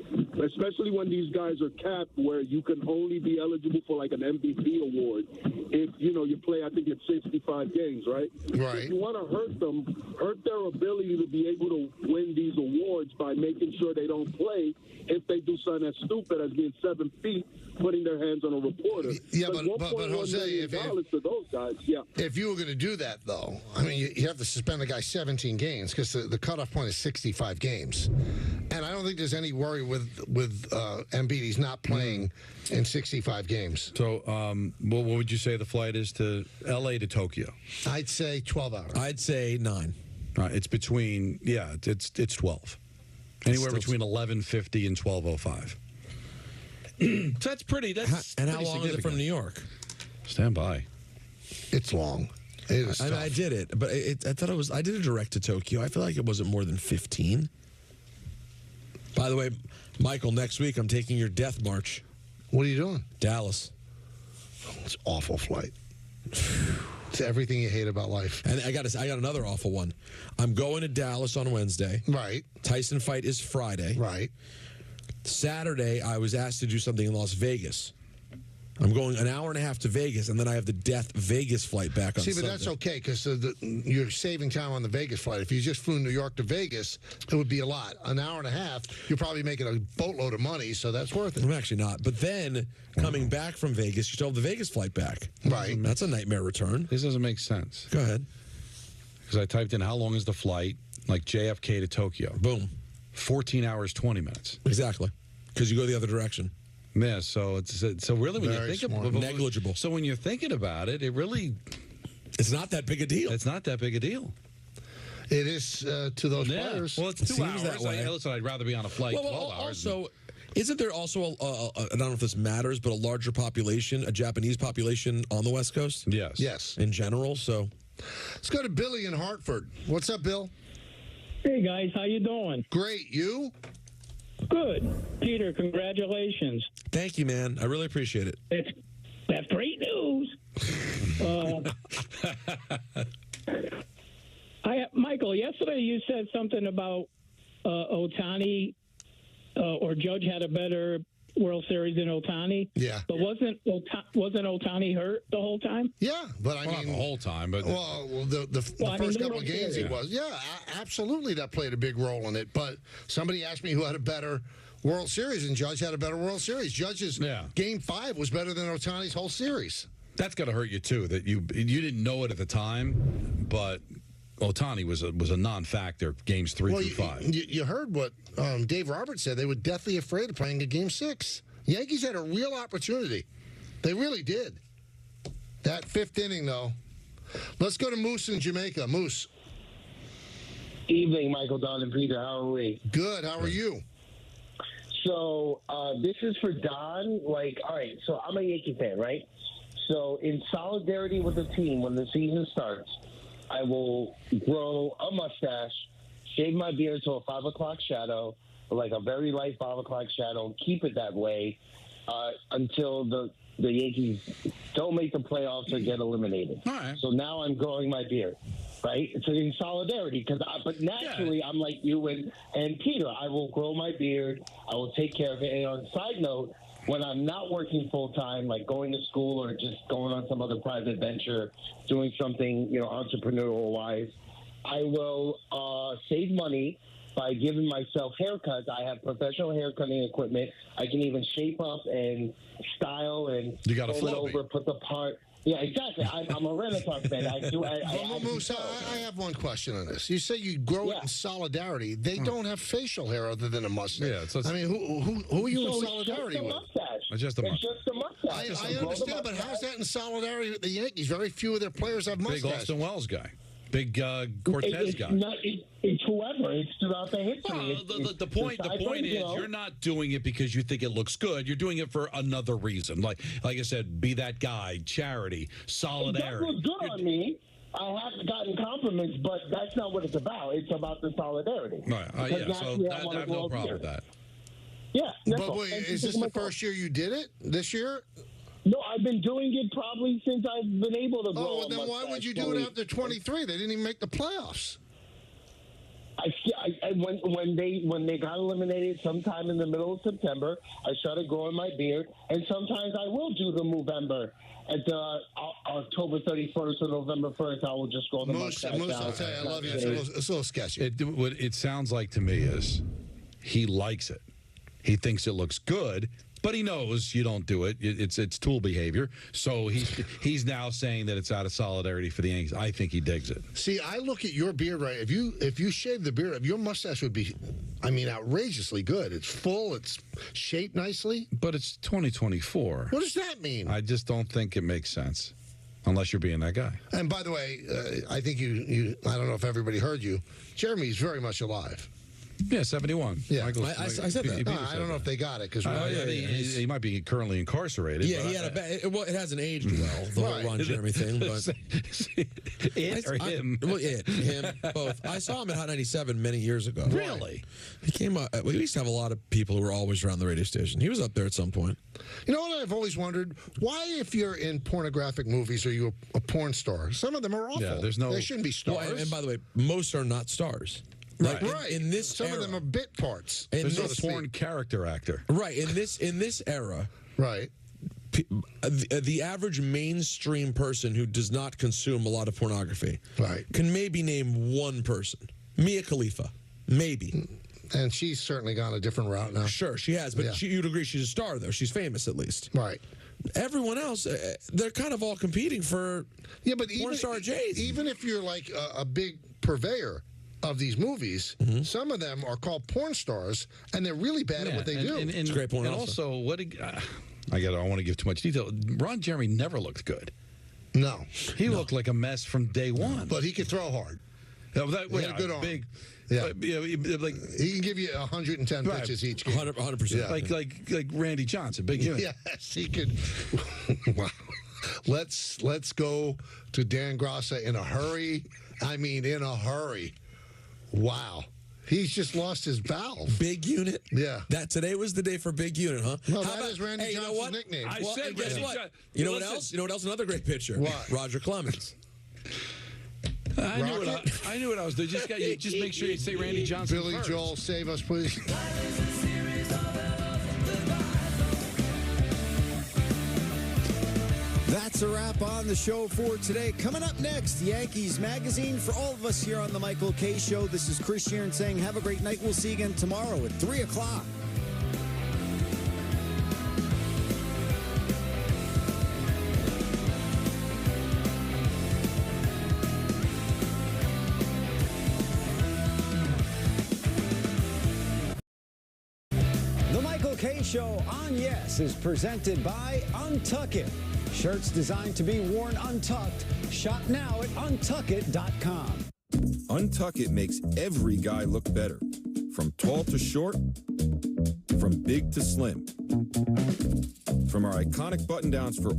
S5: especially when these guys are capped where you can only be eligible for like an MVP award if, you play, I think it's 65 games, right?
S1: Right.
S5: So if you want to hurt them, hurt their ability to be able to win these awards by making sure they don't play if they do something as stupid as being 7 feet, putting their hands on a reporter.
S1: Yeah, but Jose, if
S5: to those guys,
S1: if you were going to do that, though, I mean, you have to suspend a guy 17 games because the cutoff point is 65 games. And I don't think there's any worry with Embiid. He's not playing in 65 games.
S4: So what would you say the flight is to L.A. to Tokyo?
S1: I'd say 12 hours.
S3: I'd say 9.
S4: It's between, it's 12. Anywhere between 11:50 and 12:05. So that's pretty.
S3: And how long is it from New York?
S4: Stand by.
S1: It's long. It is tough.
S3: I did it, but I thought it was. I did a direct to Tokyo. I feel like it wasn't more than 15. By the way, Michael, next week I'm taking your death march.
S1: What are you doing?
S3: Dallas.
S1: It's an awful flight. It's everything you hate about life.
S3: And I got another awful one. I'm going to Dallas on Wednesday.
S1: Right.
S3: Tyson fight is Friday.
S1: Right.
S3: Saturday, I was asked to do something in Las Vegas. I'm going an hour and a half to Vegas, and then I have the Death Vegas flight back on Sunday.
S1: But that's okay, because you're saving time on the Vegas flight. If you just flew New York to Vegas, it would be a lot. An hour and a half, you're probably making a boatload of money, so that's worth it.
S3: I'm actually not. But then, coming back from Vegas, you still have the Vegas flight back.
S1: Right.
S3: That's a nightmare return.
S4: This doesn't make sense.
S3: Go ahead.
S4: Because I typed in how long is the flight, like JFK to Tokyo.
S3: Boom.
S4: 14 hours, 20 minutes.
S3: Exactly. Because you go the other direction.
S4: Yeah, so really when
S1: Very
S4: you think
S1: smart.
S4: about it,
S3: negligible.
S4: So when you're thinking about it,
S3: it's not that big a deal.
S4: It's not that big a deal.
S1: It is to those players.
S4: Well, it's 2 hours.
S3: That way.
S4: Listen, I'd rather be on a flight 12 hours.
S3: Also, isn't there also I don't know if this matters, but a larger population, a Japanese population on the West Coast?
S4: Yes.
S1: Yes.
S3: In general, so.
S1: Let's go to Billy in Hartford. What's up, Bill?
S7: Hey, guys. How you doing?
S1: Great. You?
S7: Good. Peter, congratulations.
S3: Thank you, man. I really appreciate it.
S6: That's great news. Michael, yesterday you said something about Ohtani or Judge had a better World Series than Ohtani.
S1: Yeah.
S6: But wasn't Ohtani hurt the whole time?
S1: Yeah, but I mean
S4: not the whole time, but
S1: the first couple of games he was. Yeah, absolutely, that played a big role in it. But somebody asked me who had a better World Series, and Judge had a better World Series. Judge's Game 5 was better than Ohtani's whole series.
S4: That's got to hurt you too. That you didn't know it at the time, but Ohtani was a non-factor games 3 through 5.
S1: You heard what Dave Roberts said. They were deathly afraid of playing a Game 6. Yankees had a real opportunity. They really did. That 5th inning, though. Let's go to Moose in Jamaica. Moose.
S7: Evening, Michael, Don, and Peter. How are we?
S1: Good. How are you?
S7: So this is for Don. All right, so I'm a Yankee fan, right? So in solidarity with the team, when the season starts, I will grow a mustache, shave my beard to a 5 o'clock shadow, like a very light 5 o'clock shadow, and keep it that way until the Yankees don't make the playoffs or get eliminated.
S4: All right. So
S7: now I'm growing my beard, right? It's in solidarity, but naturally I'm like you and Peter. I will grow my beard. I will take care of it. And on a side note, when I'm not working full-time, like going to school or just going on some other private venture, doing something, entrepreneurial-wise, I will save money by giving myself haircuts. I have professional haircutting equipment. I can even shape up and style and
S4: you got a
S7: fold it over, put the part. Yeah, exactly. I'm a Renaissance man.
S1: Moose, I have one question on this. You say you grow it in solidarity. They don't have facial hair other than a mustache.
S4: Yeah, so
S1: I mean, who are you in solidarity with?
S4: It's just a mustache.
S7: It's just a mustache.
S1: I understand, but how's that in solidarity with the Yankees? Very few of their players have mustaches.
S4: Big Austin Wells guy. Big Cortez guy.
S7: It's whoever. It's throughout the history.
S4: The point is, you're not doing it because you think it looks good. You're doing it for another reason. Like I said, be that guy, charity, solidarity.
S7: It does look good on me. I have gotten compliments, but that's not what it's about. It's about the solidarity.
S4: Right. So I have no problem with that.
S7: Yeah.
S1: But wait, is this the first year you did it? This year?
S7: No, I've been doing it probably since I've been able to grow.
S1: Oh, then why would you do it after 23? They didn't even make the playoffs.
S7: When they got eliminated sometime in the middle of September, I started growing my beard, and sometimes I will do the Movember. At October 31st or November 1st, I will just grow the mustache down.
S1: I'll tell you, I love you. It's a little sketchy.
S4: What it sounds like to me is he likes it. He thinks it looks good, but he knows you don't do it. It's tool behavior. So he's now saying that it's out of solidarity for the Yankees. I think he digs it.
S1: See, I look at your beard, right? If you shave the beard, your mustache would be, outrageously good. It's full. It's shaped nicely.
S4: But it's 2024.
S1: What does that mean?
S4: I just don't think it makes sense. Unless you're being that guy.
S1: And by the way, I think I don't know if everybody heard you. Jeremy's very much alive.
S4: Yeah, 71.
S1: Yeah,
S3: I said that.
S1: I don't know if they got it because
S4: he might be currently incarcerated.
S3: Yeah, he had it hasn't aged well, the whole Ron Jeremy thing. But
S4: him?
S3: Him, both. I saw him at Hot 97 many years ago.
S4: Really?
S3: He came up. We used to have a lot of people who were always around the radio station. He was up there at some point.
S1: You know what I've always wondered? Why, if you're in pornographic movies, are you a porn star? Some of them are awful.
S4: Yeah,
S1: they shouldn't be stars.
S3: Well, and by the way, most are not stars.
S1: Right.
S3: In this
S1: some
S3: era,
S1: of them are bit parts.
S4: There's no porn character actor.
S3: Right. In this era,
S1: right.
S3: The average mainstream person who does not consume a lot of pornography,
S1: right,
S3: can maybe name one person. Mia Khalifa, maybe.
S1: And she's certainly gone a different route now.
S3: Sure, she has, but you'd agree she's a star, though. She's famous, at least.
S1: Right.
S3: Everyone else, they're kind of all competing for porn star J's.
S1: Even if you're like a big purveyor of these movies, some of them are called porn stars, and they're really bad at what they do.
S3: It's great porn.
S4: And also, I don't want to give too much detail. Ron Jeremy never looked good.
S1: No,
S4: he looked like a mess from day one.
S1: But he could throw hard.
S4: He had a good arm.
S1: Big. Yeah, like he can give you 110 pitches each game.
S3: 100%.
S4: Like Randy Johnson, big unit.
S1: Yes, he could. Wow. Let's go to Dan Grassa in a hurry. I mean, in a hurry. Wow. He's just lost his valve.
S3: Big unit.
S1: Yeah.
S3: That today was the day for big unit, huh?
S1: No, that is Randy Johnson's nickname.
S3: I said, guess what? You know what else? You know what else? Another great pitcher.
S1: What?
S3: Roger Clemens.
S4: I knew what I was doing. Just make sure you say Randy Johnson
S1: Billy
S4: first.
S1: Joel, save us, please.
S8: That's a wrap on the show for today. Coming up next, Yankees Magazine. For all of us here on the Michael K. Show, this is Chris Sheeran saying have a great night. We'll see you again tomorrow at 3 o'clock. The Michael K. Show on Yes is presented by Untuck It. Shirts designed to be worn untucked. Shop now at untuckit.com.
S9: Untuck It makes every guy look better. From tall to short, from big to slim. From our iconic button-downs for